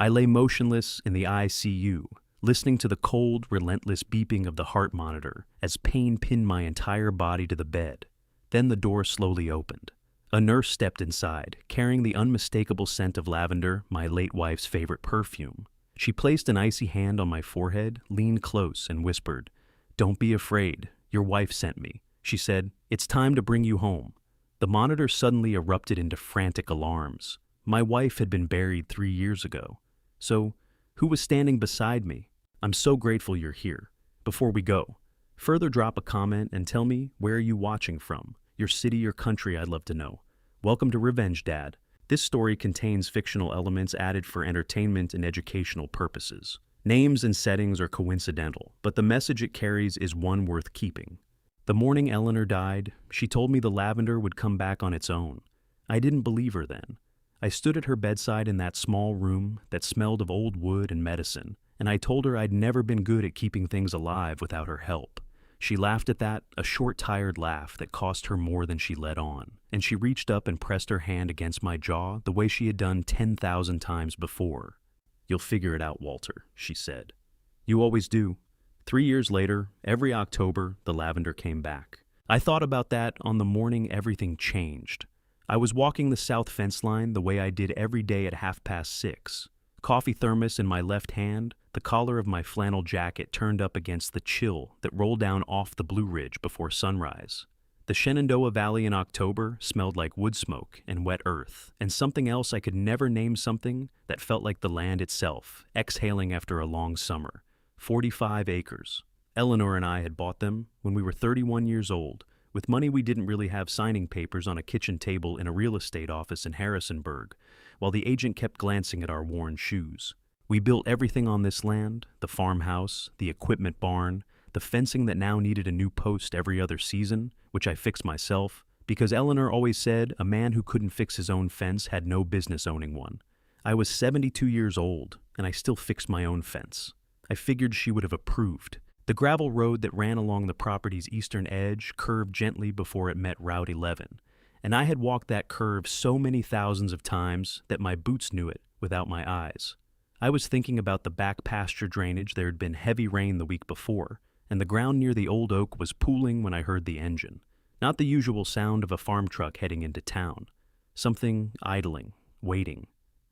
I lay motionless in the ICU, listening to the cold, relentless beeping of the heart monitor as pain pinned my entire body to the bed. Then the door slowly opened. A nurse stepped inside, carrying the unmistakable scent of lavender, my late wife's favorite perfume. She placed an icy hand on my forehead, leaned close, and whispered, "Don't be afraid. Your wife sent me." She said, "It's time to bring you home." The monitor suddenly erupted into frantic alarms. My wife had been buried 3 years ago. So, who was standing beside me? "I'm so grateful you're here. Before we go, further drop a comment and tell me where are you watching from? Your city or country, I'd love to know. Welcome to Revenge, Dad. This story contains fictional elements added for entertainment and educational purposes. Names and settings are coincidental, but the message it carries is one worth keeping. The morning Eleanor died, she told me the lavender would come back on its own. I didn't believe her then. I stood at her bedside in that small room that smelled of old wood and medicine, and I told her I'd never been good at keeping things alive without her help. She laughed at that, a short, tired laugh that cost her more than she let on, and she reached up and pressed her hand against my jaw the way she had done 10,000 times before. "You'll figure it out, Walter," she said. "You always do." 3 years later, every October, the lavender came back. I thought about that on the morning everything changed. I was walking the south fence line the way I did every day at 6:30. Coffee thermos in my left hand, the collar of my flannel jacket turned up against the chill that rolled down off the Blue Ridge before sunrise. The Shenandoah Valley in October smelled like wood smoke and wet earth, and something else I could never name, something that felt like the land itself, exhaling after a long summer. 45 acres. Eleanor and I had bought them when we were 31 years old, with money we didn't really have, signing papers on a kitchen table in a real estate office in Harrisonburg, while the agent kept glancing at our worn shoes. We built everything on this land, the farmhouse, the equipment barn, the fencing that now needed a new post every other season, which I fixed myself, because Eleanor always said a man who couldn't fix his own fence had no business owning one. I was 72 years old, and I still fixed my own fence. I figured she would have approved. The gravel road that ran along the property's eastern edge curved gently before it met Route 11, and I had walked that curve so many thousands of times that my boots knew it without my eyes. I was thinking about the back pasture drainage. There had been heavy rain the week before, and the ground near the old oak was pooling when I heard the engine. Not the usual sound of a farm truck heading into town. Something idling, waiting.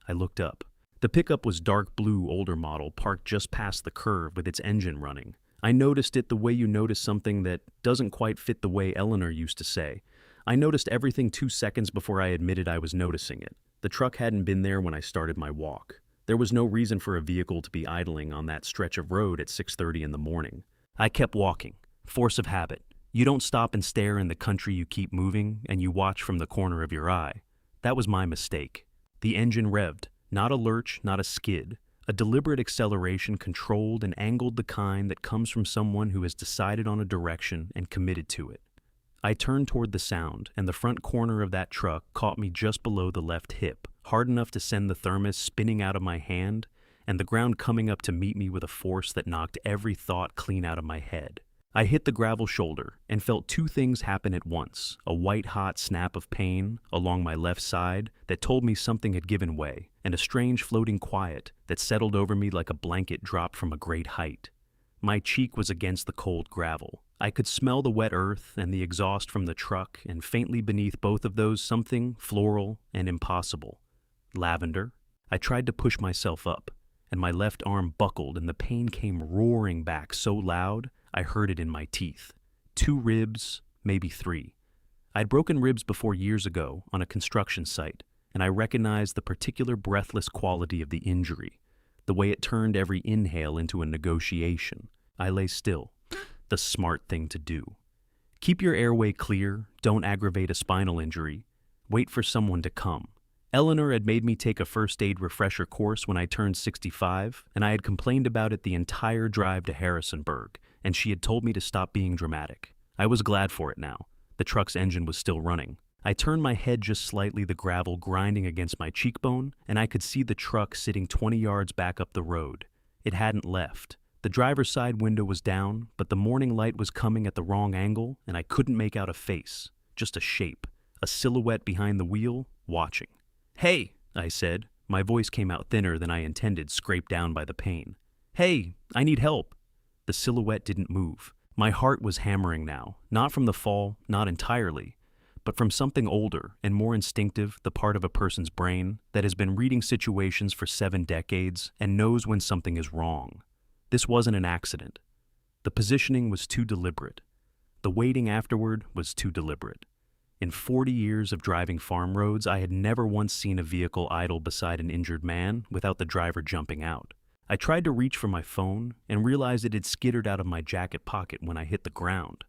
I looked up. The pickup was dark blue, older model, parked just past the curve with its engine running. I noticed it the way you notice something that doesn't quite fit the way Eleanor used to say. I noticed everything 2 seconds before I admitted I was noticing it. The truck hadn't been there when I started my walk. There was no reason for a vehicle to be idling on that stretch of road at 6:30 in the morning. I kept walking. Force of habit. You don't stop and stare in the country, you keep moving, and you watch from the corner of your eye. That was my mistake. The engine revved. Not a lurch, not a skid. A deliberate acceleration, controlled and angled, the kind that comes from someone who has decided on a direction and committed to it. I turned toward the sound, and the front corner of that truck caught me just below the left hip, hard enough to send the thermos spinning out of my hand, and the ground coming up to meet me with a force that knocked every thought clean out of my head. I hit the gravel shoulder and felt 2 things happen at once, a white-hot snap of pain along my left side that told me something had given way, and a strange floating quiet that settled over me like a blanket dropped from a great height. My cheek was against the cold gravel. I could smell the wet earth and the exhaust from the truck, and faintly beneath both of those something floral and impossible. Lavender. I tried to push myself up, and my left arm buckled, and the pain came roaring back so loud I heard it in my teeth. 2 ribs, maybe 3. I'd broken ribs before years ago on a construction site, and I recognized the particular breathless quality of the injury, the way it turned every inhale into a negotiation. I lay still. The smart thing to do. Keep your airway clear, don't aggravate a spinal injury. Wait for someone to come. Eleanor had made me take a first aid refresher course when I turned 65, and I had complained about it the entire drive to Harrisonburg, and she had told me to stop being dramatic. I was glad for it now. The truck's engine was still running. I turned my head just slightly, the gravel grinding against my cheekbone, and I could see the truck sitting 20 yards back up the road. It hadn't left. The driver's side window was down, but the morning light was coming at the wrong angle, and I couldn't make out a face, just a shape, a silhouette behind the wheel, watching. "Hey," I said, My voice came out thinner than I intended, scraped down by the pain. "Hey, I need help." The silhouette didn't move. My heart was hammering now, not from the fall, not entirely, but from something older and more instinctive, the part of a person's brain that has been reading situations for 7 decades and knows when something is wrong. This wasn't an accident. The positioning was too deliberate. The waiting afterward was too deliberate. In 40 years of driving farm roads, I had never once seen a vehicle idle beside an injured man without the driver jumping out. I tried to reach for my phone and realized it had skittered out of my jacket pocket when I hit the ground.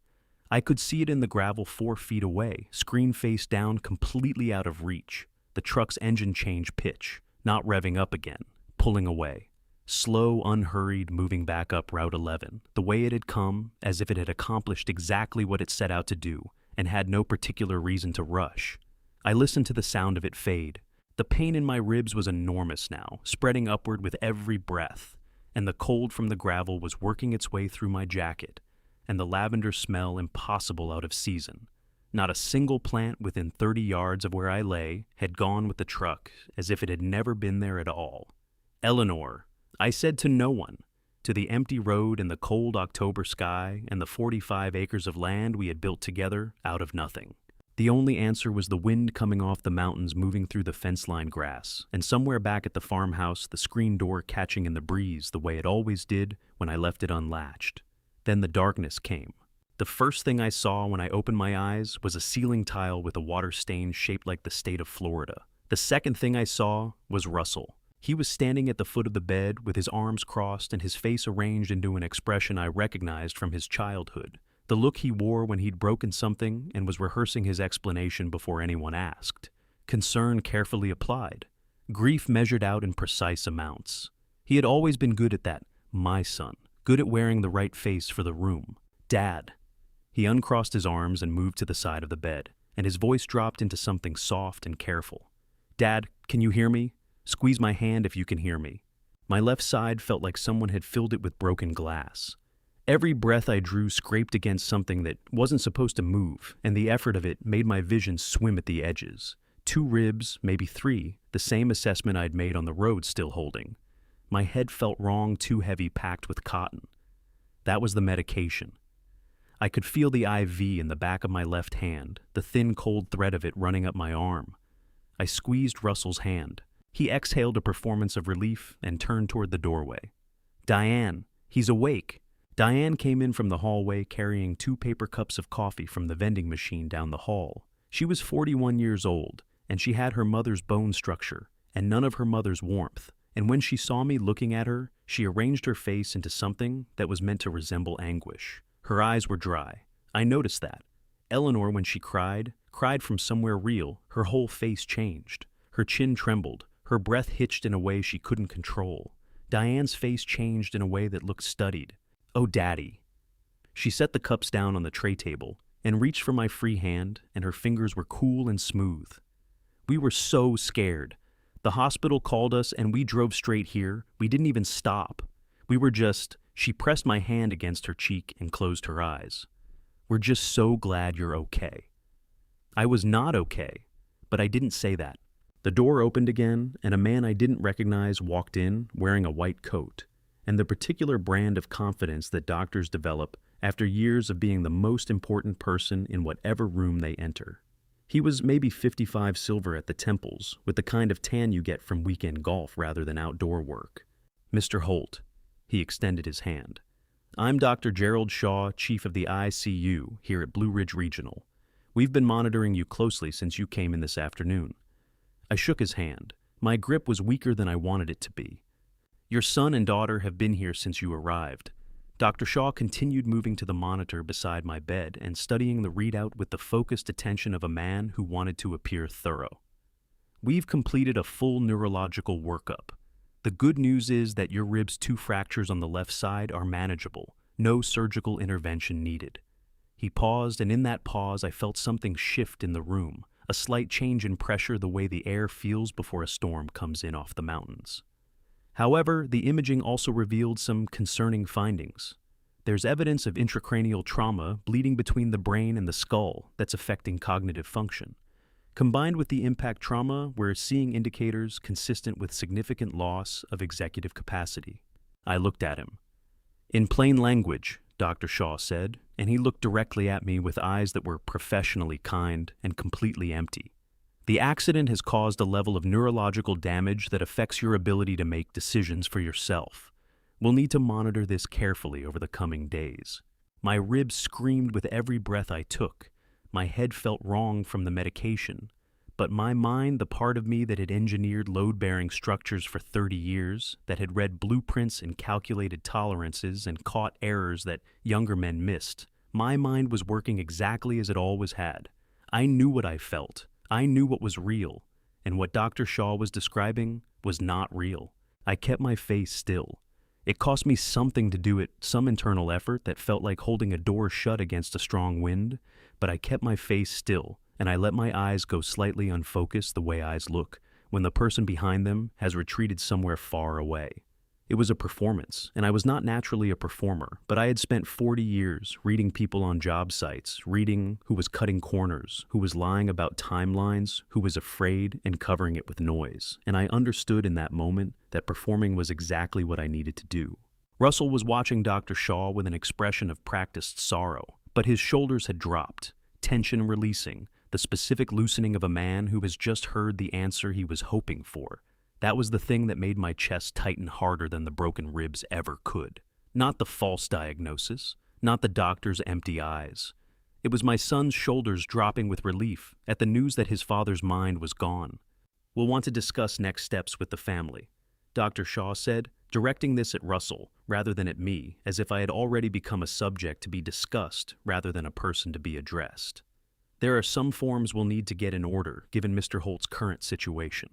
I could see it in the gravel 4 feet away, screen face down, completely out of reach. The truck's engine changed pitch, not revving up again, pulling away. Slow, unhurried, moving back up Route 11, the way it had come, as if it had accomplished exactly what it set out to do, and had no particular reason to rush. I listened to the sound of it fade. The pain in my ribs was enormous now, spreading upward with every breath, and the cold from the gravel was working its way through my jacket, and the lavender smell impossible out of season. Not a single plant within 30 yards of where I lay had gone with the truck, as if it had never been there at all. "Eleanor," I said to no one, to the empty road and the cold October sky and the 45 acres of land we had built together out of nothing. The only answer was the wind coming off the mountains moving through the fence-line grass, and somewhere back at the farmhouse the screen door catching in the breeze the way it always did when I left it unlatched. Then the darkness came. The first thing I saw when I opened my eyes was a ceiling tile with a water stain shaped like the state of Florida. The second thing I saw was Russell. He was standing at the foot of the bed with his arms crossed and his face arranged into an expression I recognized from his childhood. The look he wore when he'd broken something and was rehearsing his explanation before anyone asked. Concern carefully applied. Grief measured out in precise amounts. He had always been good at that, my son, good at wearing the right face for the room. "Dad." He uncrossed his arms and moved to the side of the bed, and his voice dropped into something soft and careful. "Dad, can you hear me? Squeeze my hand if you can hear me." My left side felt like someone had filled it with broken glass. Every breath I drew scraped against something that wasn't supposed to move, and the effort of it made my vision swim at the edges. 2 ribs, maybe 3, the same assessment I'd made on the road still holding. My head felt wrong, too heavy, packed with cotton. That was the medication. I could feel the IV in the back of my left hand, the thin, cold thread of it running up my arm. I squeezed Russell's hand. He exhaled a performance of relief and turned toward the doorway. "Diane, he's awake." Diane came in from the hallway carrying 2 paper cups of coffee from the vending machine down the hall. She was 41 years old, and she had her mother's bone structure and none of her mother's warmth. And when she saw me looking at her, she arranged her face into something that was meant to resemble anguish. Her eyes were dry. I noticed that. Eleanor, when she cried from somewhere real. Her whole face changed. Her chin trembled. Her breath hitched in a way she couldn't control. Diane's face changed in a way that looked studied. "Oh, Daddy." She set the cups down on the tray table and reached for my free hand, and her fingers were cool and smooth. "We were so scared. The hospital called us and we drove straight here. We didn't even stop. We were just..." She pressed my hand against her cheek and closed her eyes. "We're just so glad you're okay." I was not okay, but I didn't say that. The door opened again, and a man I didn't recognize walked in wearing a white coat, and the particular brand of confidence that doctors develop after years of being the most important person in whatever room they enter. He was maybe 55 silver at the temples, with the kind of tan you get from weekend golf rather than outdoor work. "Mr. Holt." He extended his hand. "I'm Dr. Gerald Shaw, chief of the ICU here at Blue Ridge Regional. We've been monitoring you closely since you came in this afternoon." I shook his hand. My grip was weaker than I wanted it to be. "Your son and daughter have been here since you arrived." Dr. Shaw continued moving to the monitor beside my bed and studying the readout with the focused attention of a man who wanted to appear thorough. "We've completed a full neurological workup. The good news is that your rib's 2 fractures on the left side are manageable. No surgical intervention needed." He paused, and in that pause I felt something shift in the room, a slight change in pressure the way the air feels before a storm comes in off the mountains. However, the imaging also revealed some concerning findings. There's evidence of intracranial trauma bleeding between the brain and the skull that's affecting cognitive function. Combined with the impact trauma, we're seeing indicators consistent with significant loss of executive capacity. I looked at him. In plain language, Dr. Shaw said, and he looked directly at me with eyes that were professionally kind and completely empty. The accident has caused a level of neurological damage that affects your ability to make decisions for yourself. We'll need to monitor this carefully over the coming days. My ribs screamed with every breath I took. My head felt wrong from the medication. But my mind, the part of me that had engineered load-bearing structures for 30 years, that had read blueprints and calculated tolerances and caught errors that younger men missed, my mind was working exactly as it always had. I knew what I felt. I knew what was real. And what Dr. Shaw was describing was not real. I kept my face still. It cost me something to do it, some internal effort that felt like holding a door shut against a strong wind, but I kept my face still, and I let my eyes go slightly unfocused the way eyes look when the person behind them has retreated somewhere far away. It was a performance, and I was not naturally a performer, but I had spent 40 years reading people on job sites, reading who was cutting corners, who was lying about timelines, who was afraid and covering it with noise, and I understood in that moment that performing was exactly what I needed to do. Russell was watching Dr. Shaw with an expression of practiced sorrow, but his shoulders had dropped, tension releasing, the specific loosening of a man who has just heard the answer he was hoping for. That was the thing that made my chest tighten harder than the broken ribs ever could. Not the false diagnosis, not the doctor's empty eyes. It was my son's shoulders dropping with relief at the news that his father's mind was gone. We'll want to discuss next steps with the family, Dr. Shaw said, directing this at Russell rather than at me, as if I had already become a subject to be discussed rather than a person to be addressed. There are some forms we'll need to get in order, given Mr. Holt's current situation.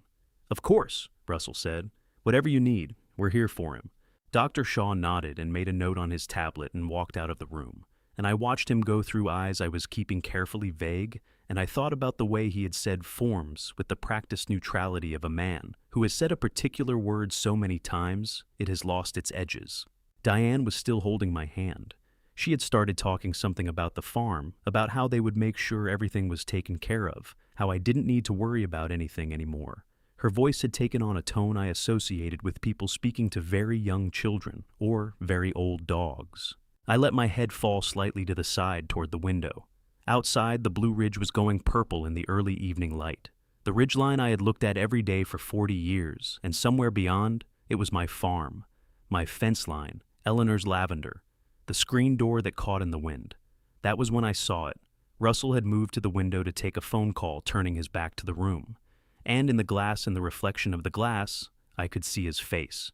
Of course, Russell said. Whatever you need, we're here for him. Dr. Shaw nodded and made a note on his tablet and walked out of the room, and I watched him go through eyes I was keeping carefully vague, and I thought about the way he had said forms with the practiced neutrality of a man who has said a particular word so many times it has lost its edges. Diane was still holding my hand. She had started talking something about the farm, about how they would make sure everything was taken care of, how I didn't need to worry about anything anymore. Her voice had taken on a tone I associated with people speaking to very young children or very old dogs. I let my head fall slightly to the side toward the window. Outside, the Blue Ridge was going purple in the early evening light. The ridgeline I had looked at every day for 40 years, and somewhere beyond, it was my farm, my fence line, Eleanor's lavender, the screen door that caught in the wind. That was when I saw it. Russell had moved to the window to take a phone call, turning his back to the room. And in the glass and the reflection of the glass, I could see his face.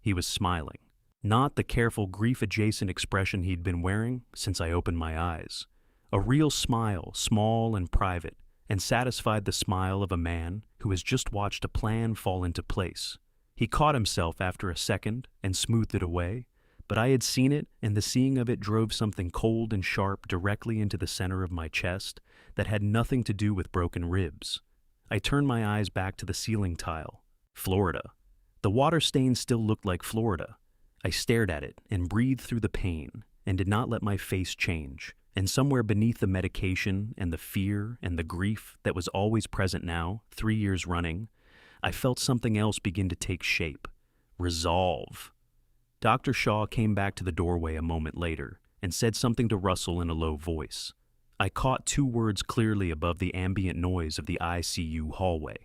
He was smiling. Not the careful, grief-adjacent expression he'd been wearing since I opened my eyes. A real smile, small and private, and satisfied the smile of a man who has just watched a plan fall into place. He caught himself after a second and smoothed it away, but I had seen it, and the seeing of it drove something cold and sharp directly into the center of my chest that had nothing to do with broken ribs. I turned my eyes back to the ceiling tile. Florida. The water stain still looked like Florida. I stared at it and breathed through the pain and did not let my face change. And somewhere beneath the medication and the fear and the grief that was always present now, 3 years running, I felt something else begin to take shape. Resolve. Dr. Shaw came back to the doorway a moment later and said something to Russell in a low voice. I caught 2 words clearly above the ambient noise of the ICU hallway.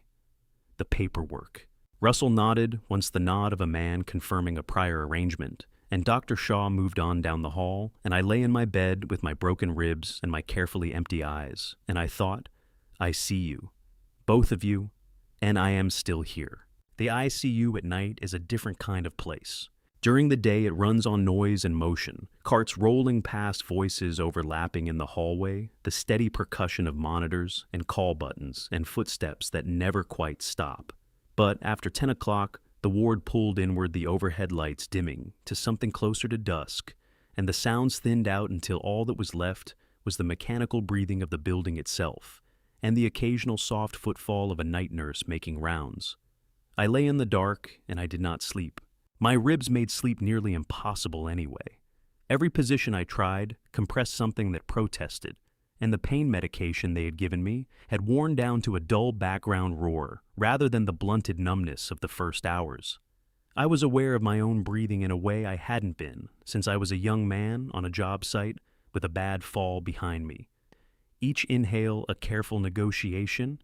The paperwork. Russell nodded, once the nod of a man confirming a prior arrangement, and Dr. Shaw moved on down the hall, and I lay in my bed with my broken ribs and my carefully empty eyes, and I thought, I see you, both of you, and I am still here. The ICU at night is a different kind of place. During the day, it runs on noise and motion, carts rolling past, voices overlapping in the hallway, the steady percussion of monitors and call buttons and footsteps that never quite stop. But after 10 o'clock, the ward pulled inward, the overhead lights dimming to something closer to dusk, and the sounds thinned out until all that was left was the mechanical breathing of the building itself and the occasional soft footfall of a night nurse making rounds. I lay in the dark, and I did not sleep. My ribs made sleep nearly impossible anyway. Every position I tried compressed something that protested, and the pain medication they had given me had worn down to a dull background roar rather than the blunted numbness of the first hours. I was aware of my own breathing in a way I hadn't been since I was a young man on a job site with a bad fall behind me. Each inhale a careful negotiation,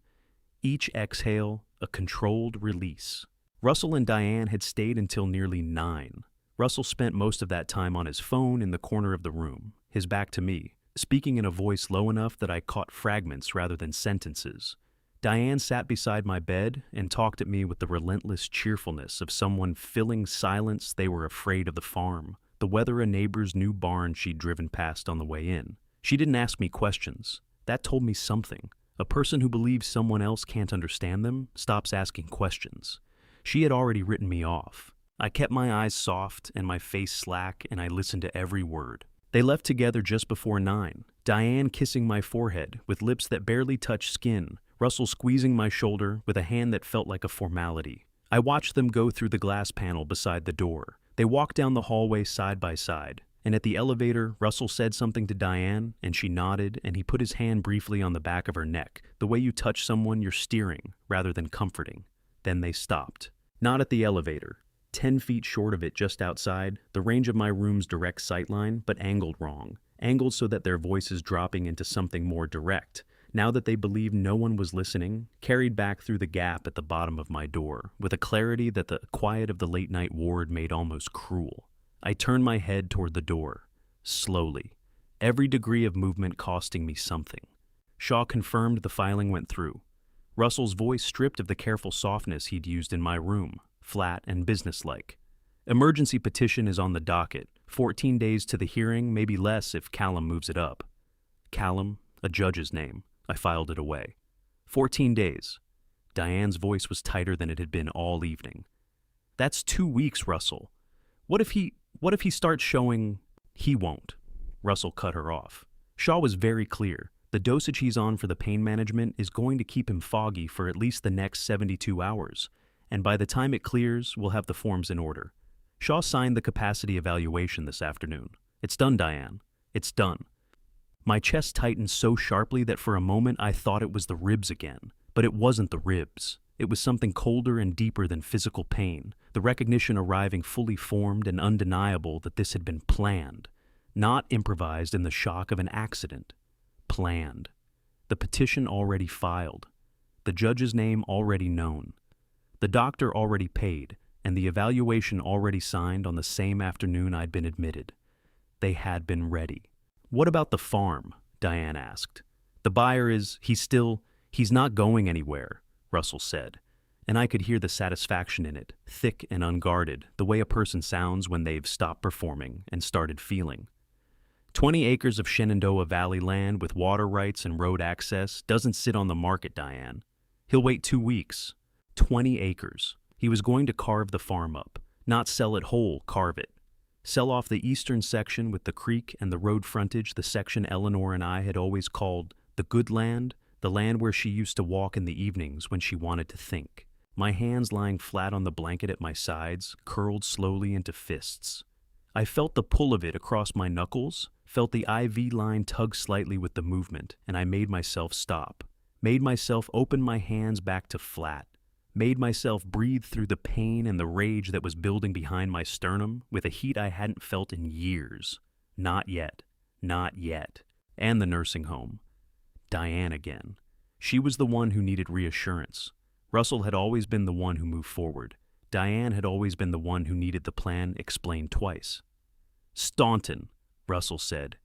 each exhale a controlled release. Russell and Diane had stayed until nearly 9. Russell spent most of that time on his phone in the corner of the room, his back to me, speaking in a voice low enough that I caught fragments rather than sentences. Diane sat beside my bed and talked at me with the relentless cheerfulness of someone filling silence they were afraid of the farm, the weather a neighbor's new barn she'd driven past on the way in. She didn't ask me questions. That told me something. A person who believes someone else can't understand them stops asking questions. She had already written me off. I kept my eyes soft and my face slack, and I listened to every word. They left together just before 9, Diane kissing my forehead with lips that barely touched skin, Russell squeezing my shoulder with a hand that felt like a formality. I watched them go through the glass panel beside the door. They walked down the hallway side by side, and at the elevator, Russell said something to Diane, and she nodded, and he put his hand briefly on the back of her neck, the way you touch someone you're steering rather than comforting. Then they stopped. Not at the elevator. 10 feet short of it just outside, the range of my room's direct sightline, but angled wrong. Angled so that their voices dropping into something more direct. Now that they believed no one was listening, carried back through the gap at the bottom of my door, with a clarity that the quiet of the late-night ward made almost cruel. I turned my head toward the door, slowly, every degree of movement costing me something. Shaw confirmed the filing went through. Russell's voice stripped of the careful softness he'd used in my room, flat and businesslike. Emergency petition is on the docket. 14 days to the hearing, maybe less if Callum moves it up. Callum, a judge's name. I filed it away. 14 days. Diane's voice was tighter than it had been all evening. That's 2 weeks, Russell. What if he starts showing... He won't. Russell cut her off. Shaw was very clear. The dosage he's on for the pain management is going to keep him foggy for at least the next 72 hours, and by the time it clears, we'll have the forms in order. Shaw signed the capacity evaluation this afternoon. It's done, Diane. It's done. My chest tightened so sharply that for a moment I thought it was the ribs again, but it wasn't the ribs. It was something colder and deeper than physical pain, the recognition arriving fully formed and undeniable that this had been planned, not improvised in the shock of an accident. Planned. The petition already filed. The judge's name already known. The doctor already paid, and the evaluation already signed on the same afternoon I'd been admitted. They had been ready. What about the farm? Diane asked. The buyer he's not going anywhere, Russell said, and I could hear the satisfaction in it, thick and unguarded, the way a person sounds when they've stopped performing and started feeling. 20 acres of Shenandoah Valley land with water rights and road access doesn't sit on the market, Diane. He'll wait 2 weeks. 20 acres. He was going to carve the farm up, not sell it whole, carve it. Sell off the eastern section with the creek and the road frontage, the section Eleanor and I had always called the good land, the land where she used to walk in the evenings when she wanted to think. My hands lying flat on the blanket at my sides, curled slowly into fists. I felt the pull of it across my knuckles, felt the IV line tug slightly with the movement, and I made myself stop. Made myself open my hands back to flat. Made myself breathe through the pain and the rage that was building behind my sternum with a heat I hadn't felt in years. Not yet. Not yet. And the nursing home. Diane again. She was the one who needed reassurance. Russell had always been the one who moved forward. Diane had always been the one who needed the plan explained twice. Staunton, Russell said.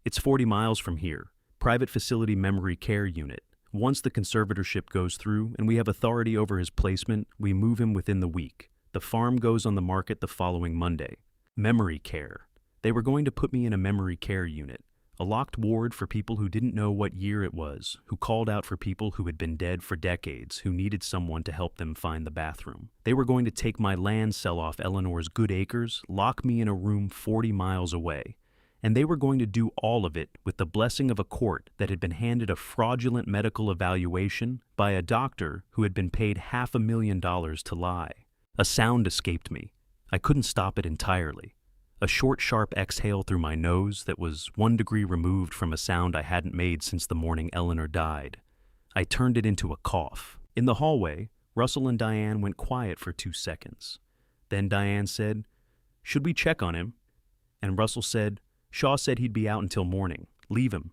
It's 40 miles from here. Private facility memory care unit. Once the conservatorship goes through and we have authority over his placement, we move him within the week. The farm goes on the market the following Monday. Memory care. They were going to put me in a memory care unit, a locked ward for people who didn't know what year it was, who called out for people who had been dead for decades, who needed someone to help them find the bathroom. They were going to take my land sell off Eleanor's good acres, lock me in a room 40 miles away. And they were going to do all of it with the blessing of a court that had been handed a fraudulent medical evaluation by a doctor who had been paid $500,000 to lie. A sound escaped me. I couldn't stop it entirely. A short, sharp exhale through my nose that was 1 degree removed from a sound I hadn't made since the morning Eleanor died. I turned it into a cough. In the hallway, Russell and Diane went quiet for 2 seconds. Then Diane said, "Should we check on him?" And Russell said, "Shaw said he'd be out until morning. Leave him."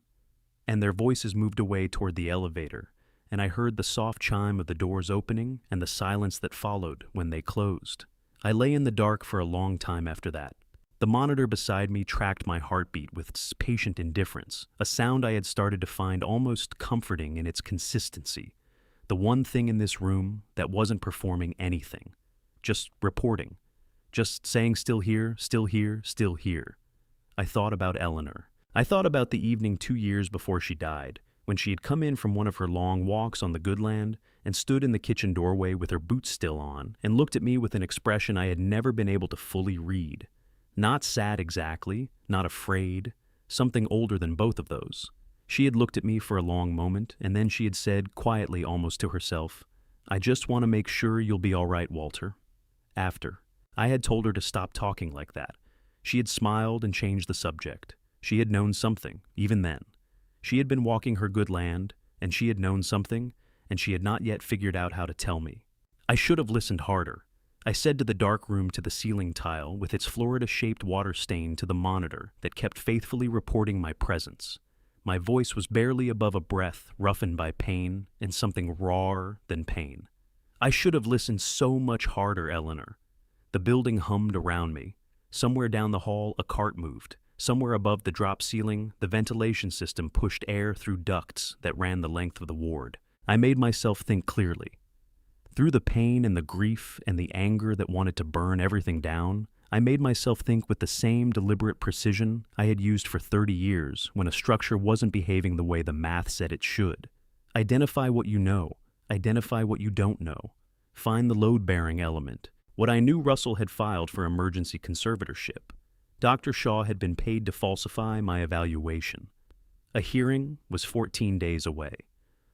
And their voices moved away toward the elevator, and I heard the soft chime of the doors opening and the silence that followed when they closed. I lay in the dark for a long time after that. The monitor beside me tracked my heartbeat with patient indifference, a sound I had started to find almost comforting in its consistency. The one thing in this room that wasn't performing anything, just reporting, just saying still here, still here, still here. I thought about Eleanor. I thought about the evening 2 years before she died, when she had come in from one of her long walks on the good land and stood in the kitchen doorway with her boots still on and looked at me with an expression I had never been able to fully read. Not sad exactly, not afraid, something older than both of those. She had looked at me for a long moment, and then she had said, quietly almost to herself, "I just want to make sure you'll be all right, Walter." After I had told her to stop talking like that, she had smiled and changed the subject. She had known something, even then. She had been walking her good land, and she had known something, and she had not yet figured out how to tell me. I should have listened harder. I said to the dark room, to the ceiling tile with its Florida-shaped water stain, to the monitor that kept faithfully reporting my presence. My voice was barely above a breath, roughened by pain and something rawer than pain. I should have listened so much harder, Eleanor. The building hummed around me. Somewhere down the hall, a cart moved. Somewhere above the drop ceiling, the ventilation system pushed air through ducts that ran the length of the ward. I made myself think clearly. Through the pain and the grief and the anger that wanted to burn everything down, I made myself think with the same deliberate precision I had used for 30 years when a structure wasn't behaving the way the math said it should. Identify what you know. Identify what you don't know. Find the load-bearing element. What I knew Russell had filed for emergency conservatorship. Dr. Shaw had been paid to falsify my evaluation. A hearing was 14 days away.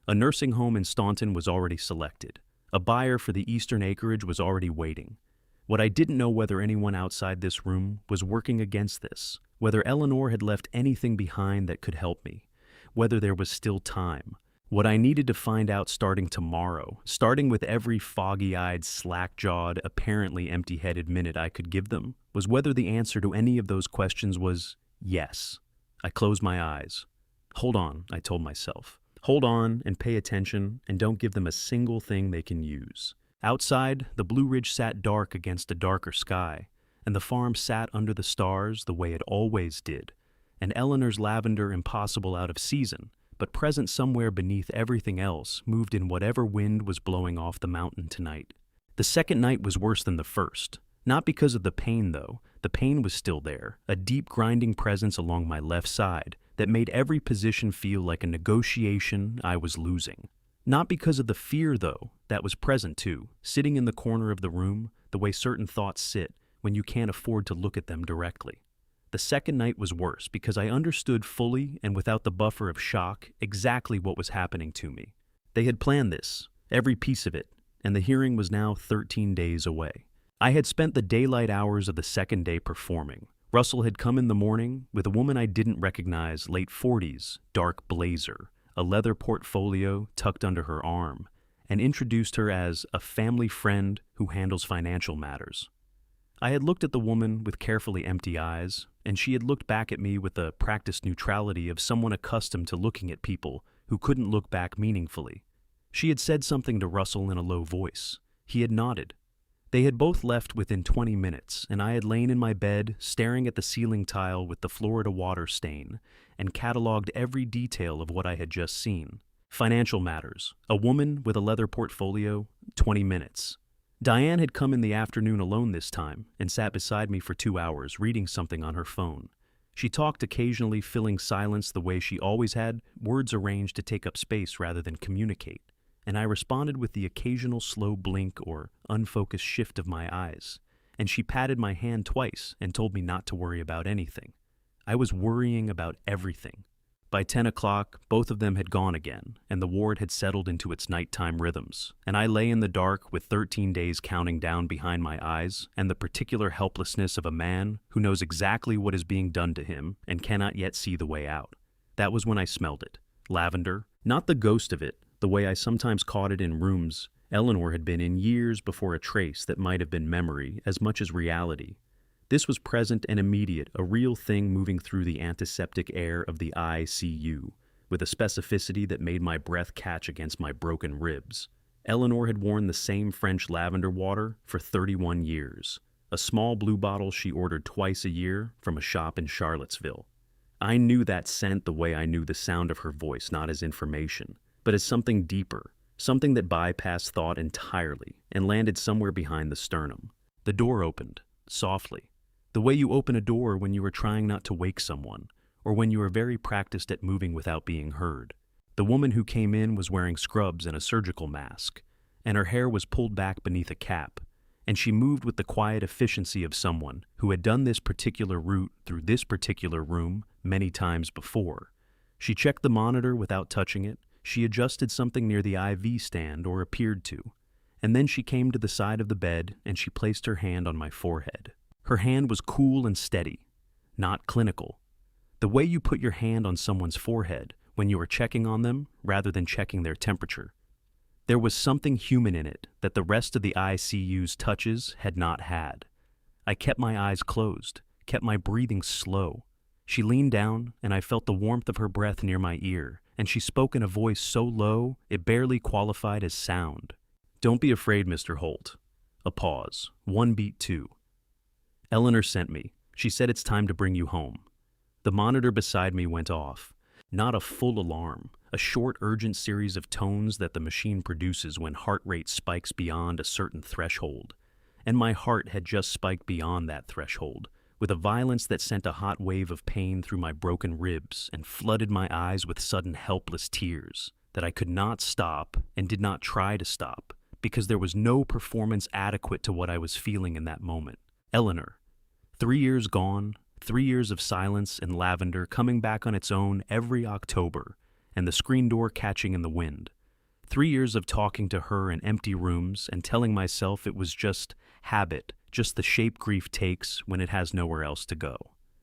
A nursing home in Staunton was already selected. A buyer for the eastern acreage was already waiting. What I didn't know whether anyone outside this room was working against this, whether Eleanor had left anything behind that could help me, whether there was still time. What I needed to find out starting tomorrow, starting with every foggy-eyed, slack-jawed, apparently empty-headed minute I could give them, was whether the answer to any of those questions was yes. I closed my eyes. Hold on, I told myself. Hold on and pay attention and don't give them a single thing they can use. Outside, the Blue Ridge sat dark against a darker sky, and the farm sat under the stars the way it always did, and Eleanor's lavender impossible out of season, but present somewhere beneath everything else, moved in whatever wind was blowing off the mountain tonight. The second night was worse than the first. Not because of the pain, though. The pain was still there, a deep grinding presence along my left side that made every position feel like a negotiation I was losing. Not because of the fear, though, that was present too, sitting in the corner of the room, the way certain thoughts sit when you can't afford to look at them directly. The second night was worse because I understood fully and without the buffer of shock exactly what was happening to me. They had planned this, every piece of it, and the hearing was now 13 days away. I had spent the daylight hours of the second day performing. Russell had come in the morning with a woman I didn't recognize, late 40s, dark blazer, a leather portfolio tucked under her arm, and introduced her as a family friend who handles financial matters. I had looked at the woman with carefully empty eyes, and she had looked back at me with the practiced neutrality of someone accustomed to looking at people who couldn't look back meaningfully. She had said something to Russell in a low voice. He had nodded. They had both left within 20 minutes, and I had lain in my bed, staring at the ceiling tile with the Florida water stain, and cataloged every detail of what I had just seen. Financial matters. A woman with a leather portfolio, 20 minutes. Diane had come in the afternoon alone this time, and sat beside me for 2 hours, reading something on her phone. She talked occasionally, filling silence the way she always had, words arranged to take up space rather than communicate. And I responded with the occasional slow blink or unfocused shift of my eyes, and she patted my hand twice and told me not to worry about anything. I was worrying about everything. By 10 o'clock, both of them had gone again, and the ward had settled into its nighttime rhythms, and I lay in the dark with 13 days counting down behind my eyes, and the particular helplessness of a man who knows exactly what is being done to him and cannot yet see the way out. That was when I smelled it. Lavender, not the ghost of it, the way I sometimes caught it in rooms Eleanor had been in years before a trace that might have been memory as much as reality. This was present and immediate, a real thing moving through the antiseptic air of the ICU, with a specificity that made my breath catch against my broken ribs. Eleanor had worn the same French lavender water for 31 years, a small blue bottle she ordered twice a year from a shop in Charlottesville. I knew that scent the way I knew the sound of her voice, not as information, but as something deeper, something that bypassed thought entirely and landed somewhere behind the sternum. The door opened, softly. The way you open a door when you are trying not to wake someone, or when you are very practiced at moving without being heard. The woman who came in was wearing scrubs and a surgical mask, and her hair was pulled back beneath a cap, and she moved with the quiet efficiency of someone who had done this particular route through this particular room many times before. She checked the monitor without touching it, she adjusted something near the IV stand or appeared to, and then she came to the side of the bed and she placed her hand on my forehead. Her hand was cool and steady, not clinical. The way you put your hand on someone's forehead when you are checking on them rather than checking their temperature. There was something human in it that the rest of the ICU's touches had not had. I kept my eyes closed, kept my breathing slow. She leaned down, and I felt the warmth of her breath near my ear, and she spoke in a voice so low it barely qualified as sound. "Don't be afraid, Mr. Holt." A pause. One beat two. "Eleanor sent me. She said it's time to bring you home." The monitor beside me went off. Not a full alarm, a short, urgent series of tones that the machine produces when heart rate spikes beyond a certain threshold. And my heart had just spiked beyond that threshold, with a violence that sent a hot wave of pain through my broken ribs and flooded my eyes with sudden helpless tears that I could not stop and did not try to stop, because there was no performance adequate to what I was feeling in that moment. Eleanor. 3 years gone, 3 years of silence and lavender coming back on its own every October, and the screen door catching in the wind. 3 years of talking to her in empty rooms and telling myself it was just habit, just the shape grief takes when it has nowhere else to go.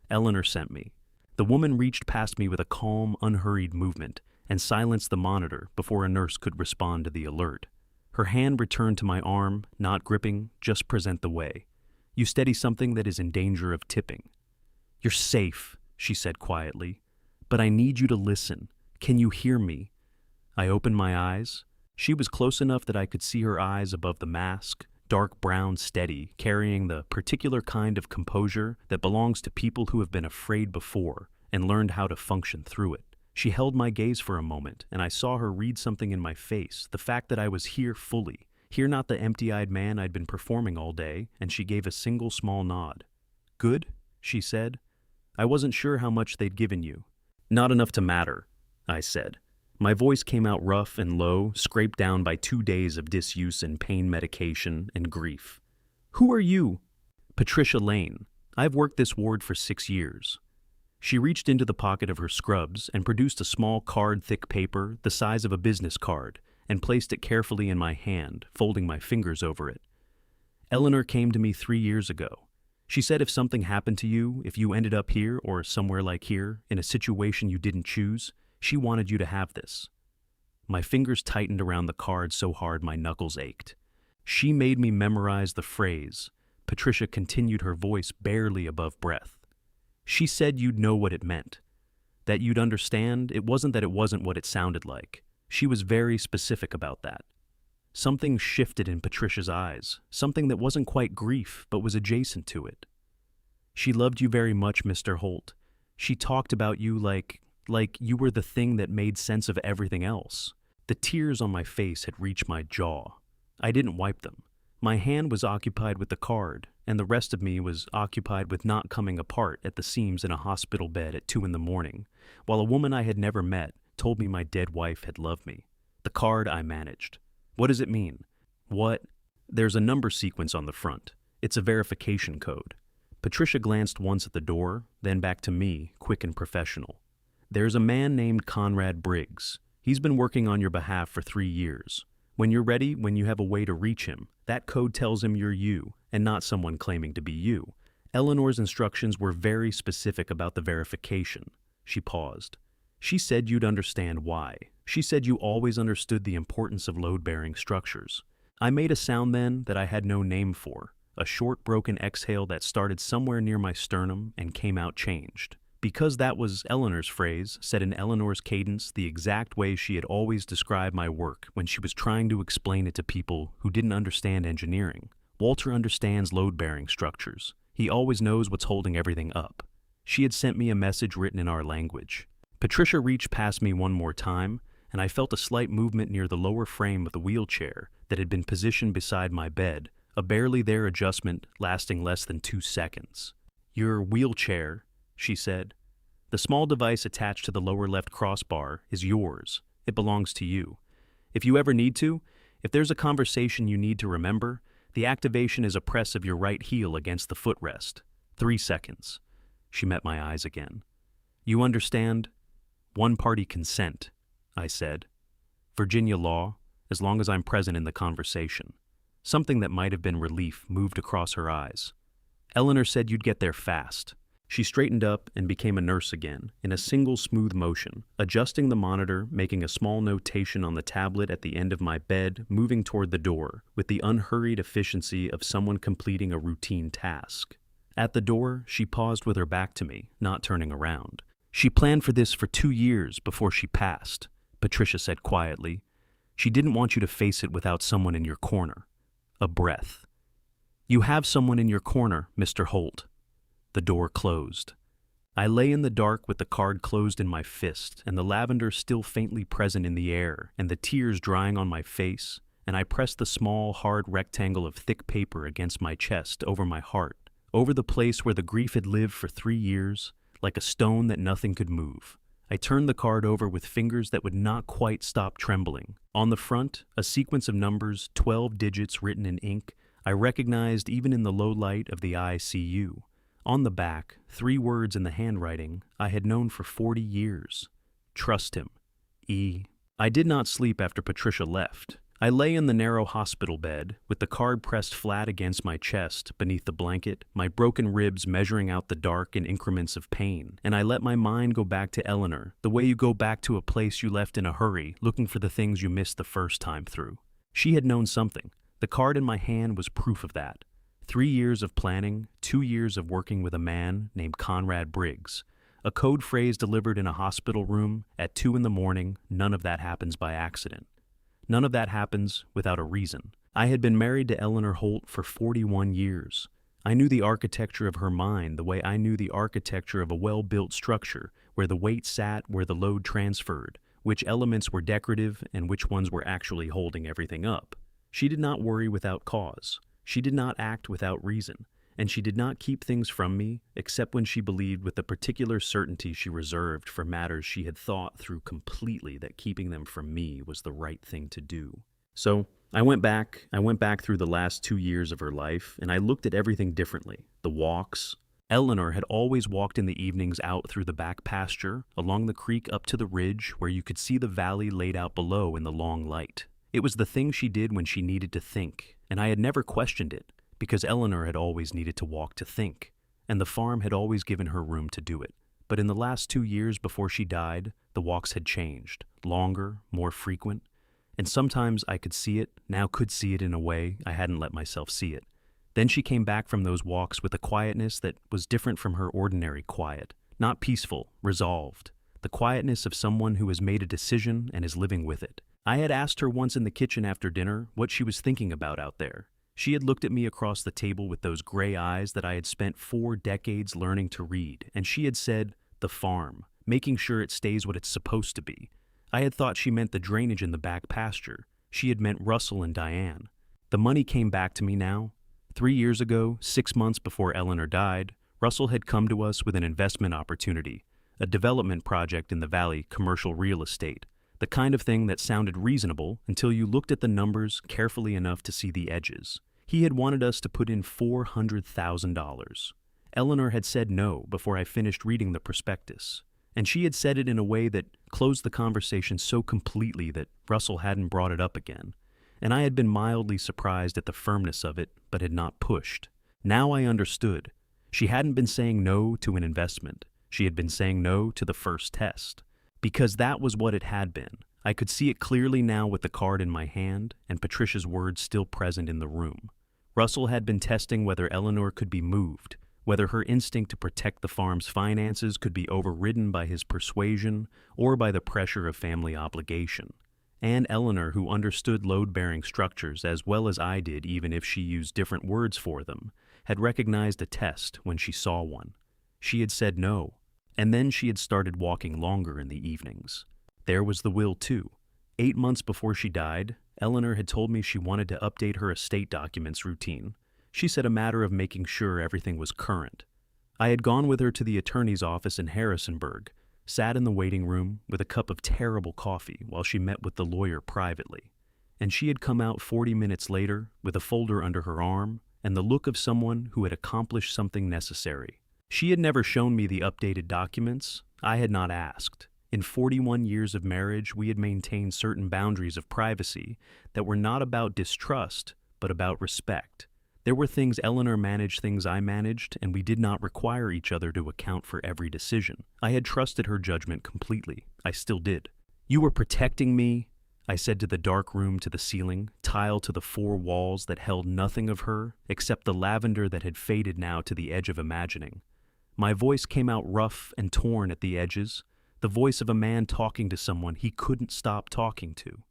Eleanor sent me. The woman reached past me with a calm, unhurried movement and silenced the monitor before a nurse could respond to the alert. Her hand returned to my arm, not gripping, just present the way. "You steady something that is in danger of tipping." "You're safe," she said quietly, "but I need you to listen. Can you hear me?" I opened my eyes. She was close enough that I could see her eyes above the mask, dark brown, steady, carrying the particular kind of composure that belongs to people who have been afraid before and learned how to function through it. She held my gaze for a moment, and I saw her read something in my face, the fact that I was here fully, here not the empty-eyed man I'd been performing all day, and she gave a single small nod. "Good?" she said. "I wasn't sure how much they'd given you." "Not enough to matter," I said. My voice came out rough and low, scraped down by 2 days of disuse and pain medication and grief. "Who are you?" "Patricia Lane. I've worked this ward for 6 years. She reached into the pocket of her scrubs and produced a small card-thick paper the size of a business card and placed it carefully in my hand, folding my fingers over it. "Eleanor came to me 3 years ago. She said if something happened to you, if you ended up here or somewhere like here, in a situation you didn't choose, she wanted you to have this." My fingers tightened around the card so hard my knuckles ached. "She made me memorize the phrase." Patricia continued, her voice barely above breath. "She said you'd know what it meant, that you'd understand. It wasn't that it wasn't what it sounded like. She was very specific about that." Something shifted in Patricia's eyes, something that wasn't quite grief, but was adjacent to it. "She loved you very much, Mr. Holt. She talked about you like you were the thing that made sense of everything else." The tears on my face had reached my jaw. I didn't wipe them. My hand was occupied with the card, and the rest of me was occupied with not coming apart at the seams in a hospital bed at 2 a.m, while a woman I had never met told me my dead wife had loved me. The card I managed. What does it mean? What? There's a number sequence on the front. It's a verification code. Patricia glanced once at the door, then back to me, quick and professional. There's a man named Conrad Briggs. He's been working on your behalf for 3 years. When you're ready, when you have a way to reach him, that code tells him you're you, and not someone claiming to be you. Eleanor's instructions were very specific about the verification. She paused. She said you'd understand why. She said you always understood the importance of load-bearing structures. I made a sound then that I had no name for, a short broken exhale that started somewhere near my sternum and came out changed. Because that was Eleanor's phrase, said in Eleanor's cadence, the exact way she had always described my work when she was trying to explain it to people who didn't understand engineering. Walter understands load-bearing structures. He always knows what's holding everything up. She had sent me a message written in our language. Patricia reached past me one more time, and I felt a slight movement near the lower frame of the wheelchair that had been positioned beside my bed, a barely there adjustment lasting less than 2 seconds. Your wheelchair, she said. The small device attached to the lower left crossbar is yours. It belongs to you. If you ever need to, if there's a conversation you need to remember, the activation is a press of your right heel against the footrest. 3 seconds. She met my eyes again. You understand? One-party consent, I said. Virginia law, as long as I'm present in the conversation. Something that might have been relief moved across her eyes. Eleanor said you'd get there fast. She straightened up and became a nurse again, in a single smooth motion, adjusting the monitor, making a small notation on the tablet at the end of my bed, moving toward the door, with the unhurried efficiency of someone completing a routine task. At the door, she paused with her back to me, not turning around. She planned for this for 2 years before she passed, Patricia said quietly. She didn't want you to face it without someone in your corner. A breath. You have someone in your corner, Mr. Holt. The door closed. I lay in the dark with the card closed in my fist and the lavender still faintly present in the air and the tears drying on my face, and I pressed the small, hard rectangle of thick paper against my chest over my heart, over the place where the grief had lived for 3 years, like a stone that nothing could move. I turned the card over with fingers that would not quite stop trembling. On the front, a sequence of numbers, 12 digits written in ink, I recognized even in the low light of the ICU. On the back, 3 words in the handwriting I had known for 40 years. Trust him. E. I did not sleep after Patricia left. I lay in the narrow hospital bed, with the card pressed flat against my chest beneath the blanket, my broken ribs measuring out the dark in increments of pain, and I let my mind go back to Eleanor, the way you go back to a place you left in a hurry, looking for the things you missed the first time through. She had known something. The card in my hand was proof of that. 3 years of planning, 2 years of working with a man named Conrad Briggs. A code phrase delivered in a hospital room at 2 a.m, none of that happens by accident. None of that happens without a reason. I had been married to Eleanor Holt for 41 years. I knew the architecture of her mind the way I knew the architecture of a well-built structure, where the weight sat, where the load transferred, which elements were decorative and which ones were actually holding everything up. She did not worry without cause. She did not act without reason, and she did not keep things from me except when she believed with the particular certainty she reserved for matters she had thought through completely that keeping them from me was the right thing to do. So I went back through the last 2 years of her life, and I looked at everything differently. The walks. Eleanor had always walked in the evenings out through the back pasture, along the creek up to the ridge where you could see the valley laid out below in the long light. It was the thing she did when she needed to think, and I had never questioned it, because Eleanor had always needed to walk to think, and the farm had always given her room to do it. But in the last 2 years before she died, the walks had changed, longer, more frequent, and sometimes I could see it, now could see it in a way I hadn't let myself see it. Then she came back from those walks with a quietness that was different from her ordinary quiet, not peaceful, resolved, the quietness of someone who has made a decision and is living with it. I had asked her once in the kitchen after dinner what she was thinking about out there. She had looked at me across the table with those gray eyes that I had spent 4 decades learning to read, and she had said, the farm, making sure it stays what it's supposed to be. I had thought she meant the drainage in the back pasture. She had meant Russell and Diane. The money came back to me now. 3 years ago, 6 months before Eleanor died, Russell had come to us with an investment opportunity, a development project in the valley, commercial real estate. The kind of thing that sounded reasonable until you looked at the numbers carefully enough to see the edges. He had wanted us to put in $400,000. Eleanor had said no before I finished reading the prospectus. And she had said it in a way that closed the conversation so completely that Russell hadn't brought it up again. And I had been mildly surprised at the firmness of it, but had not pushed. Now I understood. She hadn't been saying no to an investment. She had been saying no to the first test. Because that was what it had been. I could see it clearly now with the card in my hand and Patricia's words still present in the room. Russell had been testing whether Eleanor could be moved, whether her instinct to protect the farm's finances could be overridden by his persuasion or by the pressure of family obligation. And Eleanor, who understood load-bearing structures as well as I did even if she used different words for them, had recognized a test when she saw one. She had said no, and then she had started walking longer in the evenings. There was the will, too. 8 months before she died, Eleanor had told me she wanted to update her estate documents routine. She said a matter of making sure everything was current. I had gone with her to the attorney's office in Harrisonburg, sat in the waiting room with a cup of terrible coffee while she met with the lawyer privately. And she had come out 40 minutes later with a folder under her arm and the look of someone who had accomplished something necessary. She had never shown me the updated documents. I had not asked. In 41 years of marriage, we had maintained certain boundaries of privacy that were not about distrust, but about respect. There were things Eleanor managed, things I managed, and we did not require each other to account for every decision. I had trusted her judgment completely. I still did. "You were protecting me," I said to the dark room, to the ceiling, tile to the 4 walls that held nothing of her, except the lavender that had faded now to the edge of imagining. My voice came out rough and torn at the edges, the voice of a man talking to someone he couldn't stop talking to.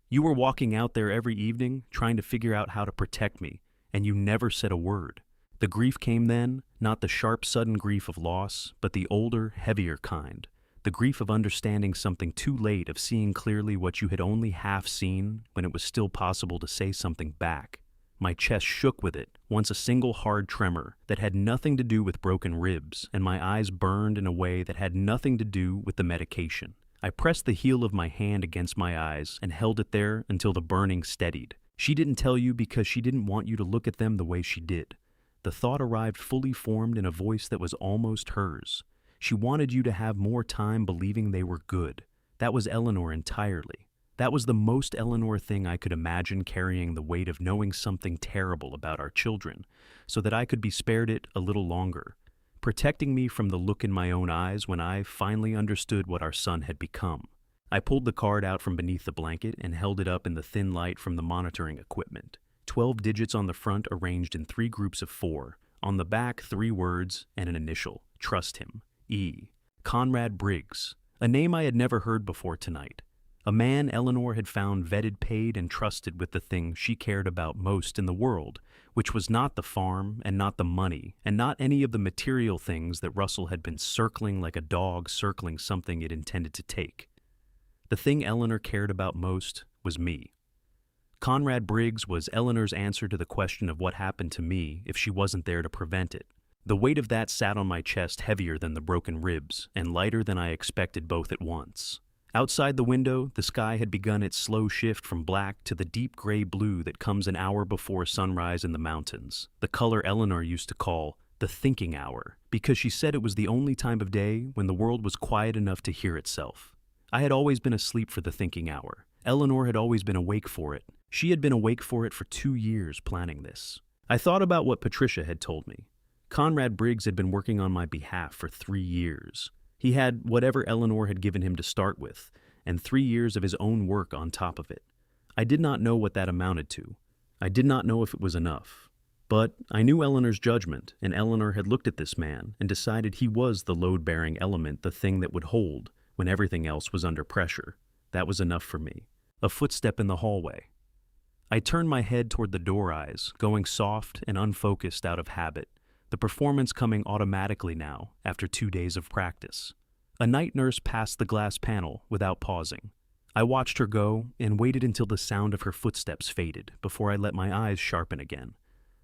"You were walking out there every evening, trying to figure out how to protect me, and you never said a word." The grief came then, not the sharp, sudden grief of loss, but the older, heavier kind. The grief of understanding something too late, of seeing clearly what you had only half seen when it was still possible to say something back. My chest shook with it, once a single hard tremor that had nothing to do with broken ribs, and my eyes burned in a way that had nothing to do with the medication. I pressed the heel of my hand against my eyes and held it there until the burning steadied. She didn't tell you because she didn't want you to look at them the way she did. The thought arrived fully formed in a voice that was almost hers. She wanted you to have more time believing they were good. That was Eleanor entirely. That was the most Eleanor thing I could imagine, carrying the weight of knowing something terrible about our children, so that I could be spared it a little longer, protecting me from the look in my own eyes when I finally understood what our son had become. I pulled the card out from beneath the blanket and held it up in the thin light from the monitoring equipment. 12 digits on the front arranged in 3 groups of 4. On the back, 3 words and an initial. Trust him. E. Conrad Briggs. A name I had never heard before tonight. A man Eleanor had found vetted, paid, and trusted with the thing she cared about most in the world, which was not the farm and not the money and not any of the material things that Russell had been circling like a dog circling something it intended to take. The thing Eleanor cared about most was me. Conrad Briggs was Eleanor's answer to the question of what happened to me if she wasn't there to prevent it. The weight of that sat on my chest heavier than the broken ribs and lighter than I expected both at once. Outside the window, the sky had begun its slow shift from black to the deep gray blue that comes an hour before sunrise in the mountains, the color Eleanor used to call the thinking hour, because she said it was the only time of day when the world was quiet enough to hear itself. I had always been asleep for the thinking hour. Eleanor had always been awake for it. She had been awake for it for 2 years planning this. I thought about what Patricia had told me. Conrad Briggs had been working on my behalf for 3 years. He had whatever Eleanor had given him to start with, and 3 years of his own work on top of it. I did not know what that amounted to. I did not know if it was enough. But I knew Eleanor's judgment, and Eleanor had looked at this man and decided he was the load-bearing element, the thing that would hold when everything else was under pressure. That was enough for me. A footstep in the hallway. I turned my head toward the door eyes, going soft and unfocused out of habit, the performance coming automatically now after 2 days of practice. A night nurse passed the glass panel without pausing. I watched her go and waited until the sound of her footsteps faded before I let my eyes sharpen again.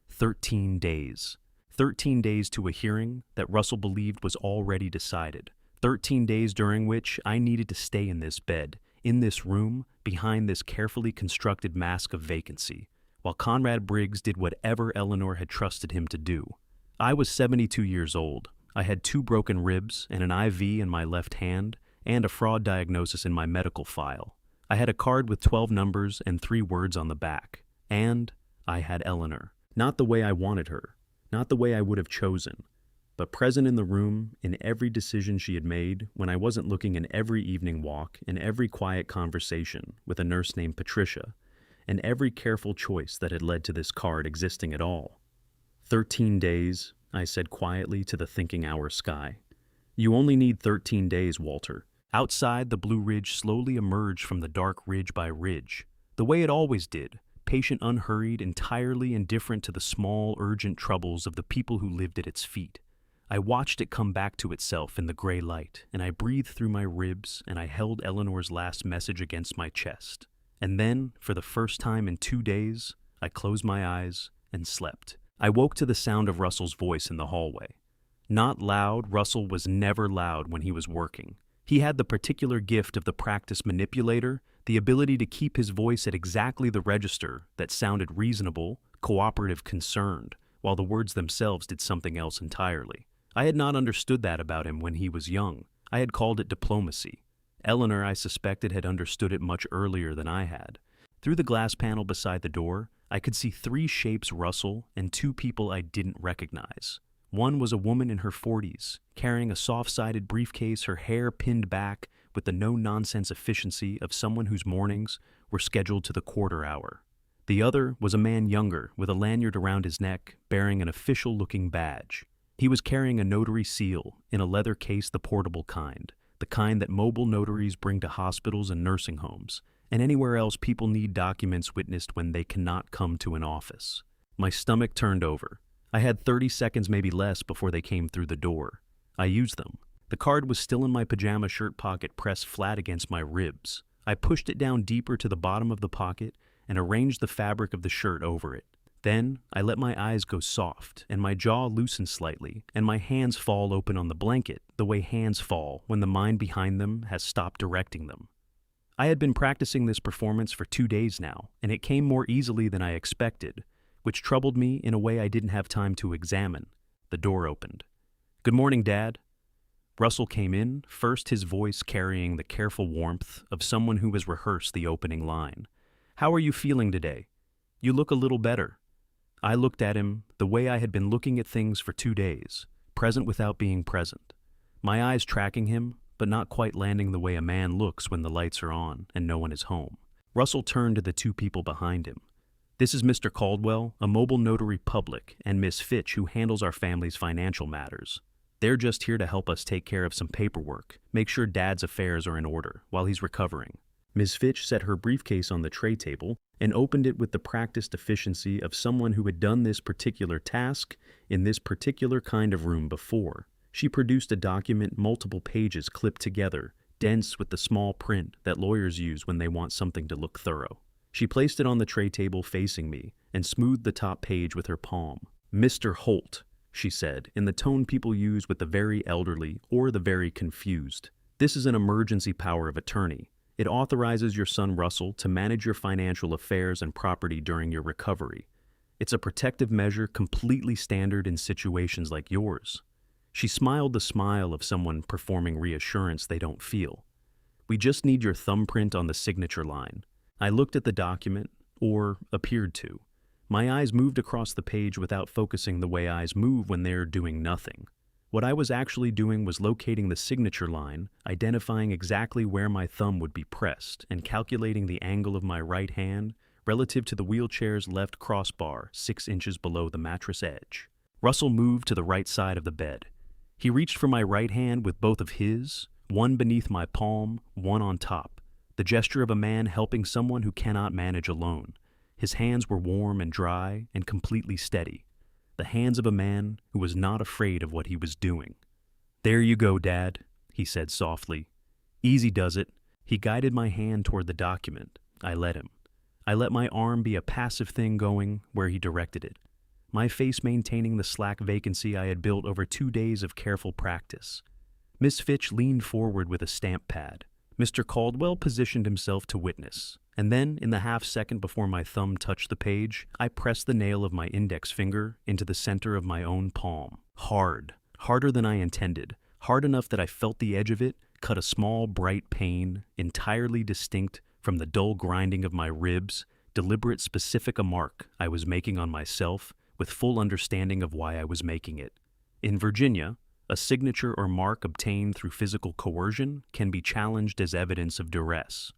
13 days. 13 days to a hearing that Russell believed was already decided. 13 days during which I needed to stay in this bed, in this room, behind this carefully constructed mask of vacancy, while Conrad Briggs did whatever Eleanor had trusted him to do. I was 72 years old. I had 2 broken ribs and an IV in my left hand and a fraud diagnosis in my medical file. I had a card with 12 numbers and 3 words on the back. And I had Eleanor. Not the way I wanted her, not the way I would have chosen, but present in the room in every decision she had made when I wasn't looking, in every evening walk, in every quiet conversation with a nurse named Patricia, and every careful choice that had led to this card existing at all. 13 days, I said quietly to the thinking hour sky. You only need 13 days, Walter. Outside, the Blue Ridge slowly emerged from the dark ridge by ridge, the way it always did, patient, unhurried, entirely indifferent to the small, urgent troubles of the people who lived at its feet. I watched it come back to itself in the gray light, and I breathed through my ribs, and I held Eleanor's last message against my chest. And then, for the first time in 2 days, I closed my eyes and slept. I woke to the sound of Russell's voice in the hallway. Not loud, Russell was never loud when he was working. He had the particular gift of the practiced manipulator, the ability to keep his voice at exactly the register that sounded reasonable, cooperative, concerned, while the words themselves did something else entirely. I had not understood that about him when he was young. I had called it diplomacy. Eleanor, I suspected, had understood it much earlier than I had. Through the glass panel beside the door, I could see 3 shapes rustle and 2 people I didn't recognize. One was a woman in her 40s, carrying a soft-sided briefcase, her hair pinned back with the no-nonsense efficiency of someone whose mornings were scheduled to the quarter hour. The other was a man younger, with a lanyard around his neck, bearing an official-looking badge. He was carrying a notary seal in a leather case, the portable kind, the kind that mobile notaries bring to hospitals and nursing homes, and anywhere else people need documents witnessed when they cannot come to an office. My stomach turned over. I had 30 seconds, maybe less, before they came through the door. I used them. The card was still in my pajama shirt pocket, pressed flat against my ribs. I pushed it down deeper to the bottom of the pocket and arranged the fabric of the shirt over it. Then I let my eyes go soft and my jaw loosen slightly and my hands fall open on the blanket the way hands fall when the mind behind them has stopped directing them. I had been practicing this performance for 2 days now, and it came more easily than I expected, which troubled me in a way I didn't have time to examine. The door opened. "Good morning, Dad." Russell came in, first his voice carrying the careful warmth of someone who has rehearsed the opening line. "How are you feeling today? You look a little better." I looked at him the way I had been looking at things for 2 days, present without being present. My eyes tracking him, but not quite landing the way a man looks when the lights are on and no one is home. Russell turned to the 2 people behind him. "This is Mr. Caldwell, a mobile notary public, and Miss Fitch, who handles our family's financial matters. They're just here to help us take care of some paperwork, make sure Dad's affairs are in order while he's recovering." Ms. Fitch set her briefcase on the tray table and opened it with the practiced efficiency of someone who had done this particular task in this particular kind of room before. She produced a document, multiple pages clipped together, dense with the small print that lawyers use when they want something to look thorough. She placed it on the tray table facing me and smoothed the top page with her palm. "Mr. Holt," she said, in the tone people use with the very elderly or the very confused. "This is an emergency power of attorney. It authorizes your son Russell to manage your financial affairs and property during your recovery. It's a protective measure completely standard in situations like yours." She smiled the smile of someone performing reassurance they don't feel. "We just need your thumbprint on the signature line." I looked at the document, or appeared to. My eyes moved across the page without focusing the way eyes move when they're doing nothing. What I was actually doing was locating the signature line, identifying exactly where my thumb would be pressed, and calculating the angle of my right hand relative to the wheelchair's left crossbar 6 inches below the mattress edge. Russell moved to the right side of the bed. He reached for my right hand with both of his, one beneath my palm, one on top, the gesture of a man helping someone who cannot manage alone. His hands were warm and dry and completely steady. The hands of a man who was not afraid of what he was doing. "There you go, Dad," he said softly. "Easy does it." He guided my hand toward the document. I let him. I let my arm be a passive thing going where he directed it, my face maintaining the slack vacancy I had built over 2 days of careful practice. Miss Fitch leaned forward with a stamp pad. Mr. Caldwell positioned himself to witness, and then, in the half-second before my thumb touched the page, I pressed the nail of my index finger into the center of my own palm. Hard. Harder than I intended, hard enough that I felt the edge of it cut a small, bright pain, entirely distinct from the dull grinding of my ribs, deliberate specific a mark I was making on myself, with full understanding of why I was making it. In Virginia, a signature or mark obtained through physical coercion can be challenged as evidence of duress.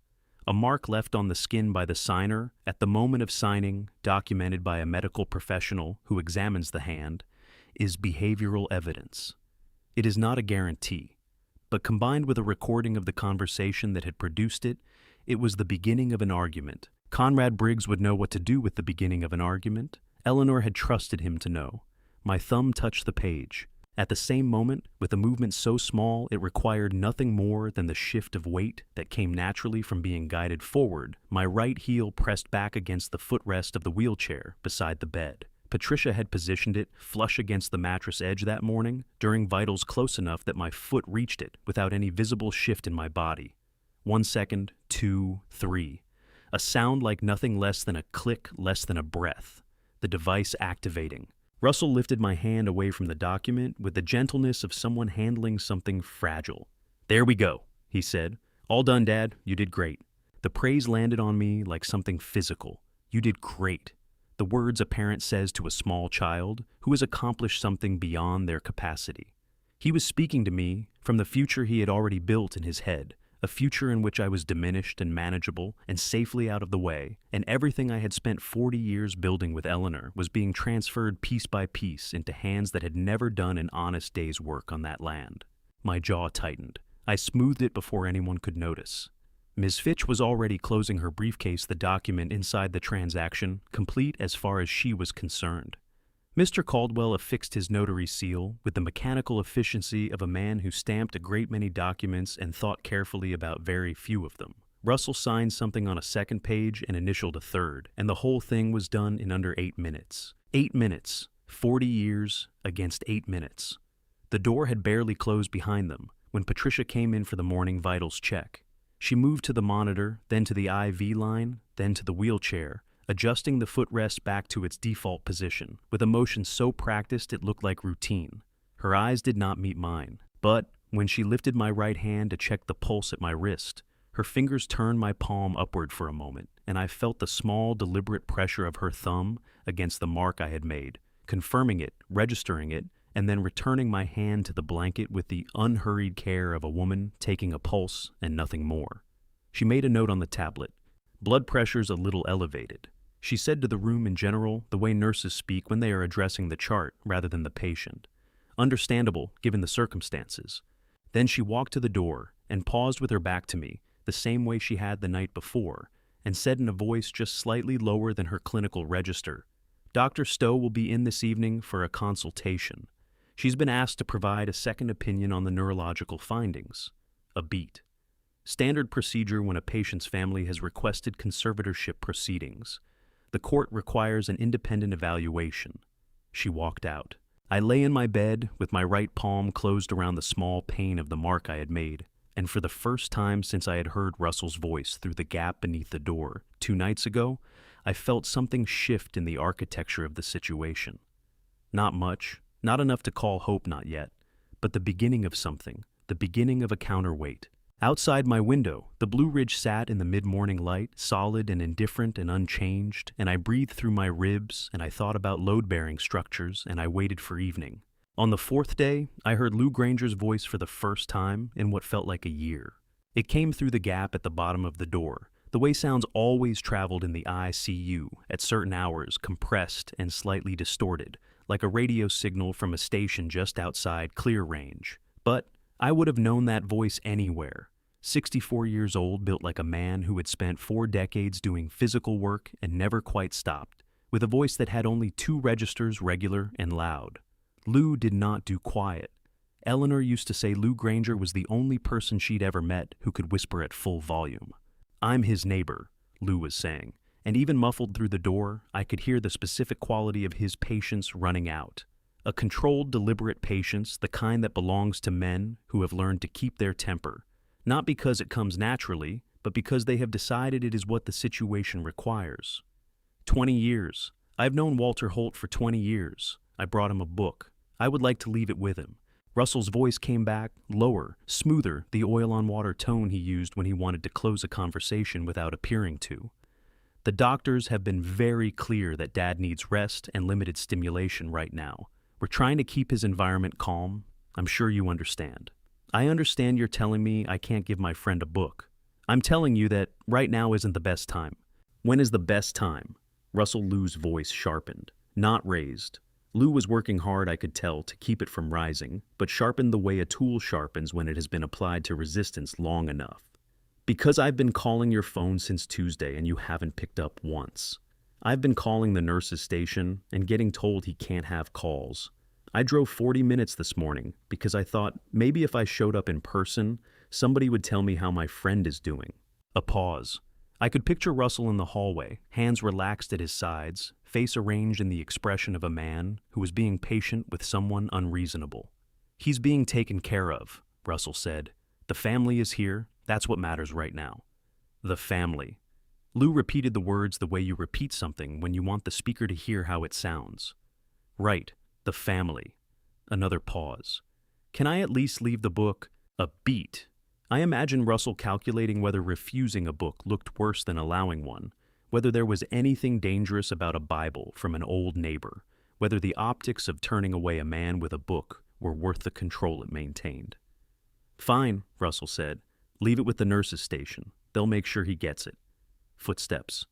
A mark left on the skin by the signer at the moment of signing, documented by a medical professional who examines the hand, is behavioral evidence. It is not a guarantee, but combined with a recording of the conversation that had produced it, it was the beginning of an argument. Conrad Briggs would know what to do with the beginning of an argument. Eleanor had trusted him to know. My thumb touched the page. At the same moment, with a movement so small it required nothing more than the shift of weight that came naturally from being guided forward, my right heel pressed back against the footrest of the wheelchair beside the bed. Patricia had positioned it flush against the mattress edge that morning, during vitals close enough that my foot reached it without any visible shift in my body. 1 second, 2, 3. A sound like nothing less than a click, less than a breath. The device activating. Russell lifted my hand away from the document with the gentleness of someone handling something fragile. "There we go," he said. "All done, Dad. You did great." The praise landed on me like something physical. "You did great." The words a parent says to a small child who has accomplished something beyond their capacity. He was speaking to me from the future he had already built in his head, a future in which I was diminished and manageable and safely out of the way, and everything I had spent 40 years building with Eleanor was being transferred piece by piece into hands that had never done an honest day's work on that land. My jaw tightened. I smoothed it before anyone could notice. Ms. Fitch was already closing her briefcase, the document inside the transaction, complete as far as she was concerned. Mr. Caldwell affixed his notary seal with the mechanical efficiency of a man who stamped a great many documents and thought carefully about very few of them. Russell signed something on a second page and initialed a third, and the whole thing was done in under 8 minutes. 8 minutes. 40 years against 8 minutes. The door had barely closed behind them when Patricia came in for the morning vitals check. She moved to the monitor, then to the IV line, then to the wheelchair, adjusting the footrest back to its default position, with a motion so practiced it looked like routine. Her eyes did not meet mine, but when she lifted my right hand to check the pulse at my wrist, her fingers turned my palm upward for a moment, and I felt the small, deliberate pressure of her thumb against the mark I had made, confirming it, registering it, and then returning my hand to the blanket with the unhurried care of a woman taking a pulse and nothing more. She made a note on the tablet. "Blood pressure's a little elevated." She said to the room in general the way nurses speak when they are addressing the chart rather than the patient. Understandable, given the circumstances. Then she walked to the door and paused with her back to me, the same way she had the night before, and said in a voice just slightly lower than her clinical register, "Dr. Stowe will be in this evening for a consultation. She's been asked to provide a second opinion on the neurological findings." A beat. Standard procedure when a patient's family has requested conservatorship proceedings. The court requires an independent evaluation. She walked out. I lay in my bed with my right palm closed around the small pain of the mark I had made, and for the first time since I had heard Russell's voice through the gap beneath the door 2 nights ago, I felt something shift in the architecture of the situation. Not much, not enough to call hope not yet, but the beginning of something, the beginning of a counterweight. Outside my window, the Blue Ridge sat in the mid-morning light, solid and indifferent and unchanged, and I breathed through my ribs, and I thought about load-bearing structures, and I waited for evening. On the 4th day, I heard Lou Granger's voice for the first time in what felt like a year. It came through the gap at the bottom of the door, the way sounds always traveled in the ICU at certain hours, compressed and slightly distorted, like a radio signal from a station just outside clear range. But I would have known that voice anywhere. 64 years old, built like a man who had spent 4 decades doing physical work and never quite stopped, with a voice that had only 2 registers, regular and loud. Lou did not do quiet. Eleanor used to say Lou Granger was the only person she'd ever met who could whisper at full volume. "I'm his neighbor," Lou was saying, and even muffled through the door, I could hear the specific quality of his patience running out. A controlled, deliberate patience, the kind that belongs to men who have learned to keep their temper, not because it comes naturally, but because they have decided it is what the situation requires. 20 years. I've known Walter Holt for 20 years. I brought him a book. I would like to leave it with him, Russell's voice came back, lower, smoother, the oil-on-water tone he used when he wanted to close a conversation without appearing to. The doctors have been very clear that Dad needs rest and limited stimulation right now. We're trying to keep his environment calm. I'm sure you understand. I understand you're telling me I can't give my friend a book. I'm telling you that right now isn't the best time. When is the best time? Russell Lou's voice sharpened, not raised. Lou was working hard, I could tell, to keep it from rising, but sharpened the way a tool sharpens when it has been applied to resistance long enough. Because I've been calling your phone since Tuesday and you haven't picked up once. I've been calling the nurse's station and getting told he can't have calls. I drove 40 minutes this morning because I thought maybe if I showed up in person, somebody would tell me how my friend is doing. A pause. I could picture Russell in the hallway, hands relaxed at his sides, face arranged in the expression of a man who is being patient with someone unreasonable. He's being taken care of, Russell said. The family is here. That's what matters right now. The family. Lou repeated the words the way you repeat something when you want the speaker to hear how it sounds. Right, the family. Another pause. Can I at least leave the book a beat? I imagine Russell calculating whether refusing a book looked worse than allowing one, whether there was anything dangerous about a Bible from an old neighbor, whether the optics of turning away a man with a book were worth the control it maintained. Fine, Russell said. Leave it with the nurse's station. They'll make sure he gets it. Footsteps.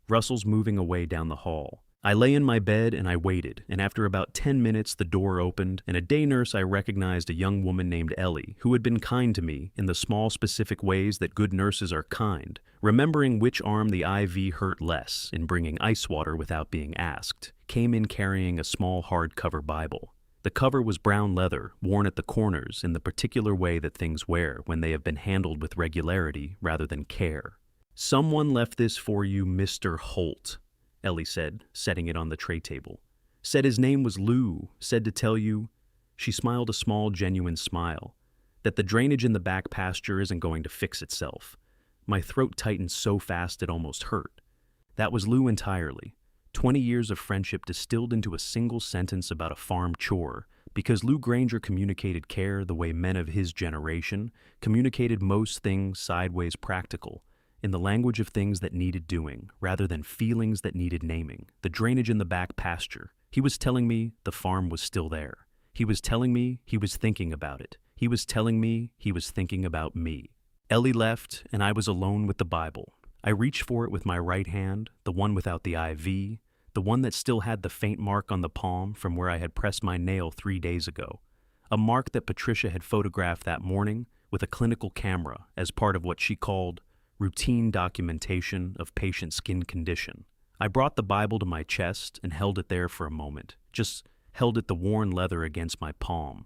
Russell's moving away down the hall. I lay in my bed and I waited, and after about 10 minutes the door opened, and a day nurse I recognized a young woman named Ellie, who had been kind to me in the small specific ways that good nurses are kind, remembering which arm the IV hurt less in bringing ice water without being asked, came in carrying a small hardcover Bible. The cover was brown leather, worn at the corners in the particular way that things wear when they have been handled with regularity rather than care. Someone left this for you, Mr. Holt, Ellie said, setting it on the tray table. Said his name was Lou, said to tell you, she smiled a small, genuine smile, that the drainage in the back pasture isn't going to fix itself. My throat tightened so fast it almost hurt. That was Lou entirely. 20 years of friendship distilled into a single sentence about a farm chore, because Lou Granger communicated care the way men of his generation communicated most things sideways practical, in the language of things that needed doing, rather than feelings that needed naming. The drainage in the back pasture. He was telling me the farm was still there. He was telling me he was thinking about it. He was telling me he was thinking about me. Ellie left, and I was alone with the Bible. I reached for it with my right hand, the one without the IV, the one that still had the faint mark on the palm from where I had pressed my nail 3 days ago. A mark that Patricia had photographed that morning with a clinical camera as part of what she called routine documentation of patient skin condition. I brought the Bible to my chest and held it there for a moment, just held it the worn leather against my palm.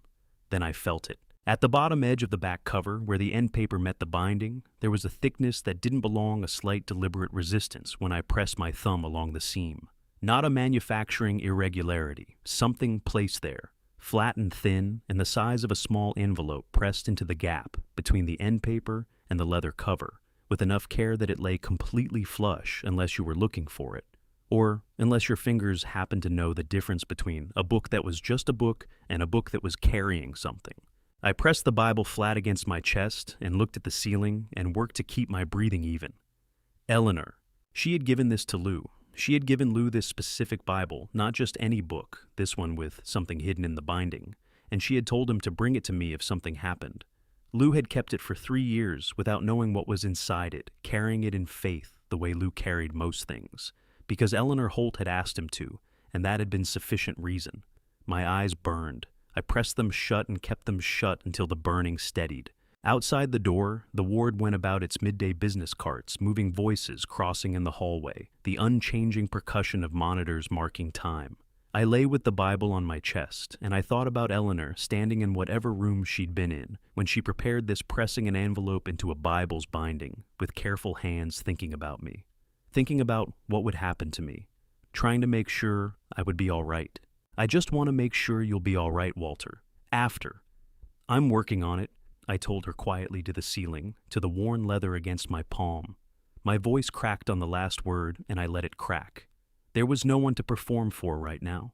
Then I felt it. At the bottom edge of the back cover, where the end paper met the binding, there was a thickness that didn't belong, a slight deliberate resistance when I pressed my thumb along the seam. Not a manufacturing irregularity, something placed there, flat and thin, and the size of a small envelope pressed into the gap between the end paper and the leather cover, with enough care that it lay completely flush unless you were looking for it, or unless your fingers happened to know the difference between a book that was just a book and a book that was carrying something. I pressed the Bible flat against my chest and looked at the ceiling and worked to keep my breathing even. Eleanor. She had given this to Lou. She had given Lou this specific Bible, not just any book, this one with something hidden in the binding, and she had told him to bring it to me if something happened. Lou had kept it for 3 years without knowing what was inside it, carrying it in faith the way Lou carried most things, because Eleanor Holt had asked him to, and that had been sufficient reason. My eyes burned. I pressed them shut and kept them shut until the burning steadied. Outside the door, the ward went about its midday business carts, moving voices crossing in the hallway, the unchanging percussion of monitors marking time. I lay with the Bible on my chest, and I thought about Eleanor standing in whatever room she'd been in when she prepared this, pressing an envelope into a Bible's binding, with careful hands thinking about me. Thinking about what would happen to me. Trying to make sure I would be all right. I just want to make sure you'll be all right, Walter. After. I'm working on it, I told her quietly to the ceiling, to the worn leather against my palm. My voice cracked on the last word, and I let it crack. There was no one to perform for right now.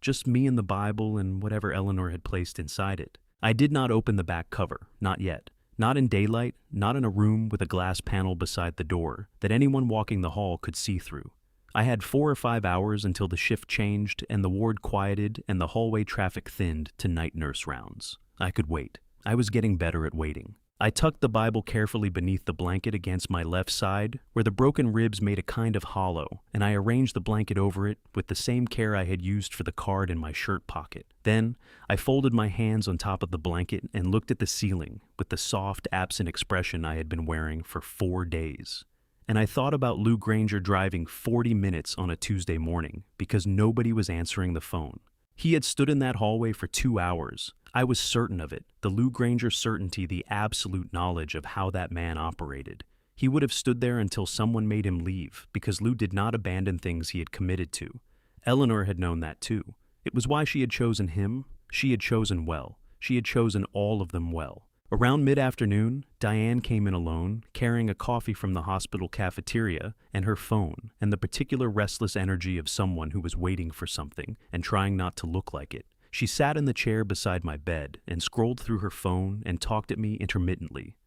Just me and the Bible and whatever Eleanor had placed inside it. I did not open the back cover, not yet. Not in daylight, not in a room with a glass panel beside the door that anyone walking the hall could see through. I had 4 or 5 hours until the shift changed and the ward quieted and the hallway traffic thinned to night nurse rounds. I could wait. I was getting better at waiting. I tucked the Bible carefully beneath the blanket against my left side, where the broken ribs made a kind of hollow, and I arranged the blanket over it with the same care I had used for the card in my shirt pocket. Then, I folded my hands on top of the blanket and looked at the ceiling with the soft, absent expression I had been wearing for 4 days. And I thought about Lou Granger driving 40 minutes on a Tuesday morning because nobody was answering the phone. He had stood in that hallway for 2 hours. I was certain of it, the Lou Granger certainty, the absolute knowledge of how that man operated. He would have stood there until someone made him leave, because Lou did not abandon things he had committed to. Eleanor had known that too. It was why she had chosen him. She had chosen well. She had chosen all of them well. Around mid-afternoon, Diane came in alone, carrying a coffee from the hospital cafeteria and her phone, and the particular restless energy of someone who was waiting for something and trying not to look like it. She sat in the chair beside my bed and scrolled through her phone and talked at me intermittently.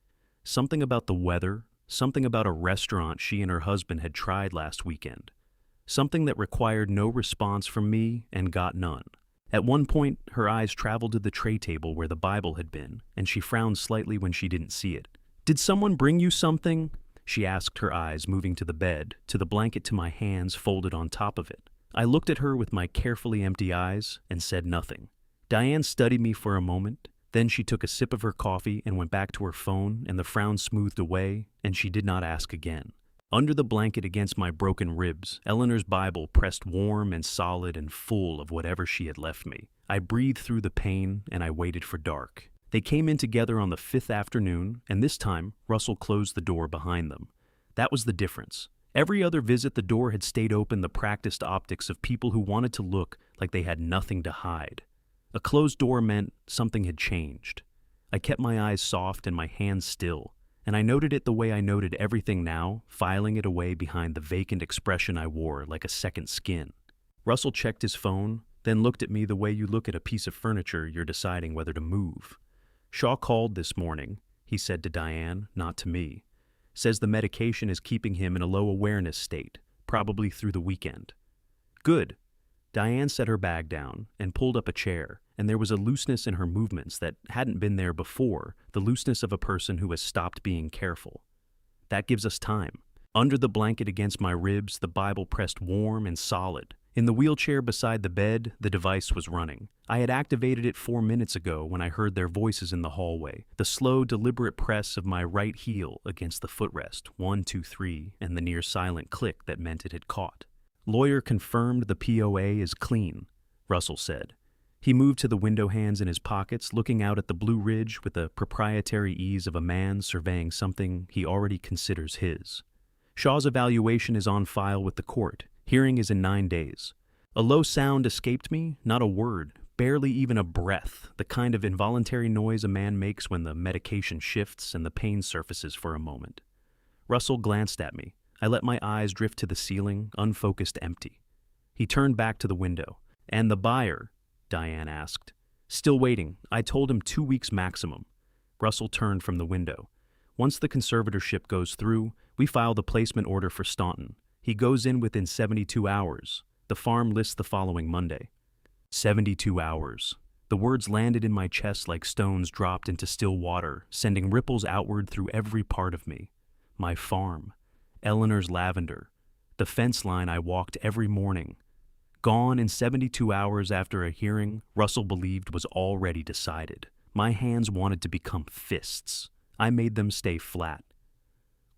Something about the weather, something about a restaurant she and her husband had tried last weekend. Something that required no response from me and got none. At one point, her eyes traveled to the tray table where the Bible had been, and she frowned slightly when she didn't see it. "Did someone bring you something?" she asked, her eyes moving to the bed, to the blanket, to my hands folded on top of it. I looked at her with my carefully empty eyes and said nothing. Diane studied me for a moment. Then she took a sip of her coffee and went back to her phone, and the frown smoothed away, and she did not ask again. Under the blanket against my broken ribs, Eleanor's Bible pressed warm and solid and full of whatever she had left me. I breathed through the pain, and I waited for dark. They came in together on the 5th afternoon, and this time, Russell closed the door behind them. That was the difference. Every other visit, the door had stayed open, the practiced optics of people who wanted to look like they had nothing to hide. A closed door meant something had changed. I kept my eyes soft and my hands still, and I noted it the way I noted everything now, filing it away behind the vacant expression I wore like a second skin. Russell checked his phone, then looked at me the way you look at a piece of furniture you're deciding whether to move. "Shaw called this morning," he said to Diane, not to me. "Says the medication is keeping him in a low awareness state, probably through the weekend." "Good." Diane set her bag down and pulled up a chair, and there was a looseness in her movements that hadn't been there before, the looseness of a person who has stopped being careful. "That gives us time." Under the blanket against my ribs, the Bible pressed warm and solid. In the wheelchair beside the bed, the device was running. I had activated it 4 minutes ago when I heard their voices in the hallway, the slow, deliberate press of my right heel against the footrest, 1, 2, 3, and the near-silent click that meant it had caught. "Lawyer confirmed the POA is clean," Russell said. He moved to the window hands in his pockets, looking out at the Blue Ridge with the proprietary ease of a man surveying something he already considers his. "Shaw's evaluation is on file with the court. Hearing is in 9 days. A low sound escaped me, not a word, barely even a breath, the kind of involuntary noise a man makes when the medication shifts and the pain surfaces for a moment. Russell glanced at me. I let my eyes drift to the ceiling, unfocused, empty. He turned back to the window. "And the buyer?" Diane asked. "Still waiting. I told him 2 weeks maximum." Russell turned from the window. "Once the conservatorship goes through, we file the placement order for Staunton. He goes in within 72 hours. The farm lists the following Monday." 72 hours. The words landed in my chest like stones dropped into still water, sending ripples outward through every part of me. My farm. Eleanor's lavender. The fence line I walked every morning. Gone in 72 hours after a hearing Russell believed was already decided. My hands wanted to become fists. I made them stay flat.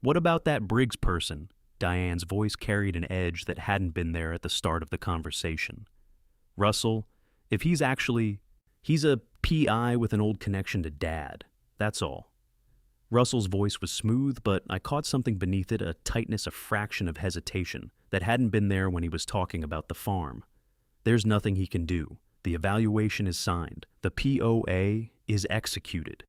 "What about that Briggs person?" Diane's voice carried an edge that hadn't been there at the start of the conversation. "Russell, if he's a PI with an old connection to Dad. That's all." Russell's voice was smooth, but I caught something beneath it, a tightness, a fraction of hesitation that hadn't been there when he was talking about the farm. "There's nothing he can do. The evaluation is signed. The POA is executed.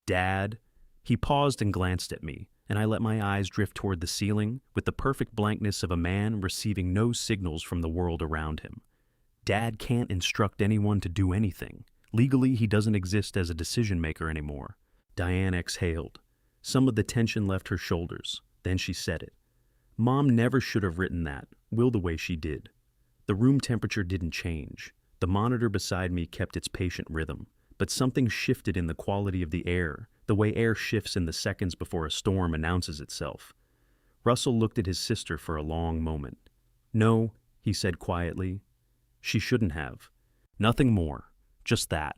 Dad..." He paused and glanced at me, and I let my eyes drift toward the ceiling with the perfect blankness of a man receiving no signals from the world around him. "Dad can't instruct anyone to do anything. Legally, he doesn't exist as a decision-maker anymore. Diane exhaled. Some of the tension left her shoulders. Then she said it. Mom never should have written that, will the way she did. The room temperature didn't change. The monitor beside me kept its patient rhythm. But something shifted in the quality of the air, the way air shifts in the seconds before a storm announces itself. Russell looked at his sister for a long moment. No, he said quietly. She shouldn't have. Nothing more. Just that.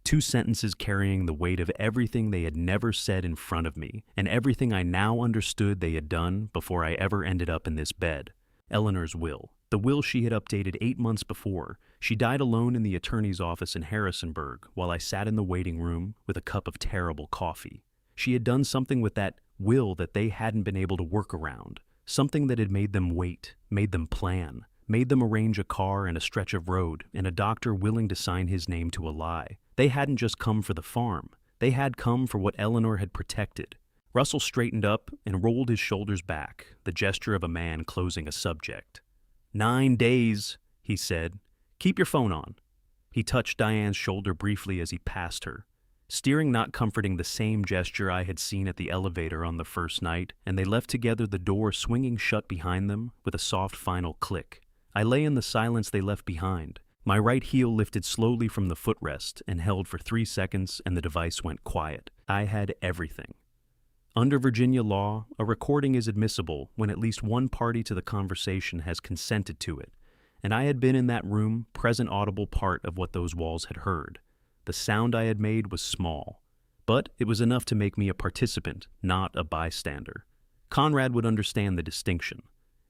2 sentences carrying the weight of everything they had never said in front of me, and everything I now understood they had done before I ever ended up in this bed. Eleanor's will. The will she had updated 8 months before. She died alone in the attorney's office in Harrisonburg while I sat in the waiting room with a cup of terrible coffee. She had done something with that will that they hadn't been able to work around. Something that had made them wait, made them plan, made them arrange a car and a stretch of road and a doctor willing to sign his name to a lie. They hadn't just come for the farm. They had come for what Eleanor had protected. Russell straightened up and rolled his shoulders back, the gesture of a man closing a subject. 9 days, he said. Keep your phone on. He touched Diane's shoulder briefly as he passed her, steering not comforting the same gesture I had seen at the elevator on the first night, and they left together, the door swinging shut behind them with a soft final click. I lay in the silence they left behind. My right heel lifted slowly from the footrest and held for 3 seconds, and the device went quiet. I had everything. Under Virginia law, a recording is admissible when at least one party to the conversation has consented to it, and I had been in that room, present audible part of what those walls had heard. The sound I had made was small, but it was enough to make me a participant, not a bystander. Conrad would understand the distinction.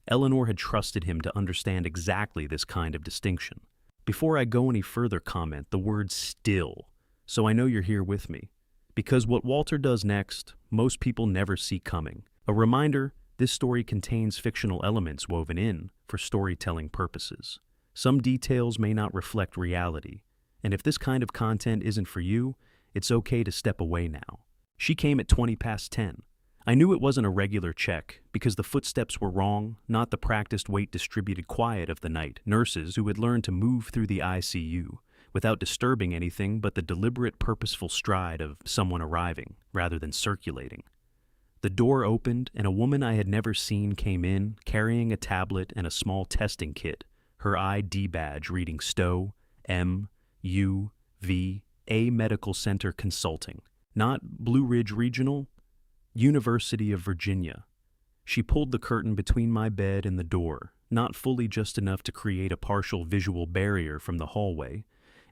Eleanor had trusted him to understand exactly this kind of distinction. Before I go any further, comment the word still, so I know you're here with me. Because what Walter does next, most people never see coming. A reminder, this story contains fictional elements woven in for storytelling purposes. Some details may not reflect reality, and if this kind of content isn't for you, it's okay to step away now. She came at 10:20. I knew it wasn't a regular check because the footsteps were wrong, not the practiced weight-distributed quiet of the night nurses who had learned to move through the ICU without disturbing anything but the deliberate, purposeful stride of someone arriving rather than circulating. The door opened and a woman I had never seen came in, carrying a tablet and a small testing kit, her ID badge reading Stowe, M.U.V.A. Medical Center Consulting, not Blue Ridge Regional, University of Virginia. She pulled the curtain between my bed and the door, not fully, just enough to create a partial visual barrier from the hallway,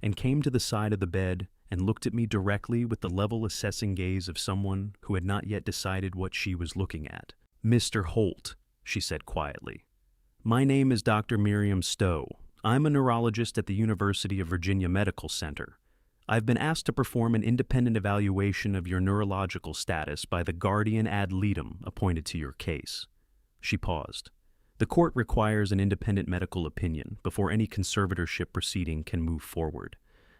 and came to the side of the bed and looked at me directly with the level assessing gaze of someone who had not yet decided what she was looking at. "Mr. Holt," she said quietly. "My name is Dr. Miriam Stowe. I'm a neurologist at the University of Virginia Medical Center. I've been asked to perform an independent evaluation of your neurological status by the guardian ad litem appointed to your case." She paused. The court requires an independent medical opinion before any conservatorship proceeding can move forward.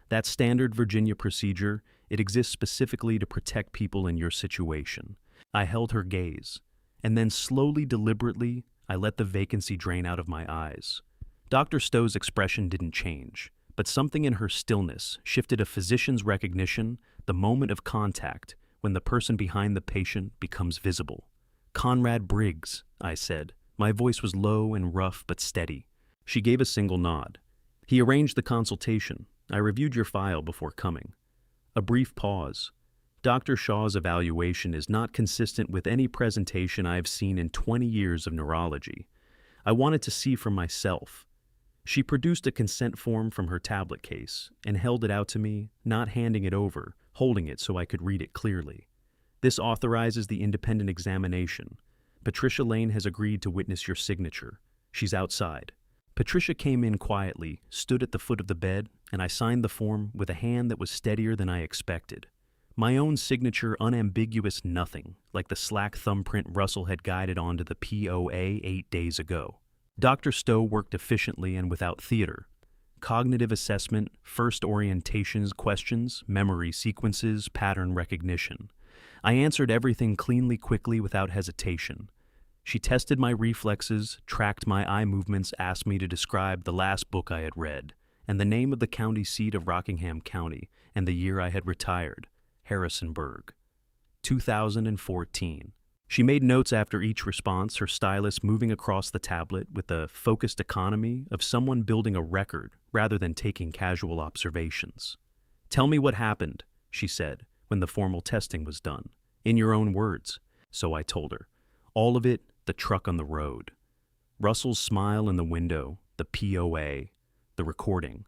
That's standard Virginia procedure. It exists specifically to protect people in your situation. I held her gaze, and then slowly, deliberately, I let the vacancy drain out of my eyes. Dr. Stowe's expression didn't change, but something in her stillness shifted a physician's recognition, the moment of contact, when the person behind the patient becomes visible. "Conrad Briggs," I said. My voice was low and rough but steady. She gave a single nod. "He arranged the consultation. I reviewed your file before coming." A brief pause. Dr. Shaw's evaluation is not consistent with any presentation I have seen in 20 years of neurology. I wanted to see for myself. She produced a consent form from her tablet case and held it out to me, not handing it over, holding it so I could read it clearly. "This authorizes the independent examination. Patricia Lane has agreed to witness your signature. She's outside." Patricia came in quietly, stood at the foot of the bed, and I signed the form with a hand that was steadier than I expected. My own signature, unambiguous nothing, like the slack thumbprint Russell had guided onto the POA 8 days ago. Dr. Stowe worked efficiently and without theater. Cognitive assessment, first orientations questions, memory sequences, pattern recognition. I answered everything cleanly, quickly, without hesitation. She tested my reflexes, tracked my eye movements, asked me to describe the last book I had read, and the name of the county seat of Rockingham County, and the year I had retired, Harrisonburg. 2014. She made notes after each response, her stylus moving across the tablet with the focused economy of someone building a record rather than taking casual observations. "Tell me what happened," she said, when the formal testing was done. "In your own words." So I told her. All of it, the truck on the road. Russell's smile in the window, the POA, the recording,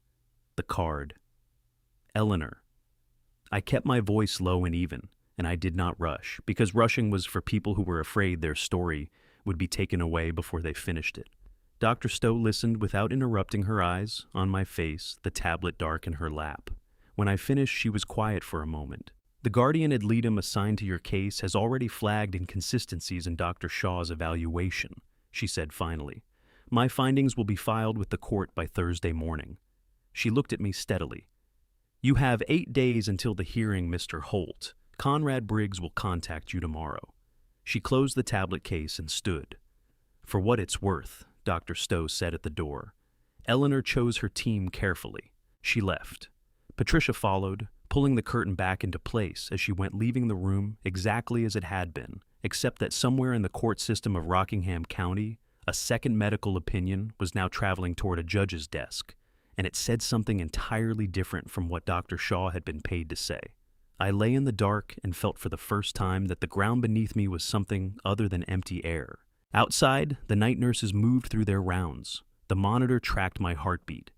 the card. Eleanor. I kept my voice low and even, and I did not rush, because rushing was for people who were afraid their story would be taken away before they finished it. Dr. Stowe listened without interrupting, her eyes on my face, the tablet dark in her lap. When I finished, she was quiet for a moment. "The guardian ad litem assigned to your case has already flagged inconsistencies in Dr. Shaw's evaluation," she said finally. "My findings will be filed with the court by Thursday morning." She looked at me steadily. "You have 8 days until the hearing, Mr. Holt. Conrad Briggs will contact you tomorrow." She closed the tablet case and stood. "For what it's worth," Dr. Stowe said at the door. Eleanor chose her team carefully. She left. Patricia followed, pulling the curtain back into place as she went, leaving the room exactly as it had been, except that somewhere in the court system of Rockingham County, a second medical opinion was now traveling toward a judge's desk, and it said something entirely different from what Dr. Shaw had been paid to say. I lay in the dark and felt for the first time that the ground beneath me was something other than empty air. Outside, the night nurses moved through their rounds. The monitor tracked my heartbeat,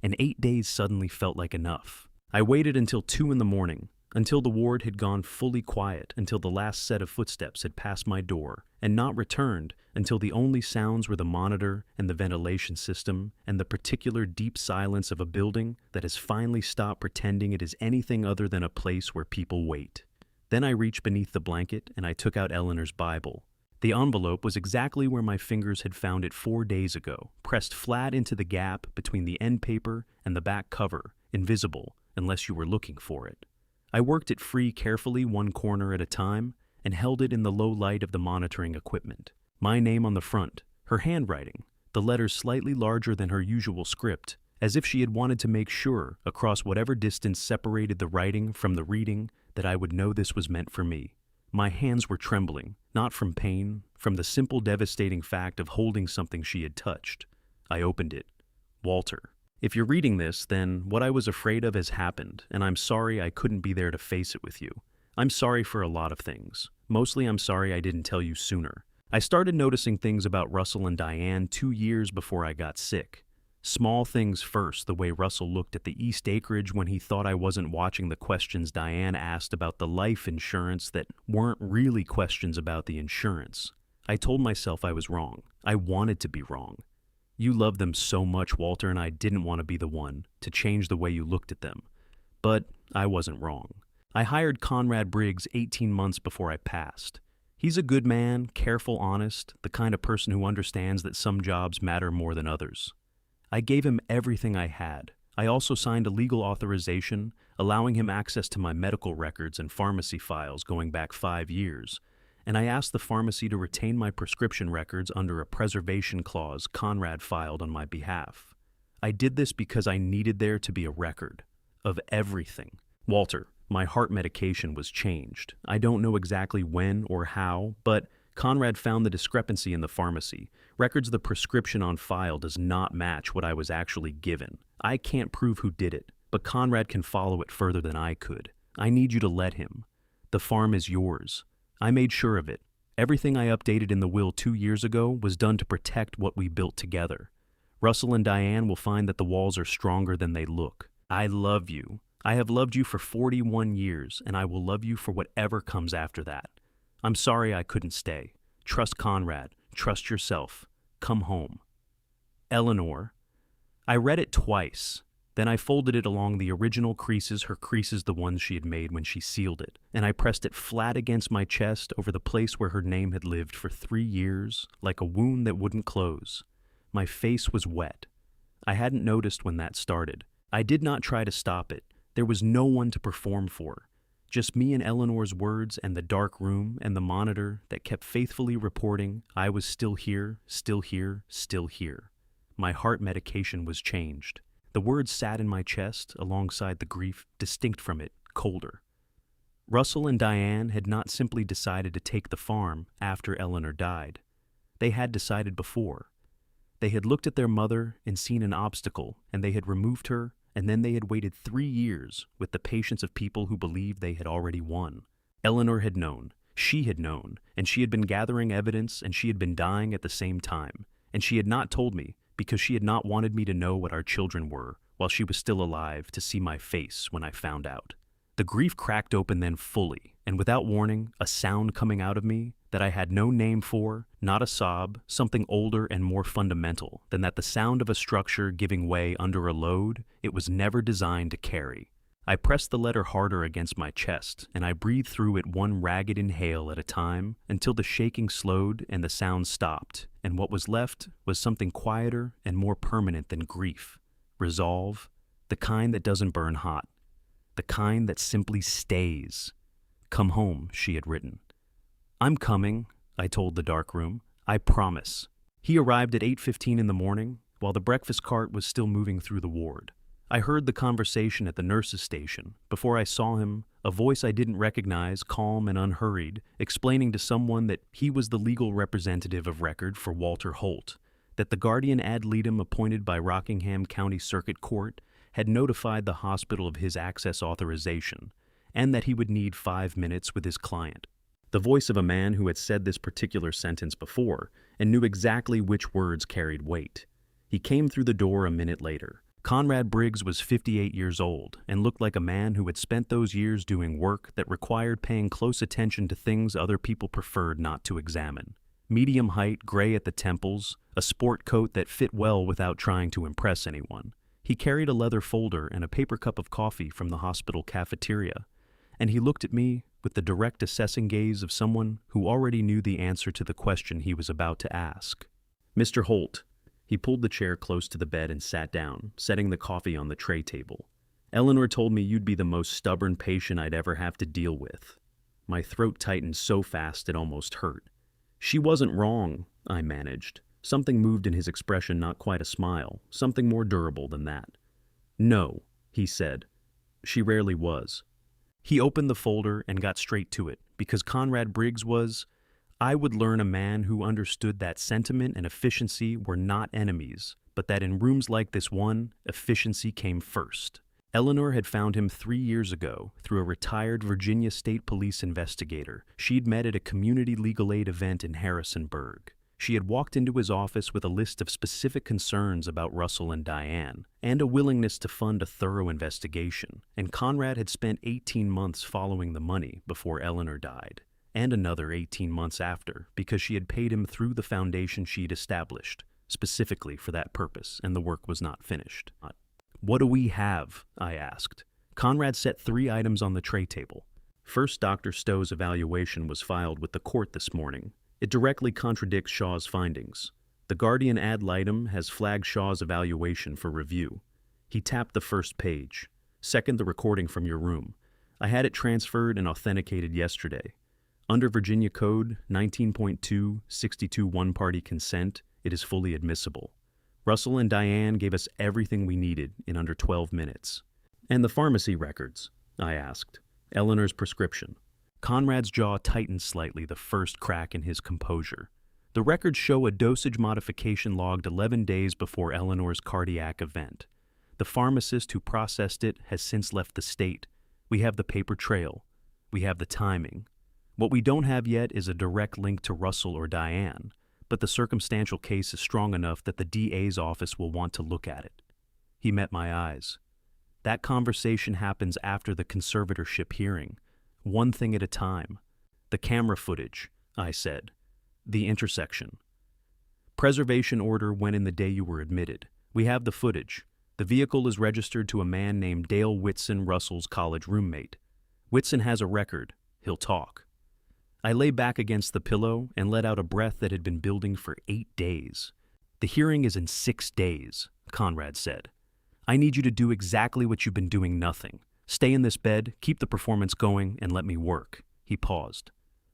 and 8 days suddenly felt like enough. I waited until 2 in the morning, until the ward had gone fully quiet, until the last set of footsteps had passed my door, and not returned until the only sounds were the monitor and the ventilation system and the particular deep silence of a building that has finally stopped pretending it is anything other than a place where people wait. Then I reached beneath the blanket and I took out Eleanor's Bible. The envelope was exactly where my fingers had found it 4 days ago, pressed flat into the gap between the end paper and the back cover, invisible unless you were looking for it. I worked it free carefully, one corner at a time, and held it in the low light of the monitoring equipment. My name on the front, her handwriting, the letters slightly larger than her usual script, as if she had wanted to make sure, across whatever distance separated the writing from the reading, that I would know this was meant for me. My hands were trembling, not from pain, from the simple devastating fact of holding something she had touched. I opened it. "Walter. If you're reading this, then what I was afraid of has happened, and I'm sorry I couldn't be there to face it with you. I'm sorry for a lot of things. Mostly I'm sorry I didn't tell you sooner. I started noticing things about Russell and Diane 2 years before I got sick. Small things first, the way Russell looked at the East Acreage when he thought I wasn't watching the questions Diane asked about the life insurance that weren't really questions about the insurance. I told myself I was wrong. I wanted to be wrong. You love them so much, Walter, and I didn't want to be the one to change the way you looked at them. But I wasn't wrong. I hired Conrad Briggs 18 months before I passed. He's a good man, careful, honest, the kind of person who understands that some jobs matter more than others. I gave him everything I had. I also signed a legal authorization allowing him access to my medical records and pharmacy files going back 5 years, and I asked the pharmacy to retain my prescription records under a preservation clause Conrad filed on my behalf. I did this because I needed there to be a record of everything. Walter, my heart medication was changed. I don't know exactly when or how, but Conrad found the discrepancy in the pharmacy. Records the prescription on file does not match what I was actually given. I can't prove who did it, but Conrad can follow it further than I could. I need you to let him. The farm is yours. I made sure of it. Everything I updated in the will 2 years ago was done to protect what we built together. Russell and Diane will find that the walls are stronger than they look. I love you. I have loved you for 41 years, and I will love you for whatever comes after that. I'm sorry I couldn't stay. Trust Conrad. Trust yourself. Come home. Eleanor. I read it twice. Then I folded it along the original creases, her creases the ones she had made when she sealed it, and I pressed it flat against my chest over the place where her name had lived for 3 years, like a wound that wouldn't close. My face was wet. I hadn't noticed when that started. I did not try to stop it. There was no one to perform for. Just me and Eleanor's words and the dark room and the monitor that kept faithfully reporting I was still here, still here, still here. My heart medication was changed. The words sat in my chest alongside the grief distinct from it, colder. Russell and Diane had not simply decided to take the farm after Eleanor died. They had decided before. They had looked at their mother and seen an obstacle, and they had removed her, and then they had waited 3 years with the patience of people who believed they had already won. Eleanor had known, she had known, and she had been gathering evidence, and she had been dying at the same time, and she had not told me because she had not wanted me to know what our children were while she was still alive to see my face when I found out. The grief cracked open then fully, and without warning, a sound coming out of me that I had no name for, not a sob, something older and more fundamental than that, the sound of a structure giving way under a load it was never designed to carry. I pressed the letter harder against my chest, and I breathed through it one ragged inhale at a time until the shaking slowed and the sound stopped, and what was left was something quieter and more permanent than grief. Resolve, the kind that doesn't burn hot. The kind that simply stays. "Come home," she had written. "I'm coming," I told the dark room. "I promise." He arrived at 8:15 in the morning, while the breakfast cart was still moving through the ward. I heard the conversation at the nurse's station. Before I saw him, a voice I didn't recognize, calm and unhurried, explaining to someone that he was the legal representative of record for Walter Holt, that the guardian ad litem appointed by Rockingham County Circuit Court had notified the hospital of his access authorization, and that he would need 5 minutes with his client. The voice of a man who had said this particular sentence before and knew exactly which words carried weight. He came through the door a minute later. Conrad Briggs was 58 years old and looked like a man who had spent those years doing work that required paying close attention to things other people preferred not to examine. Medium height, gray at the temples, a sport coat that fit well without trying to impress anyone. He carried a leather folder and a paper cup of coffee from the hospital cafeteria, and he looked at me with the direct assessing gaze of someone who already knew the answer to the question he was about to ask. "Mr. Holt." He pulled the chair close to the bed and sat down, setting the coffee on the tray table. "Eleanor told me you'd be the most stubborn patient I'd ever have to deal with." My throat tightened so fast it almost hurt. "She wasn't wrong," I managed. Something moved in his expression, not quite a smile, something more durable than that. "No," he said. "She rarely was." He opened the folder and got straight to it, because Conrad Briggs was... I would learn a man who understood that sentiment and efficiency were not enemies, but that in rooms like this one, efficiency came first. Eleanor had found him 3 years ago through a retired Virginia State Police investigator she'd met at a community legal aid event in Harrisonburg. She had walked into his office with a list of specific concerns about Russell and Diane, and a willingness to fund a thorough investigation, and Conrad had spent 18 months following the money before Eleanor died, and another 18 months after, because she had paid him through the foundation she'd established, specifically for that purpose, and the work was not finished. "What do we have?" I asked. Conrad set 3 items on the tray table. First, Dr. Stowe's evaluation was filed with the court this morning. It directly contradicts Shaw's findings. The Guardian ad litem has flagged Shaw's evaluation for review. He tapped the first page. Second, the recording from your room. I had it transferred and authenticated yesterday. Under Virginia Code 19.262 one-party consent, it is fully admissible. Russell and Diane gave us everything we needed in under 12 minutes. "And the pharmacy records?" I asked. "Eleanor's prescription." Conrad's jaw tightened slightly, the first crack in his composure. "The records show a dosage modification logged 11 days before Eleanor's cardiac event. The pharmacist who processed it has since left the state. We have the paper trail. We have the timing. What we don't have yet is a direct link to Russell or Diane, but the circumstantial case is strong enough that the DA's office will want to look at it." He met my eyes. "That conversation happens after the conservatorship hearing. One thing at a time. The camera footage," I said. "The intersection. Preservation order went in the day you were admitted. We have the footage. The vehicle is registered to a man named Dale Whitson, Russell's college roommate. Whitson has a record. He'll talk." I lay back against the pillow and let out a breath that had been building for 8 days. "The hearing is in 6 days, Conrad said. "I need you to do exactly what you've been doing, nothing. Stay in this bed, keep the performance going, and let me work." He paused.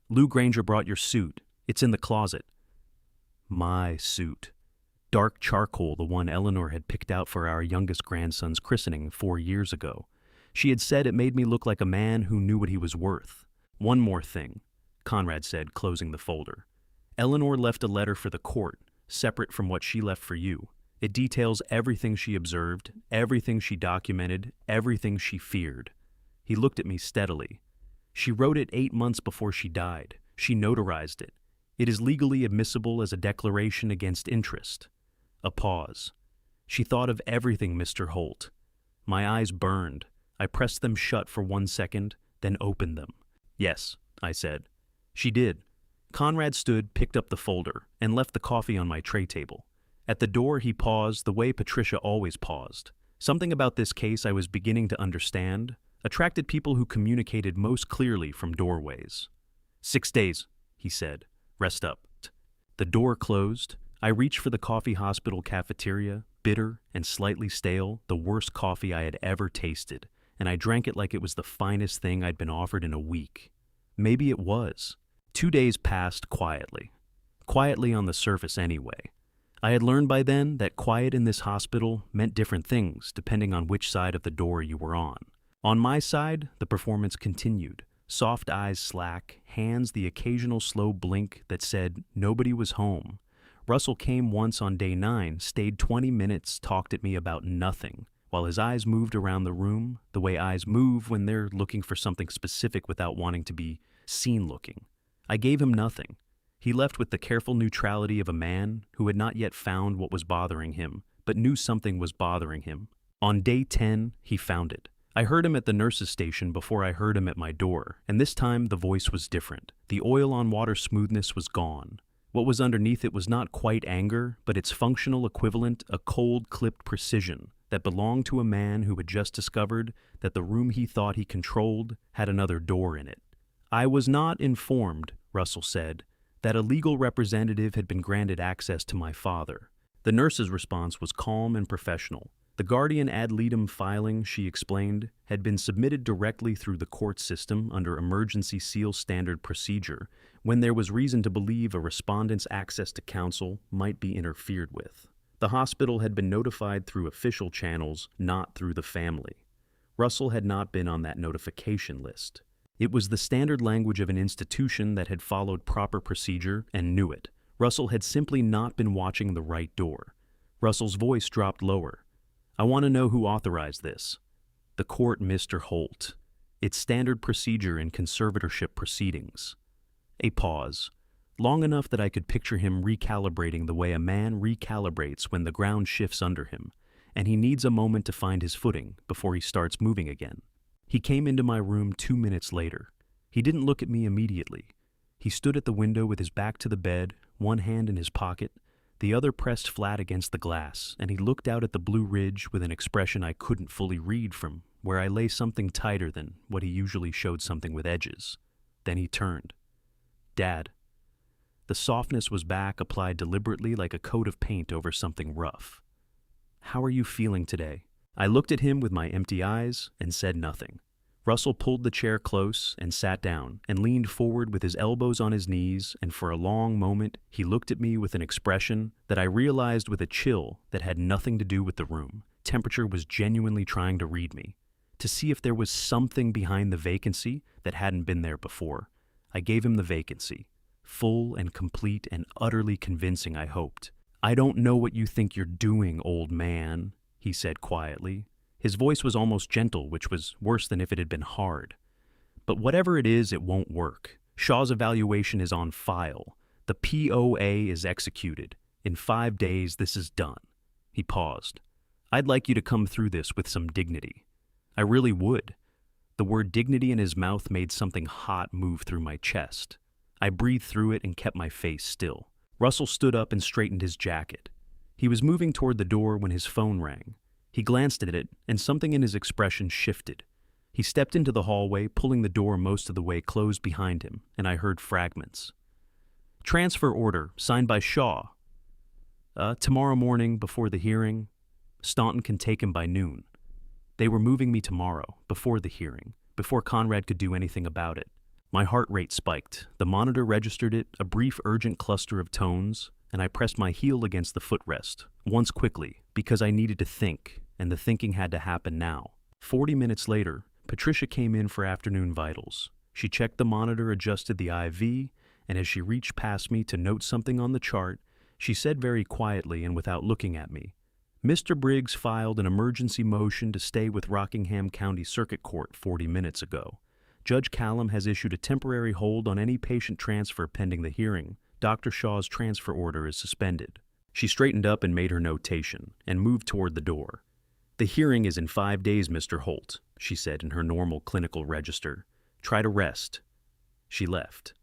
"Lou Granger brought your suit. It's in the closet." My suit. Dark charcoal, the one Eleanor had picked out for our youngest grandson's christening 4 years ago. She had said it made me look like a man who knew what he was worth. One more thing, Conrad said, closing the folder. Eleanor left a letter for the court, separate from what she left for you. It details everything she observed, everything she documented, everything she feared. He looked at me steadily. She wrote it 8 months before she died. She notarized it. It is legally admissible as a declaration against interest. A pause. She thought of everything, Mr. Holt. My eyes burned. I pressed them shut for 1 second, then opened them. Yes, I said. She did. Conrad stood, picked up the folder, and left the coffee on my tray table. At the door, he paused the way Patricia always paused. Something about this case I was beginning to understand attracted people who communicated most clearly from doorways. 6 days, he said. Rest up. The door closed. I reached for the coffee hospital cafeteria, bitter and slightly stale, the worst coffee I had ever tasted, and I drank it like it was the finest thing I'd been offered in a week. Maybe it was. 2 days passed quietly. Quietly on the surface anyway. I had learned by then that quiet in this hospital meant different things depending on which side of the door you were on. On my side, the performance continued. Soft eyes slack, hands the occasional slow blink that said nobody was home. Russell came once on day 9, stayed 20 minutes, talked at me about nothing, while his eyes moved around the room, the way eyes move when they're looking for something specific without wanting to be seen looking. I gave him nothing. He left with the careful neutrality of a man who had not yet found what was bothering him, but knew something was bothering him. On day 10, he found it. I heard him at the nurse's station before I heard him at my door, and this time the voice was different. The oil-on-water smoothness was gone. What was underneath it was not quite anger, but its functional equivalent, a cold, clipped precision that belonged to a man who had just discovered that the room he thought he controlled had another door in it. I was not informed, Russell said, that a legal representative had been granted access to my father. The nurse's response was calm and professional. The guardian ad litem filing, she explained, had been submitted directly through the court system under emergency seal standard procedure when there was reason to believe a respondent's access to counsel might be interfered with. The hospital had been notified through official channels, not through the family. Russell had not been on that notification list. It was the standard language of an institution that had followed proper procedure and knew it. Russell had simply not been watching the right door. Russell's voice dropped lower. I want to know who authorized this. The court, Mr. Holt. It's standard procedure in conservatorship proceedings. A pause, long enough that I could picture him recalibrating the way a man recalibrates when the ground shifts under him, and he needs a moment to find his footing before he starts moving again. He came into my room 2 minutes later. He didn't look at me immediately. He stood at the window with his back to the bed, one hand in his pocket, the other pressed flat against the glass, and he looked out at the Blue Ridge with an expression I couldn't fully read from where I lay something tighter than what he usually showed something with edges. Then he turned. Dad. The softness was back, applied deliberately like a coat of paint over something rough. How are you feeling today? I looked at him with my empty eyes and said nothing. Russell pulled the chair close and sat down and leaned forward with his elbows on his knees, and for a long moment he looked at me with an expression that I realized with a chill that had nothing to do with the room. Temperature was genuinely trying to read me, to see if there was something behind the vacancy that hadn't been there before. I gave him the vacancy, full and complete and utterly convincing, I hoped. I don't know what you think you're doing, old man, he said quietly. His voice was almost gentle, which was worse than if it had been hard. But whatever it is, it won't work. Shaw's evaluation is on file. The POA is executed. In 5 days, this is done. He paused. I'd like you to come through this with some dignity. I really would. The word dignity in his mouth made something hot move through my chest. I breathed through it and kept my face still. Russell stood up and straightened his jacket. He was moving toward the door when his phone rang. He glanced at it, and something in his expression shifted. He stepped into the hallway, pulling the door most of the way closed behind him, and I heard fragments. Transfer order, signed by Shaw. Tomorrow morning, before the hearing. Staunton can take him by noon. They were moving me tomorrow, before the hearing, before Conrad could do anything about it. My heart rate spiked. The monitor registered it, a brief urgent cluster of tones. and I pressed my heel against the footrest, once quickly, because I needed to think, and the thinking had to happen now. 40 minutes later, Patricia came in for afternoon vitals. She checked the monitor, adjusted the IV, and as she reached past me to note something on the chart, she said very quietly and without looking at me, "Mr. Briggs filed an emergency motion to stay with Rockingham County Circuit Court 40 minutes ago. Judge Callum has issued a temporary hold on any patient transfer pending the hearing. Dr. Shaw's transfer order is suspended." She straightened up and made her notation and moved toward the door. "The hearing is in 5 days, Mr. Holt," she said in her normal clinical register. "Try to rest." She left.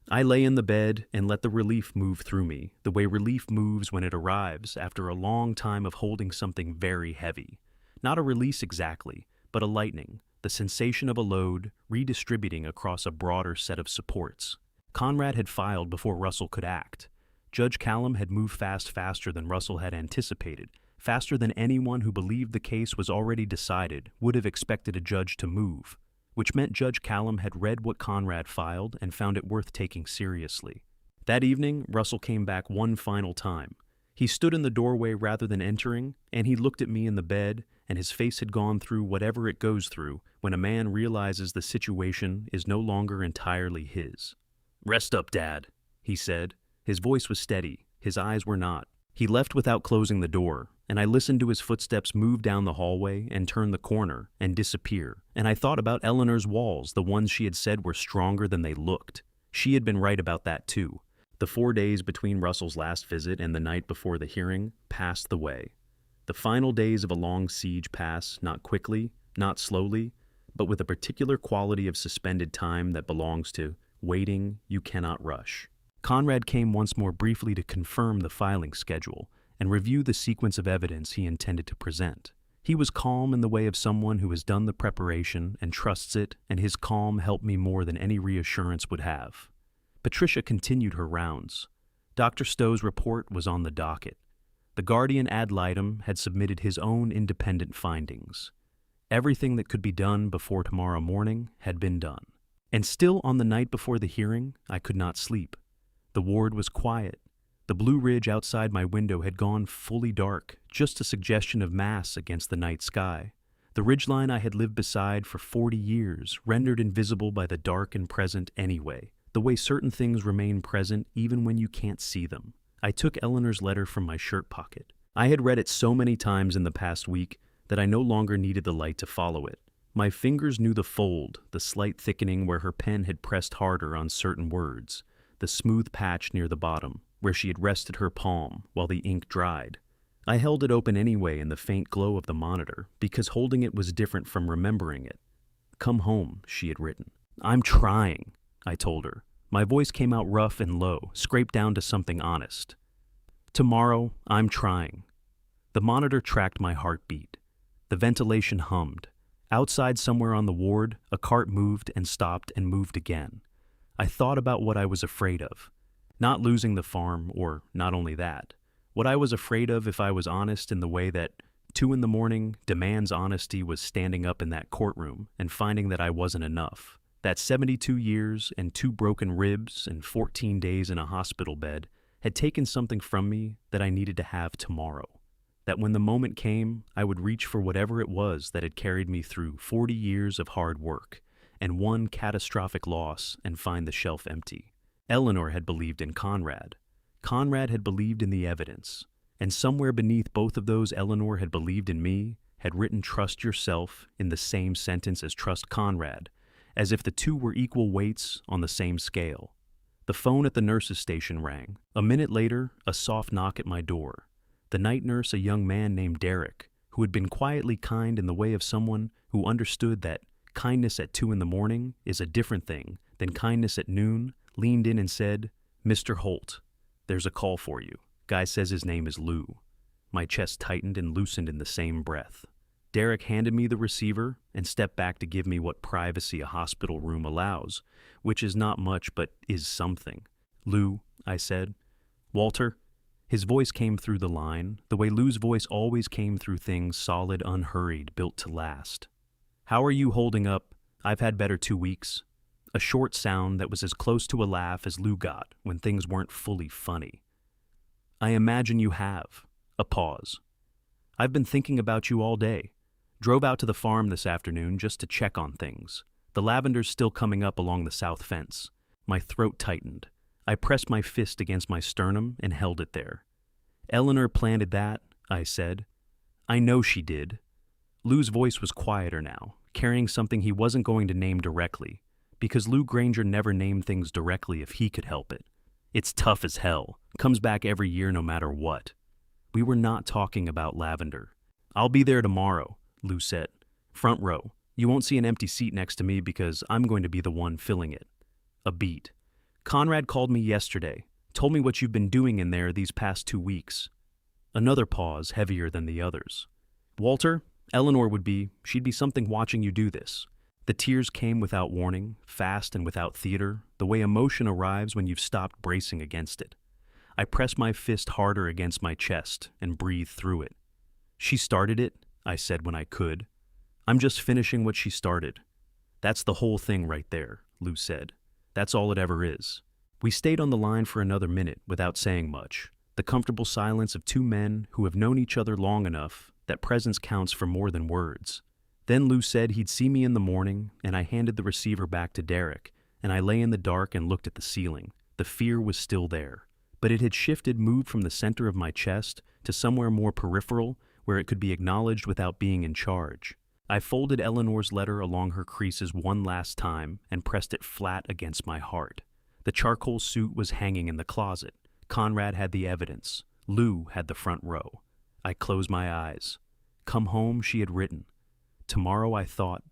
I lay in the bed and let the relief move through me, the way relief moves when it arrives after a long time of holding something very heavy. Not a release exactly, but a lightening, the sensation of a load redistributing across a broader set of supports. Conrad had filed before Russell could act. Judge Callum had moved faster than Russell had anticipated, faster than anyone who believed the case was already decided would have expected a judge to move, which meant Judge Callum had read what Conrad filed and found it worth taking seriously. That evening, Russell came back one final time. He stood in the doorway rather than entering, and he looked at me in the bed, and his face had gone through whatever it goes through when a man realizes the situation is no longer entirely his. "Rest up, Dad," he said. His voice was steady, his eyes were not. He left without closing the door, and I listened to his footsteps move down the hallway and turn the corner and disappear, and I thought about Eleanor's walls, the ones she had said were stronger than they looked. She had been right about that too. The 4 days between Russell's last visit and the night before the hearing passed the way. The final days of a long siege pass, not quickly, not slowly, but with a particular quality of suspended time that belongs to waiting you cannot rush. Conrad came once more briefly to confirm the filing schedule and review the sequence of evidence he intended to present. He was calm in the way of someone who has done the preparation and trusts it, and his calm helped me more than any reassurance would have. Patricia continued her rounds. Dr. Stowe's report was on the docket. The guardian ad litem had submitted his own independent findings. Everything that could be done before tomorrow morning had been done. And still on the night before the hearing, I could not sleep. The ward was quiet. The Blue Ridge outside my window had gone fully dark, just a suggestion of mass against the night sky. The ridgeline I had lived beside for 40 years, rendered invisible by the dark and present anyway, the way certain things remain present even when you can't see them. I took Eleanor's letter from my shirt pocket. I had read it so many times in the past week that I no longer needed the light to follow it. My fingers knew the fold, the slight thickening where her pen had pressed harder on certain words, the smooth patch near the bottom, where she had rested her palm while the ink dried. I held it open anyway in the faint glow of the monitor, because holding it was different from remembering it. "Come home," she had written. "I'm trying," I told her. My voice came out rough and low, scraped down to something honest. "Tomorrow, I'm trying." The monitor tracked my heartbeat. The ventilation hummed. Outside somewhere on the ward, a cart moved and stopped and moved again. I thought about what I was afraid of. Not losing the farm, or not only that. What I was afraid of if I was honest in the way that 2 a.m. demands honesty was standing up in that courtroom and finding that I wasn't enough. That 72 years and 2 broken ribs and 14 days in a hospital bed had taken something from me that I needed to have tomorrow. That when the moment came, I would reach for whatever it was that had carried me through 40 years of hard work and one catastrophic loss and find the shelf empty. Eleanor had believed in Conrad. Conrad had believed in the evidence. And somewhere beneath both of those, Eleanor had believed in me, had written "trust yourself" in the same sentence as "trust Conrad," as if the two were equal weights on the same scale. The phone at the nurse's station rang. A minute later, a soft knock at my door. The night nurse, a young man named Derek, who had been quietly kind in the way of someone who understood that kindness at 2 a.m. is a different thing than kindness at noon, leaned in and said, "Mr. Holt, there's a call for you. Guy says his name is Lou." My chest tightened and loosened in the same breath. Derek handed me the receiver and stepped back to give me what privacy a hospital room allows, which is not much but is something. "Lou," I said. "Walter." His voice came through the line, the way Lou's voice always came through things solid, unhurried, built to last. "How are you holding up? I've had better 2 weeks." A short sound that was as close to a laugh as Lou got when things weren't fully funny. I imagine you have. A pause. I've been thinking about you all day. Drove out to the farm this afternoon just to check on things. The lavender's still coming up along the south fence. My throat tightened. I pressed my fist against my sternum and held it there. Eleanor planted that, I said. I know she did. Lou's voice was quieter now, carrying something he wasn't going to name directly, because Lou Granger never named things directly if he could help it. It's tough as hell. Comes back every year no matter what. We were not talking about lavender. I'll be there tomorrow, Lou said. Front row. You won't see an empty seat next to me because I'm going to be the one filling it. A beat. Conrad called me yesterday. Told me what you've been doing in there these past 2 weeks. Another pause, heavier than the others. Walter, Eleanor she'd be something watching you do this. The tears came without warning, fast and without theater, the way emotion arrives when you've stopped bracing against it. I pressed my fist harder against my chest and breathed through it. She started it, I said when I could. I'm just finishing what she started. That's the whole thing right there, Lou said. That's all it ever is. We stayed on the line for another minute without saying much, the comfortable silence of two men who have known each other long enough that presence counts for more than words. Then Lou said he'd see me in the morning, and I handed the receiver back to Derek, and I lay in the dark and looked at the ceiling. The fear was still there, but it had moved from the center of my chest to somewhere more peripheral where it could be acknowledged without being in charge. I folded Eleanor's letter along her creases one last time and pressed it flat against my heart. The charcoal suit was hanging in the closet. Conrad had the evidence. Lou had the front row. I closed my eyes. Come home, she had written. Tomorrow, I thought.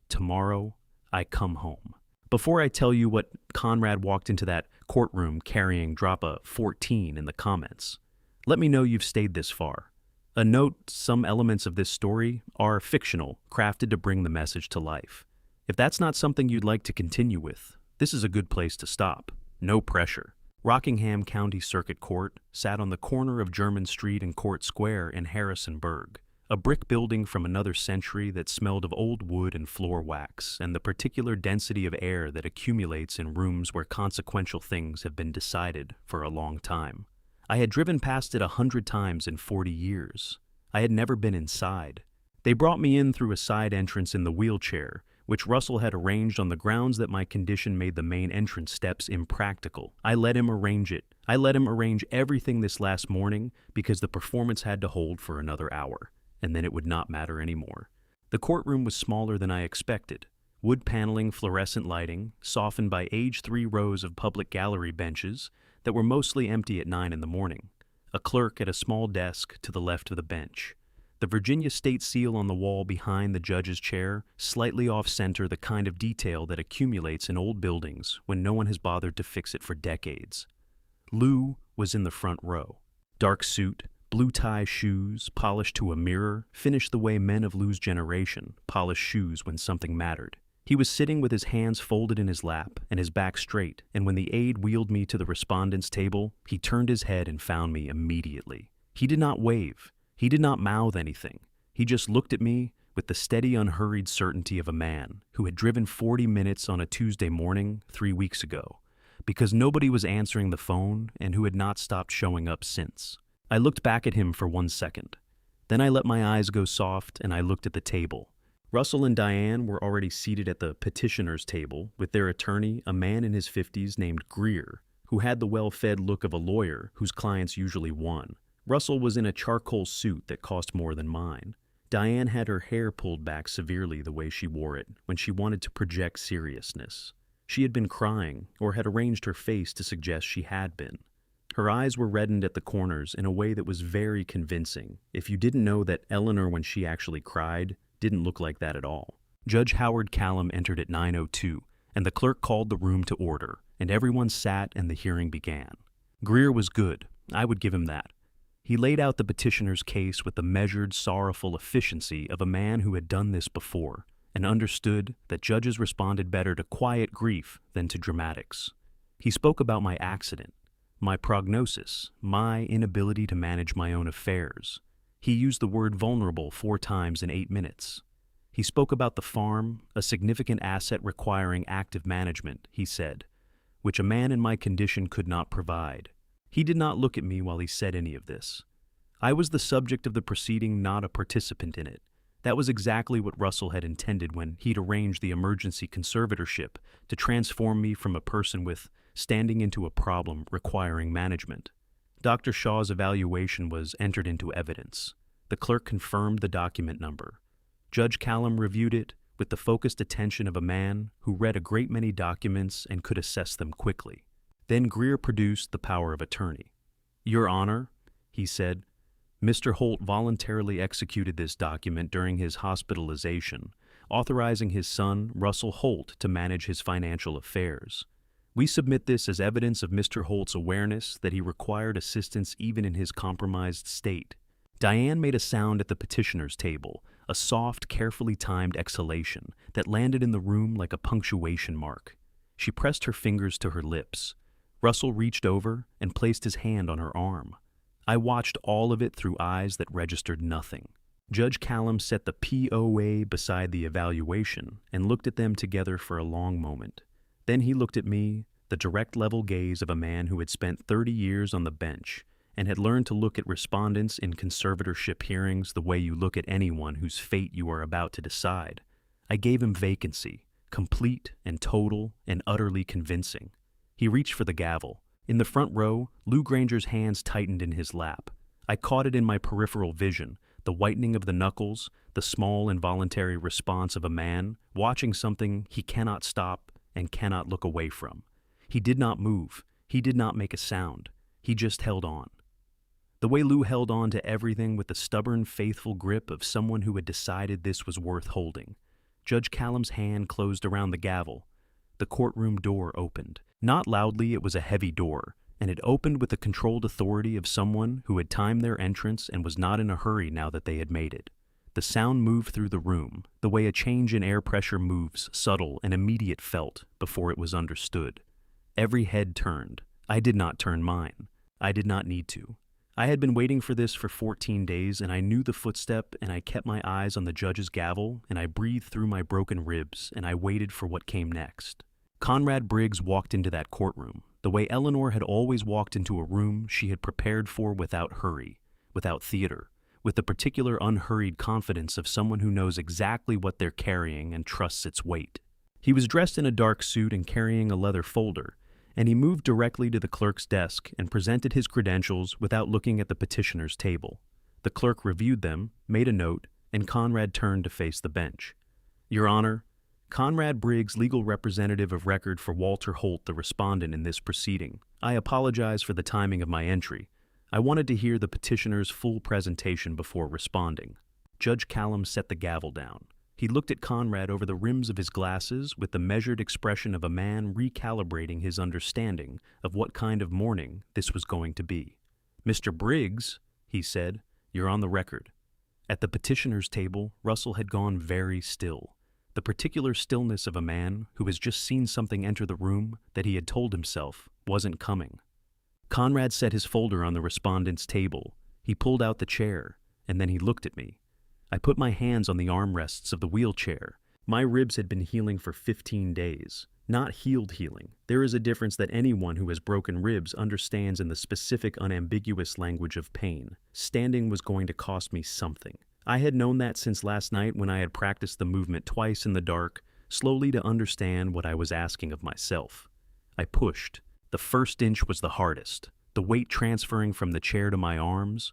Tomorrow, I come home. Before I tell you what Conrad walked into that courtroom carrying, drop a 14 in the comments. Let me know you've stayed this far. A note, some elements of this story are fictional, crafted to bring the message to life. If that's not something you'd like to continue with, this is a good place to stop. No pressure. Rockingham County Circuit Court sat on the corner of German Street and Court Square in Harrisonburg, a brick building from another century that smelled of old wood and floor wax and the particular density of air that accumulates in rooms where consequential things have been decided for a long time. I had driven past it 100 times in 40 years. I had never been inside. They brought me in through a side entrance in the wheelchair, which Russell had arranged on the grounds that my condition made the main entrance steps impractical. I let him arrange it. I let him arrange everything this last morning because the performance had to hold for another hour, and then it would not matter anymore. The courtroom was smaller than I expected. Wood paneling, fluorescent lighting, softened by age 3 rows of public gallery benches that were mostly empty at 9 in the morning. A clerk at a small desk to the left of the bench. The Virginia state seal on the wall behind the judge's chair, slightly off-center, the kind of detail that accumulates in old buildings when no one has bothered to fix it for decades. Lou was in the front row. Dark suit, blue tie shoes, polished to a mirror, finished the way men of Lou's generation polish shoes when something mattered. He was sitting with his hands folded in his lap and his back straight, and when the aide wheeled me to the respondent's table, he turned his head and found me immediately. He did not wave. He did not mouth anything. He just looked at me with the steady, unhurried certainty of a man who had driven 40 minutes on a Tuesday morning 3 weeks ago, because nobody was answering the phone and who had not stopped showing up since. I looked back at him for 1 second. Then I let my eyes go soft and I looked at the table. Russell and Diane were already seated at the petitioner's table with their attorney, a man in his 50s named Greer, who had the well-fed look of a lawyer whose clients usually won. Russell was in a charcoal suit that cost more than mine. Diane had her hair pulled back severely the way she wore it when she wanted to project seriousness. She had been crying, or had arranged her face to suggest she had been. Her eyes were reddened at the corners in a way that was very convincing, if you didn't know that Eleanor, when she actually cried, didn't look like that at all. Judge Howard Callum entered at 9:02, and the clerk called the room to order, and everyone sat and the hearing began. Greer was good. I would give him that. He laid out the petitioner's case with the measured, sorrowful efficiency of a man who had done this before and understood that judges responded better to quiet grief than to dramatics. He spoke about my accident, my prognosis, my inability to manage my own affairs. He used the word vulnerable 4 times in 8 minutes. He spoke about the farm, a significant asset requiring active management, he said, which a man in my condition could not provide. He did not look at me while he said any of this. I was the subject of the proceeding, not a participant in it. That was exactly what Russell had intended when he'd arranged the emergency conservatorship to transform me from a person with standing into a problem requiring management. Dr. Shaw's evaluation was entered into evidence. The clerk confirmed the document number. Judge Callum reviewed it with the focused attention of a man who read a great many documents and could assess them quickly. Then Greer produced the power of attorney. "Your Honor," he said, "Mr. Holt voluntarily executed this document during his hospitalization, authorizing his son, Russell Holt, to manage his financial affairs. We submit this as evidence of Mr. Holt's awareness that he required assistance even in his compromised state." Diane made a sound at the petitioner's table, a soft, carefully timed exhalation that landed in the room like a punctuation mark. She pressed her fingers to her lips. Russell reached over and placed his hand on her arm. I watched all of it through eyes that registered nothing. Judge Callum set the POA beside the evaluation and looked at them together for a long moment. Then he looked at me, the direct level gaze of a man who had spent 30 years on the bench and had learned to look at respondents in conservatorship hearings the way you look at anyone whose fate you are about to decide. I gave him vacancy, complete and total and utterly convincing. He reached for the gavel. In the front row, Lou Granger's hands tightened in his lap. I caught it in my peripheral vision, the whitening of the knuckles, the small involuntary response of a man watching something he cannot stop and cannot look away from. He did not move. He did not make a sound. He just held on. The way Lou held on to everything with the stubborn, faithful grip of someone who had decided this was worth holding. Judge Callum's hand closed around the gavel. The courtroom door opened. Not loudly, it was a heavy door, and it opened with the controlled authority of someone who had timed their entrance and was not in a hurry now that they had made it. The sound moved through the room, the way a change in air pressure moves, subtle and immediate felt, before it was understood. Every head turned. I did not turn mine. I did not need to. I had been waiting for this for 14 days, and I knew the footstep, and I kept my eyes on the judge's gavel, and I breathed through my broken ribs, and I waited for what came next. Conrad Briggs walked into that courtroom, the way Eleanor had always walked into a room she had prepared for without hurry, without theater, with the particular unhurried confidence of someone who knows exactly what they're carrying and trusts its weight. He was dressed in a dark suit and carrying a leather folder, and he moved directly to the clerk's desk and presented his credentials without looking at the petitioner's table. The clerk reviewed them, made a note, and Conrad turned to face the bench. "Your Honor, Conrad Briggs, legal representative of record for Walter Holt, the respondent in this proceeding. I apologize for the timing of my entry. I wanted to hear the petitioner's full presentation before responding." Judge Callum set the gavel down. He looked at Conrad over the rims of his glasses with the measured expression of a man recalibrating his understanding of what kind of morning this was going to be. "Mr. Briggs," he said, "you're on the record." At the petitioner's table, Russell had gone very still. The particular stillness of a man who has just seen something enter the room that he had told himself wasn't coming. Conrad set his folder on the respondent's table. He pulled out the chair, and then he looked at me. I put my hands on the armrests of the wheelchair. My ribs had been healing for 15 days. Not healed healing. There is a difference that anyone who has broken ribs understands in the specific, unambiguous language of pain. Standing was going to cost me something. I had known that since last night when I had practiced the movement twice in the dark, slowly to understand what I was asking of myself. I pushed. The first inch was the hardest. The weight transferring from the chair to my arms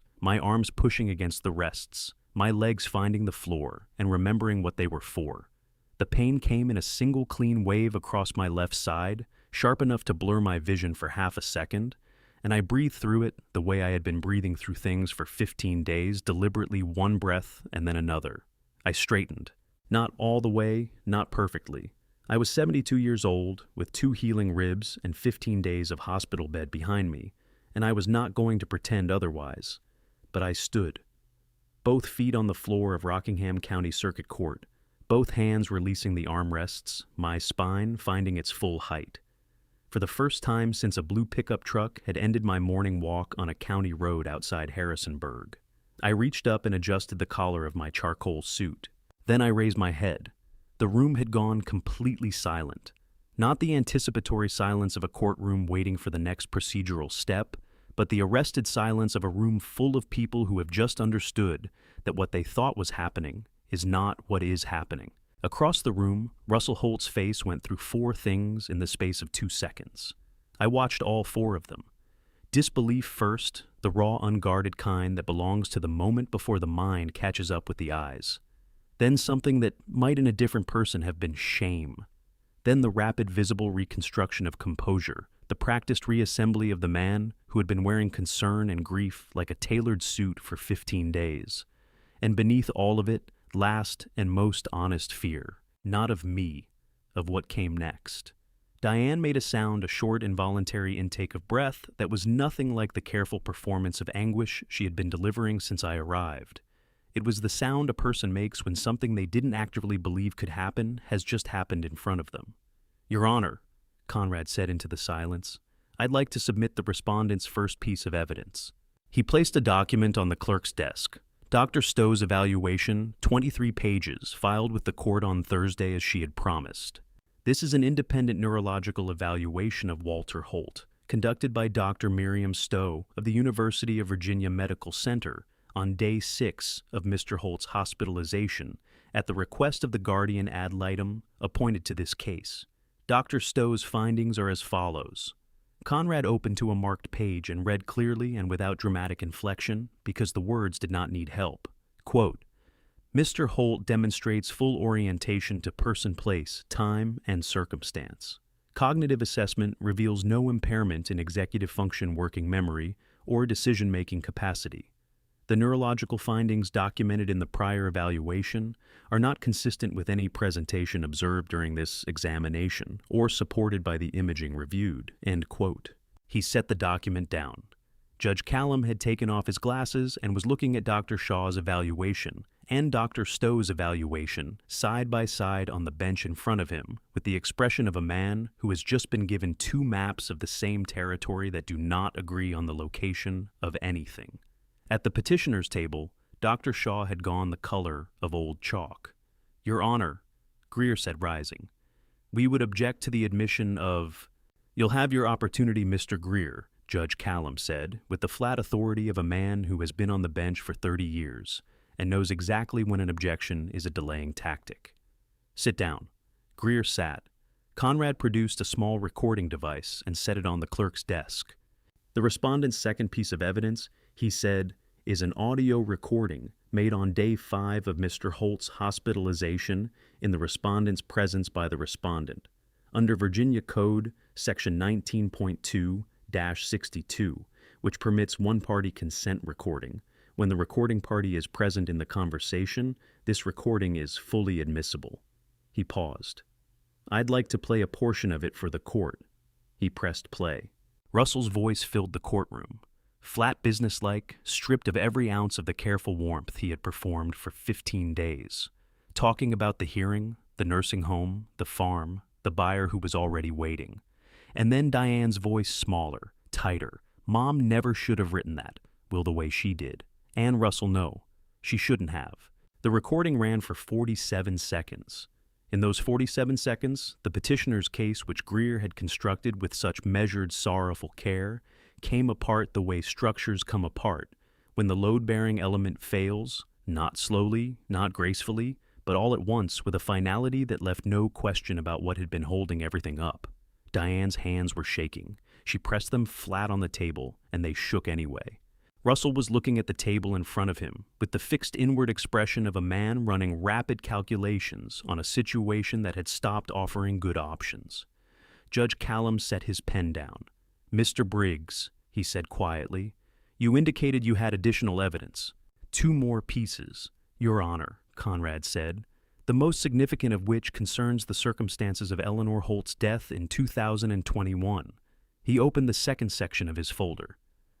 pushing against the rests, my legs finding the floor and remembering what they were for. The pain came in a single clean wave across my left side, sharp enough to blur my vision for half a second, and I breathed through it the way I had been breathing through things for 15 days, deliberately one breath and then another. I straightened. Not all the way, not perfectly. I was 72 years old, with 2 healing ribs and 15 days of hospital bed behind me, and I was not going to pretend otherwise. But I stood. Both feet on the floor of Rockingham County Circuit Court, both hands releasing the armrests, my spine finding its full height. For the first time since a blue pickup truck had ended my morning walk on a county road outside Harrisonburg, I reached up and adjusted the collar of my charcoal suit. Then I raised my head. The room had gone completely silent. Not the anticipatory silence of a courtroom waiting for the next procedural step, but the arrested silence of a room full of people who have just understood that what they thought was happening is not what is happening. Across the room, Russell Holt's face went through 4 things in the space of 2 seconds. I watched all 4 of them. Disbelief first, the raw, unguarded kind that belongs to the moment before the mind catches up with the eyes. Then something that might in a different person have been shame. Then the rapid, visible reconstruction of composure, the practiced reassembly of the man who had been wearing concern and grief like a tailored suit for 15 days. And beneath all of it, last and most honest fear, not of me, of what came next. Diane made a sound, a short, involuntary intake of breath that was nothing like the careful performance of anguish she had been delivering since I arrived. It was the sound a person makes when something they didn't actively believe could happen has just happened in front of them. "Your Honor," Conrad said into the silence, "I'd like to submit the respondent's first piece of evidence." He placed a document on the clerk's desk. Dr. Stowe's evaluation, 23 pages, filed with the court on Thursday as she had promised. This is an independent neurological evaluation of Walter Holt, conducted by Dr. Miriam Stowe of the University of Virginia Medical Center on day 6 of Mr. Holt's hospitalization at the request of the guardian ad litem appointed to this case. Dr. Stowe's findings are as follows. Conrad opened to a marked page and read clearly and without dramatic inflection because the words did not need help. Quote, "Mr. Holt demonstrates full orientation to person, place, time, and circumstance. Cognitive assessment reveals no impairment in executive function, working memory, or decision-making capacity. The neurological findings documented in the prior evaluation are not consistent with any presentation observed during this examination or supported by the imaging reviewed." End quote. He set the document down. Judge Callum had taken off his glasses and was looking at Dr. Shaw's evaluation and Dr. Stowe's evaluation side by side on the bench in front of him with the expression of a man who has just been given 2 maps of the same territory that do not agree on the location of anything. At the petitioner's table, Dr. Shaw had gone the color of old chalk. "Your Honor," Greer said, rising, "we would object to the admission of—" "You'll have your opportunity, Mr. Greer," Judge Callum said, with the flat authority of a man who has been on the bench for 30 years and knows exactly when an objection is a delaying tactic. "Sit down." Greer sat. Conrad produced a small recording device and set it on the clerk's desk. The respondent's second piece of evidence, he said, is an audio recording made on day 5 of Mr. Holt's hospitalization in the respondent's presence by the respondent. Under Virginia Code, Section 19.2-62, which permits one-party consent recording, when the recording party is present in the conversation, this recording is fully admissible. He paused. "I'd like to play a portion of it for the court." He pressed play. Russell's voice filled the courtroom. Flat, businesslike, stripped of every ounce of the careful warmth he had performed for 15 days. Talking about the hearing, the nursing home, the farm, the buyer who was already waiting. And then Diane's voice smaller, tighter. "Mom never should have written that, will the way she did. And Russell, no, she shouldn't have." The recording ran for 47 seconds. In those 47 seconds, the petitioner's case, which Greer had constructed with such measured, sorrowful care, came apart the way structures come apart, when the load-bearing element fails, not slowly, not gracefully, but all at once with a finality that left no question about what had been holding everything up. Diane's hands were shaking. She pressed them flat on the table, and they shook anyway. Russell was looking at the table in front of him with the fixed inward expression of a man running rapid calculations on a situation that had stopped offering good options. Judge Callum set his pen down. "Mr. Briggs," he said quietly, "you indicated you had additional evidence. 2 more pieces, Your Honor," Conrad said, "the most significant of which concerns the circumstances of Eleanor Holt's death in 2021. He opened the second section of his folder.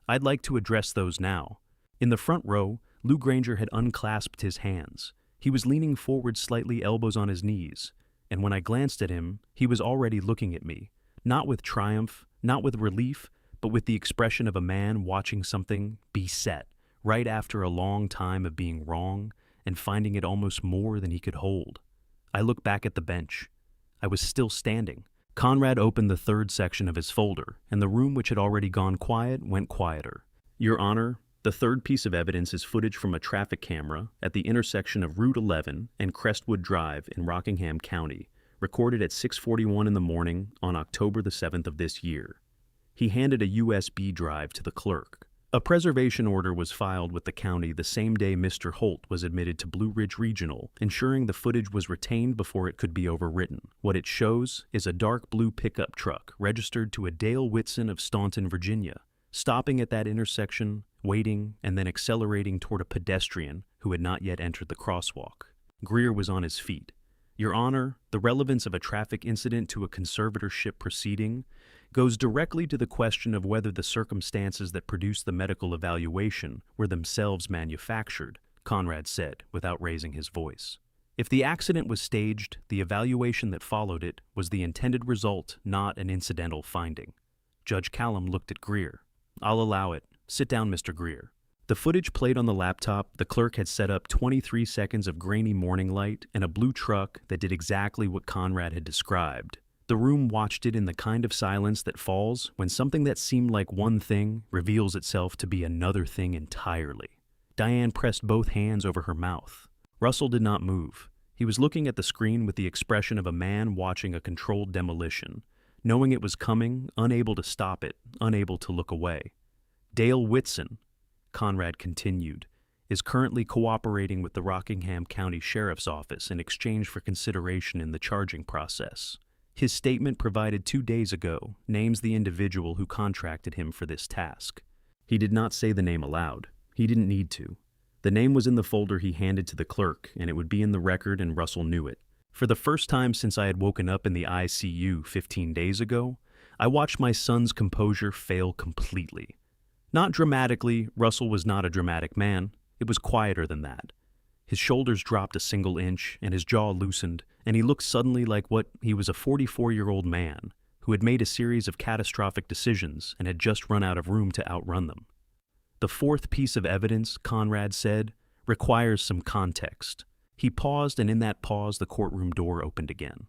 "I'd like to address those now." In the front row, Lou Granger had unclasped his hands. He was leaning forward slightly, elbows on his knees, and when I glanced at him, he was already looking at me, not with triumph, not with relief, but with the expression of a man watching something be set, right after a long time of being wrong and finding it almost more than he could hold. I looked back at the bench. I was still standing. Conrad opened the third section of his folder, and the room which had already gone quiet went quieter. Your Honor, the third piece of evidence is footage from a traffic camera at the intersection of Route 11 and Crestwood Drive in Rockingham County, recorded at 6:41 in the morning on October the 7th of this year. He handed a USB drive to the clerk. A preservation order was filed with the county the same day Mr. Holt was admitted to Blue Ridge Regional, ensuring the footage was retained before it could be overwritten. What it shows is a dark blue pickup truck registered to a Dale Whitson of Staunton, Virginia, stopping at that intersection, waiting, and then accelerating toward a pedestrian who had not yet entered the crosswalk. Greer was on his feet. Your Honor, the relevance of a traffic incident to a conservatorship proceeding goes directly to the question of whether the circumstances that produced the medical evaluation were themselves manufactured, Conrad said, without raising his voice. If the accident was staged, the evaluation that followed it was the intended result, not an incidental finding. Judge Callum looked at Greer. I'll allow it. Sit down, Mr. Greer. The footage played on the laptop, the clerk had set up 23 seconds of grainy morning light and a blue truck that did exactly what Conrad had described. The room watched it in the kind of silence that falls when something that seemed like one thing reveals itself to be another thing entirely. Diane pressed both hands over her mouth. Russell did not move. He was looking at the screen with the expression of a man watching a controlled demolition, knowing it was coming, unable to stop it, unable to look away. Dale Whitson, Conrad continued, is currently cooperating with the Rockingham County Sheriff's Office in exchange for consideration in the charging process. His statement provided 2 days ago names the individual who contracted him for this task. He did not say the name aloud. He didn't need to. The name was in the folder he handed to the clerk, and it would be in the record, and Russell knew it. For the first time since I had woken up in the ICU 15 days ago, I watched my son's composure fail completely. Not dramatically, Russell was not a dramatic man. It was quieter than that. His shoulders dropped a single inch, and his jaw loosened, and he looked suddenly like what he was, a 44-year-old man who had made a series of catastrophic decisions and had just run out of room to outrun them. The fourth piece of evidence, Conrad said, requires some context. He paused, and in that pause the courtroom door opened again.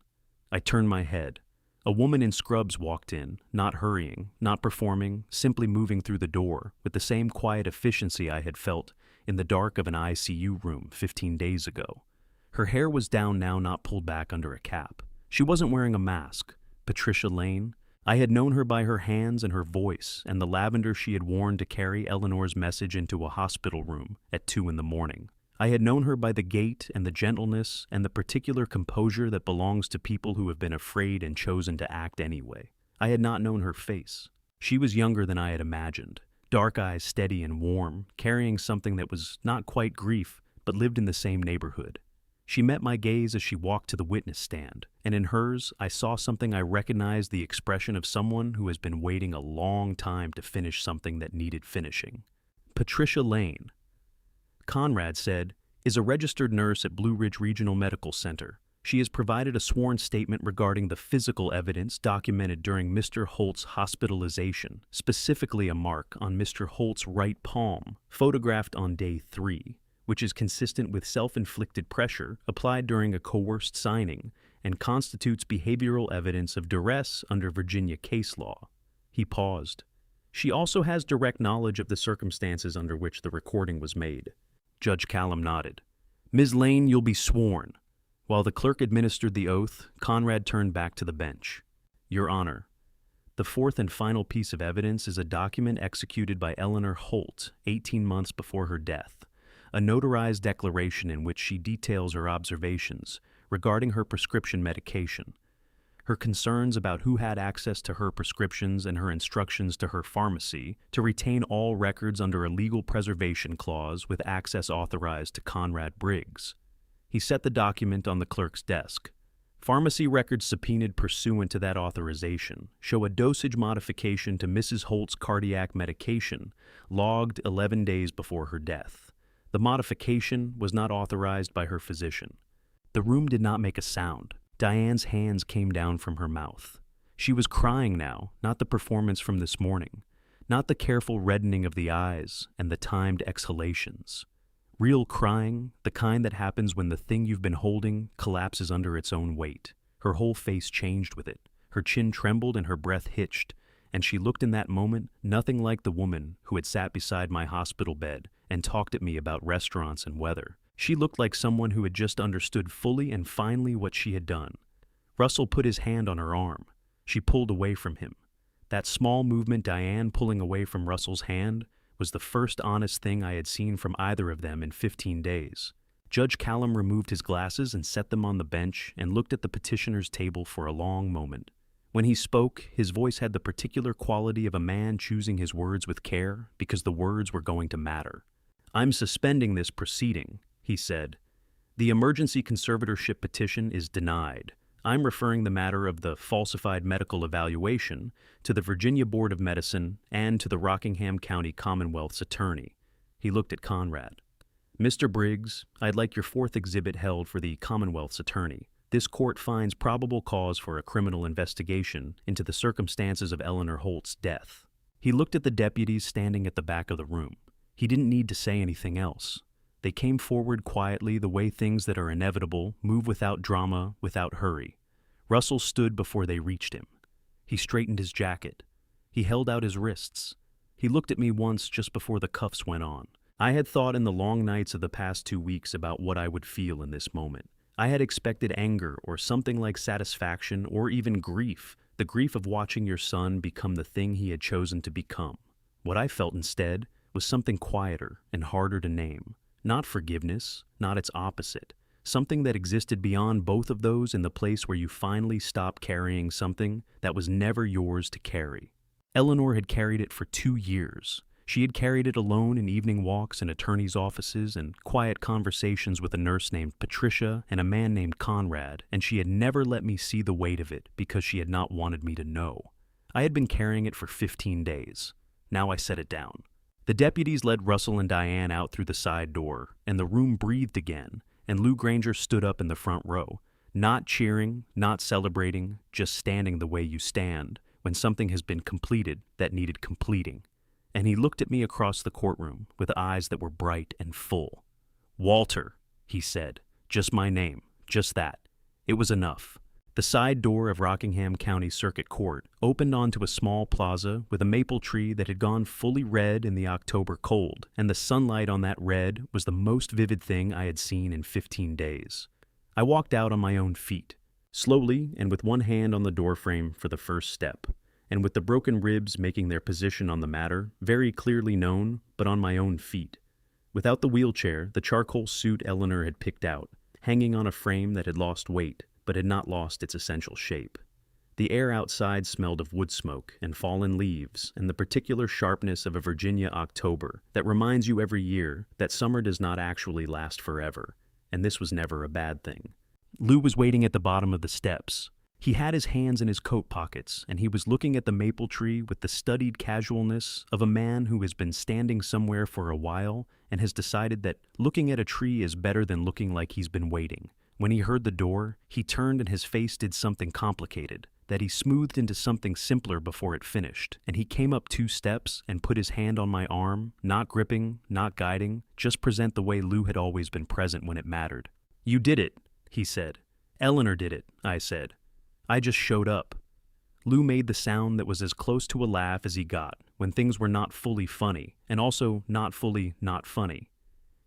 I turned my head. A woman in scrubs walked in, not hurrying, not performing, simply moving through the door with the same quiet efficiency I had felt in the dark of an ICU room 15 days ago. Her hair was down now, not pulled back under a cap. She wasn't wearing a mask. Patricia Lane. I had known her by her hands and her voice and the lavender she had worn to carry Eleanor's message into a hospital room at 2 a.m. I had known her by the gait and the gentleness and the particular composure that belongs to people who have been afraid and chosen to act anyway. I had not known her face. She was younger than I had imagined. Dark eyes steady and warm, carrying something that was not quite grief, but lived in the same neighborhood. She met my gaze as she walked to the witness stand, and in hers I saw something I recognized, the expression of someone who has been waiting a long time to finish something that needed finishing. Patricia Lane, Conrad said, is a registered nurse at Blue Ridge Regional Medical Center. She has provided a sworn statement regarding the physical evidence documented during Mr. Holt's hospitalization, specifically a mark on Mr. Holt's right palm, photographed on day 3, which is consistent with self-inflicted pressure applied during a coerced signing and constitutes behavioral evidence of duress under Virginia case law. He paused. She also has direct knowledge of the circumstances under which the recording was made. Judge Callum nodded. Ms. Lane, you'll be sworn. While the clerk administered the oath, Conrad turned back to the bench. Your Honor, the fourth and final piece of evidence is a document executed by Eleanor Holt 18 months before her death, a notarized declaration in which she details her observations regarding her prescription medication, her concerns about who had access to her prescriptions and her instructions to her pharmacy to retain all records under a legal preservation clause with access authorized to Conrad Briggs. He set the document on the clerk's desk. Pharmacy records subpoenaed pursuant to that authorization show a dosage modification to Mrs. Holt's cardiac medication logged 11 days before her death. The modification was not authorized by her physician. The room did not make a sound. Diane's hands came down from her mouth. She was crying now, not the performance from this morning, not the careful reddening of the eyes and the timed exhalations. Real crying, the kind that happens when the thing you've been holding collapses under its own weight. Her whole face changed with it. Her chin trembled and her breath hitched, and she looked in that moment nothing like the woman who had sat beside my hospital bed and talked at me about restaurants and weather. She looked like someone who had just understood fully and finally what she had done. Russell put his hand on her arm. She pulled away from him. That small movement, Diane pulling away from Russell's hand, was the first honest thing I had seen from either of them in 15 days. Judge Callum removed his glasses and set them on the bench and looked at the petitioner's table for a long moment. When he spoke, his voice had the particular quality of a man choosing his words with care because the words were going to matter. "I'm suspending this proceeding," he said. "The emergency conservatorship petition is denied. I'm referring the matter of the falsified medical evaluation to the Virginia Board of Medicine and to the Rockingham County Commonwealth's attorney." He looked at Conrad. "Mr. Briggs, I'd like your fourth exhibit held for the Commonwealth's attorney. This court finds probable cause for a criminal investigation into the circumstances of Eleanor Holt's death." He looked at the deputies standing at the back of the room. He didn't need to say anything else. They came forward quietly the way things that are inevitable move without drama, without hurry. Russell stood before they reached him. He straightened his jacket. He held out his wrists. He looked at me once just before the cuffs went on. I had thought in the long nights of the past 2 weeks about what I would feel in this moment. I had expected anger or something like satisfaction or even grief, the grief of watching your son become the thing he had chosen to become. What I felt instead was something quieter and harder to name. Not forgiveness, not its opposite. Something that existed beyond both of those in the place where you finally stopped carrying something that was never yours to carry. Eleanor had carried it for 2 years. She had carried it alone in evening walks in attorneys' offices and quiet conversations with a nurse named Patricia and a man named Conrad, and she had never let me see the weight of it because she had not wanted me to know. I had been carrying it for 15 days. Now I set it down. The deputies led Russell and Diane out through the side door, and the room breathed again, and Lou Granger stood up in the front row, not cheering, not celebrating, just standing the way you stand when something has been completed that needed completing. And he looked at me across the courtroom with eyes that were bright and full. "Walter," he said, "just my name, just that." It was enough. The side door of Rockingham County Circuit Court opened onto a small plaza with a maple tree that had gone fully red in the October cold, and the sunlight on that red was the most vivid thing I had seen in 15 days. I walked out on my own feet, slowly and with one hand on the doorframe for the first step, and with the broken ribs making their position on the matter very clearly known, but on my own feet. Without the wheelchair, the charcoal suit Eleanor had picked out, hanging on a frame that had lost weight, but had not lost its essential shape. The air outside smelled of wood smoke and fallen leaves and the particular sharpness of a Virginia October that reminds you every year that summer does not actually last forever, and this was never a bad thing. Lou was waiting at the bottom of the steps. He had his hands in his coat pockets, and he was looking at the maple tree with the studied casualness of a man who has been standing somewhere for a while and has decided that looking at a tree is better than looking like he's been waiting. When he heard the door, he turned and his face did something complicated, that he smoothed into something simpler before it finished, and he came up 2 steps and put his hand on my arm, not gripping, not guiding, just present the way Lou had always been present when it mattered. "You did it," he said. "Eleanor did it," I said. "I just showed up." Lou made the sound that was as close to a laugh as he got when things were not fully funny, and also not fully not funny.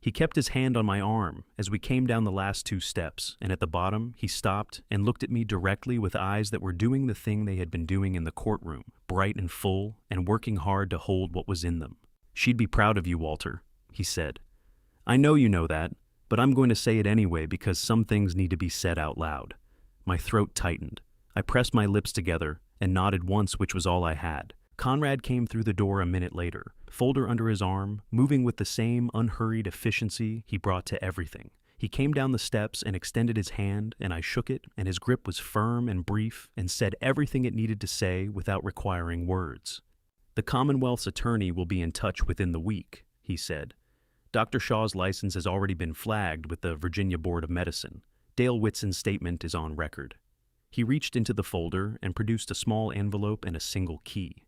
He kept his hand on my arm as we came down the last 2 steps, and at the bottom he stopped and looked at me directly with eyes that were doing the thing they had been doing in the courtroom, bright and full, and working hard to hold what was in them. "She'd be proud of you, Walter," he said. "I know you know that, but I'm going to say it anyway because some things need to be said out loud." My throat tightened. I pressed my lips together and nodded once, which was all I had. Conrad came through the door a minute later, folder under his arm, moving with the same unhurried efficiency he brought to everything. He came down the steps and extended his hand, and I shook it, and his grip was firm and brief and said everything it needed to say without requiring words. "The Commonwealth's attorney will be in touch within the week," he said. "Dr. Shaw's license has already been flagged with the Virginia Board of Medicine. Dale Whitson's statement is on record." He reached into the folder and produced a small envelope and a single key.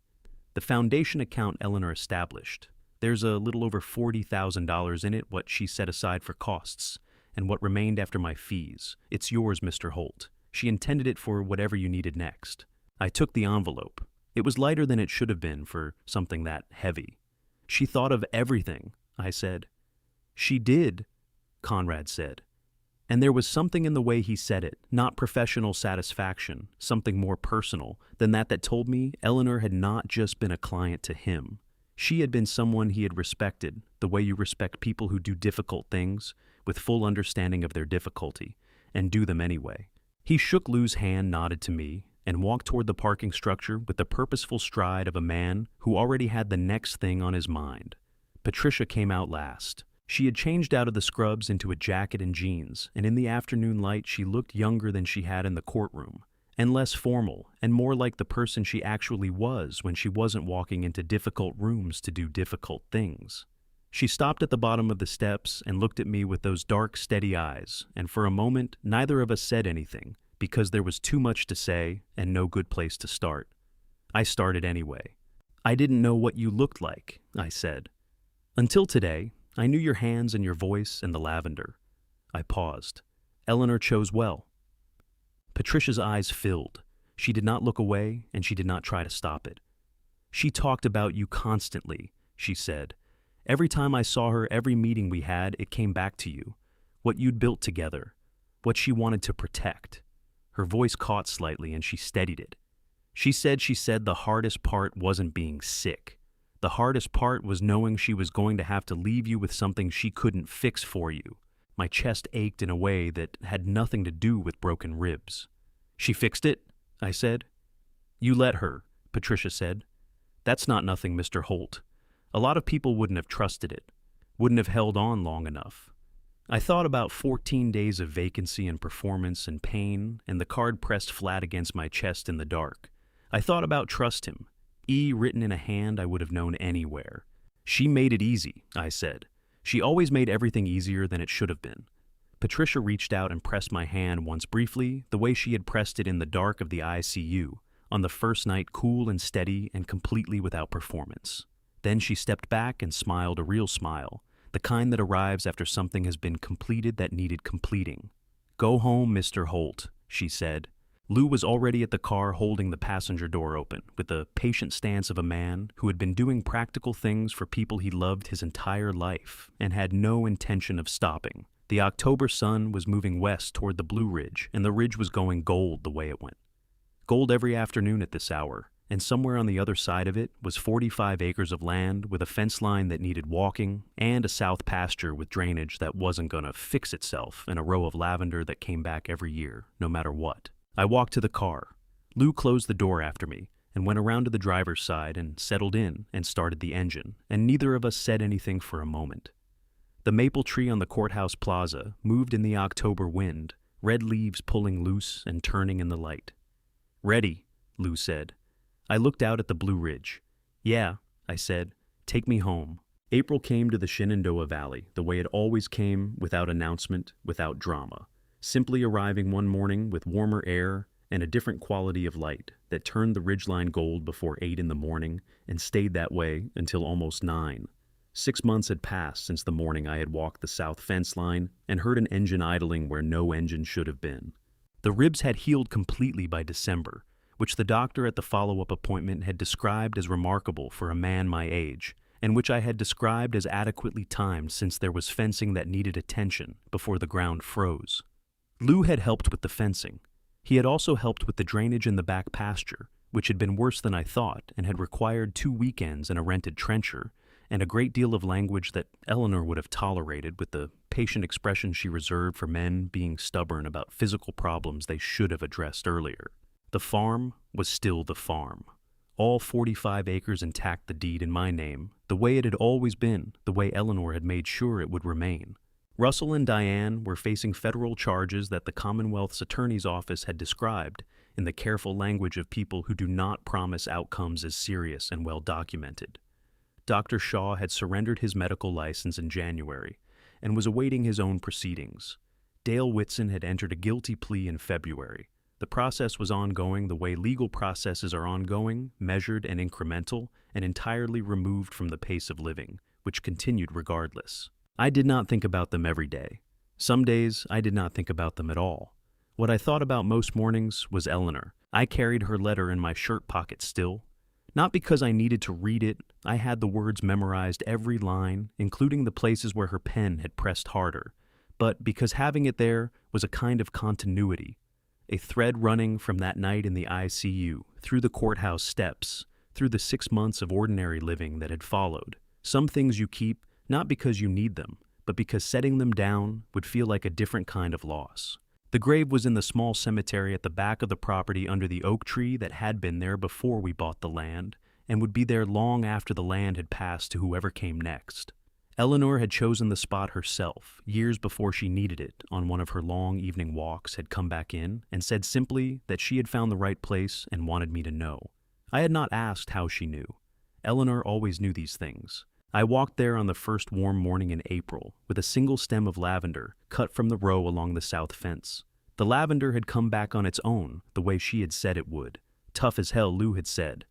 "The foundation account Eleanor established. There's a little over $40,000 in it, what she set aside for costs, and what remained after my fees. It's yours, Mr. Holt. She intended it for whatever you needed next." I took the envelope. It was lighter than it should have been for something that heavy. She thought of everything, I said. She did, Conrad said. And there was something in the way he said it, not professional satisfaction, something more personal than that told me Eleanor had not just been a client to him. She had been someone he had respected, the way you respect people who do difficult things, with full understanding of their difficulty, and do them anyway. He shook Lou's hand, nodded to me, and walked toward the parking structure with the purposeful stride of a man who already had the next thing on his mind. Patricia came out last. She had changed out of the scrubs into a jacket and jeans, and in the afternoon light she looked younger than she had in the courtroom, and less formal, and more like the person she actually was when she wasn't walking into difficult rooms to do difficult things. She stopped at the bottom of the steps and looked at me with those dark, steady eyes, and for a moment neither of us said anything, because there was too much to say and no good place to start. I started anyway. "I didn't know what you looked like," I said. "Until today, I knew your hands and your voice and the lavender." I paused. Eleanor chose well. Patricia's eyes filled. She did not look away, and she did not try to stop it. "She talked about you constantly," she said. "Every time I saw her, every meeting we had, it came back to you. What you'd built together. What she wanted to protect." Her voice caught slightly, and she steadied it. She said the hardest part wasn't being sick. The hardest part was knowing she was going to have to leave you with something she couldn't fix for you. My chest ached in a way that had nothing to do with broken ribs. "She fixed it?" I said. "You let her," Patricia said. "That's not nothing, Mr. Holt. A lot of people wouldn't have trusted it, wouldn't have held on long enough." I thought about 14 days of vacancy and performance and pain and the card pressed flat against my chest in the dark. I thought about trust him. E written in a hand I would have known anywhere. "She made it easy," I said. "She always made everything easier than it should have been." Patricia reached out and pressed my hand once briefly, the way she had pressed it in the dark of the ICU, on the first night, cool and steady and completely without performance. Then she stepped back and smiled a real smile, the kind that arrives after something has been completed that needed completing. "Go home, Mr. Holt," she said. Lou was already at the car holding the passenger door open, with the patient stance of a man who had been doing practical things for people he loved his entire life and had no intention of stopping. The October sun was moving west toward the Blue Ridge, and the ridge was going gold the way it went. Gold every afternoon at this hour, and somewhere on the other side of it was 45 acres of land with a fence line that needed walking and a south pasture with drainage that wasn't going to fix itself and a row of lavender that came back every year, no matter what. I walked to the car. Lou closed the door after me and went around to the driver's side and settled in and started the engine, and neither of us said anything for a moment. The maple tree on the courthouse plaza moved in the October wind, red leaves pulling loose and turning in the light. "Ready," Lou said. I looked out at the Blue Ridge. "Yeah," I said. "Take me home." April came to the Shenandoah Valley the way it always came, without announcement, without drama. Simply arriving one morning with warmer air and a different quality of light that turned the ridgeline gold before 8 in the morning and stayed that way until almost 9. 6 months had passed since the morning I had walked the south fence line and heard an engine idling where no engine should have been. The ribs had healed completely by December, which the doctor at the follow-up appointment had described as remarkable for a man my age, and which I had described as adequately timed since there was fencing that needed attention before the ground froze. Lou had helped with the fencing. He had also helped with the drainage in the back pasture, which had been worse than I thought and had required 2 weekends and a rented trencher, and a great deal of language that Eleanor would have tolerated with the patient expression she reserved for men being stubborn about physical problems they should have addressed earlier. The farm was still the farm. All 45 acres intact, the deed in my name, the way it had always been, the way Eleanor had made sure it would remain. Russell and Diane were facing federal charges that the Commonwealth's Attorney's Office had described in the careful language of people who do not promise outcomes as serious and well documented. Dr. Shaw had surrendered his medical license in January and was awaiting his own proceedings. Dale Whitson had entered a guilty plea in February. The process was ongoing the way legal processes are ongoing, measured and incremental, and entirely removed from the pace of living, which continued regardless. I did not think about them every day. Some days I did not think about them at all. What I thought about most mornings was Eleanor. I carried her letter in my shirt pocket still. Not because I needed to read it, I had the words memorized every line, including the places where her pen had pressed harder, but because having it there was a kind of continuity, a thread running from that night in the ICU, through the courthouse steps, through the 6 months of ordinary living that had followed. Some things you keep, not because you need them, but because setting them down would feel like a different kind of loss. The grave was in the small cemetery at the back of the property under the oak tree that had been there before we bought the land, and would be there long after the land had passed to whoever came next. Eleanor had chosen the spot herself, years before she needed it, on one of her long evening walks, had come back in, and said simply that she had found the right place and wanted me to know. I had not asked how she knew. Eleanor always knew these things. I walked there on the first warm morning in April, with a single stem of lavender cut from the row along the south fence. The lavender had come back on its own, the way she had said it would. Tough as hell, Lou had said.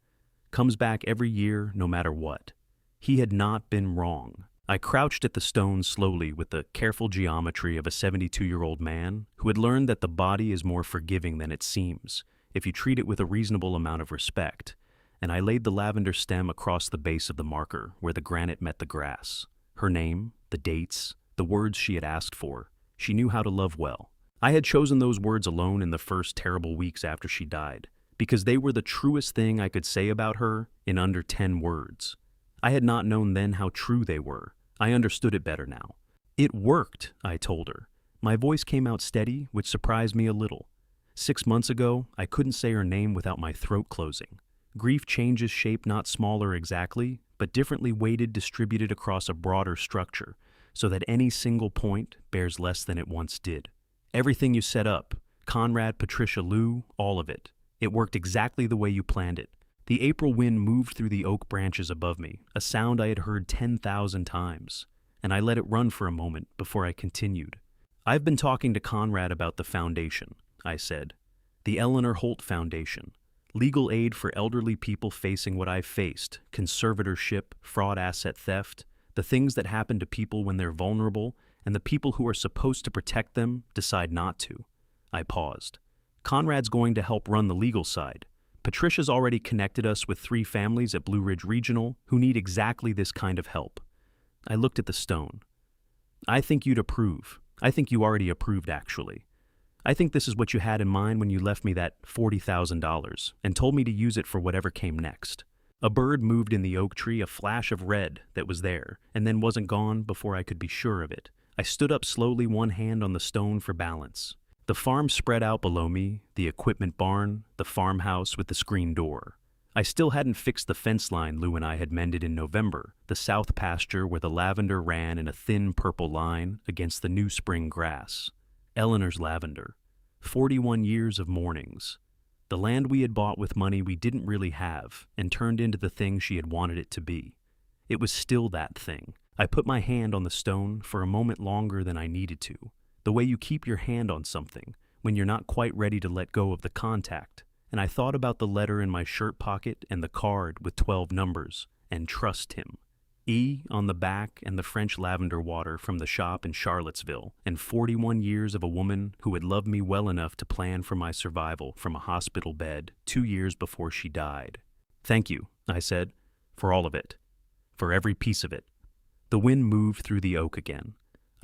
Comes back every year, no matter what. He had not been wrong. I crouched at the stone slowly with the careful geometry of a 72-year-old man who had learned that the body is more forgiving than it seems, if you treat it with a reasonable amount of respect, and I laid the lavender stem across the base of the marker where the granite met the grass. Her name, the dates, the words she had asked for. She knew how to love well. I had chosen those words alone in the first terrible weeks after she died, because they were the truest thing I could say about her in under 10 words. I had not known then how true they were. I understood it better now. It worked, I told her. My voice came out steady, which surprised me a little. 6 months ago, I couldn't say her name without my throat closing. Grief changes shape, not smaller exactly, but differently weighted, distributed across a broader structure, so that any single point bears less than it once did. Everything you set up, Conrad, Patricia, Lou, all of it. It worked exactly the way you planned it. The April wind moved through the oak branches above me, a sound I had heard 10,000 times, and I let it run for a moment before I continued. I've been talking to Conrad about the foundation, I said. The Eleanor Holt Foundation. Legal aid for elderly people facing what I've faced, conservatorship, fraud, asset theft, the things that happen to people when they're vulnerable, and the people who are supposed to protect them decide not to. I paused. Conrad's going to help run the legal side. Patricia's already connected us with 3 families at Blue Ridge Regional who need exactly this kind of help. I looked at the stone. I think you'd approve. I think you already approved, actually. I think this is what you had in mind when you left me that $40,000 and told me to use it for whatever came next. A bird moved in the oak tree, a flash of red that was there, and then wasn't gone before I could be sure of it. I stood up slowly, one hand on the stone for balance. The farm spread out below me, the equipment barn, the farmhouse with the screen door. I still hadn't fixed the fence line Lou and I had mended in November, the south pasture where the lavender ran in a thin purple line against the new spring grass. Eleanor's lavender. 41 years of mornings. The land we had bought with money we didn't really have and turned into the thing she had wanted it to be. It was still that thing. I put my hand on the stone for a moment longer than I needed to, the way you keep your hand on something when you're not quite ready to let go of the contact, and I thought about the letter in my shirt pocket and the card with 12 numbers, and trust him. E on the back and the French lavender water from the shop in Charlottesville, and 41 years of a woman who had loved me well enough to plan for my survival from a hospital bed 2 years before she died. Thank you, I said, for all of it, for every piece of it. The wind moved through the oak again.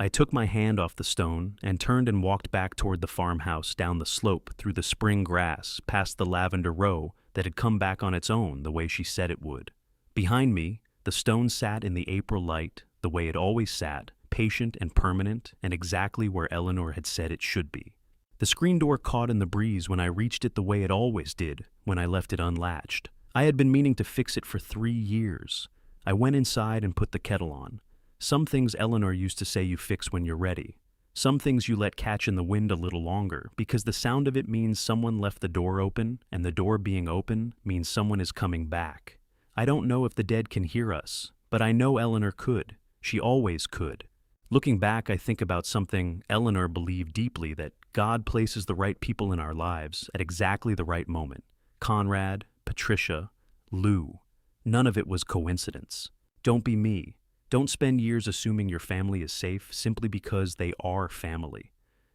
I took my hand off the stone and turned and walked back toward the farmhouse down the slope through the spring grass past the lavender row that had come back on its own the way she said it would. Behind me, the stone sat in the April light the way it always sat, patient and permanent and exactly where Eleanor had said it should be. The screen door caught in the breeze when I reached it the way it always did when I left it unlatched. I had been meaning to fix it for 3 years. I went inside and put the kettle on. Some things Eleanor used to say you fix when you're ready. Some things you let catch in the wind a little longer because the sound of it means someone left the door open, and the door being open means someone is coming back. I don't know if the dead can hear us, but I know Eleanor could. She always could. Looking back, I think about something Eleanor believed deeply, that God places the right people in our lives at exactly the right moment. Conrad, Patricia, Lou. None of it was coincidence. Don't be me. Don't spend years assuming your family is safe simply because they are family.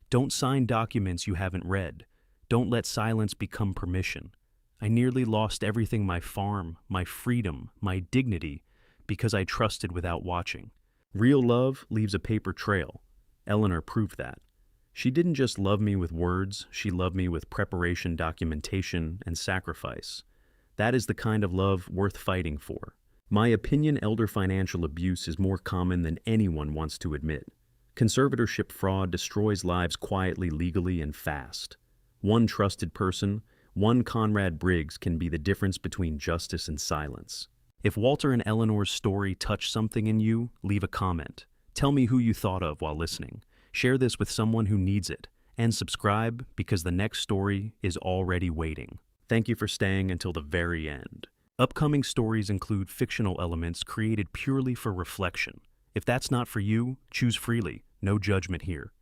Don't sign documents you haven't read. Don't let silence become permission. I nearly lost everything: my farm, my freedom, my dignity, because I trusted without watching. Real love leaves a paper trail. Eleanor proved that. She didn't just love me with words, she loved me with preparation, documentation, and sacrifice. That is the kind of love worth fighting for. My opinion, elder financial abuse is more common than anyone wants to admit. Conservatorship fraud destroys lives quietly, legally, and fast. One trusted person, one Conrad Briggs, can be the difference between justice and silence. If Walter and Eleanor's story touched something in you, leave a comment. Tell me who you thought of while listening. Share this with someone who needs it. And subscribe, because the next story is already waiting. Thank you for staying until the very end. Upcoming stories include fictional elements created purely for reflection. If that's not for you, choose freely. No judgment here.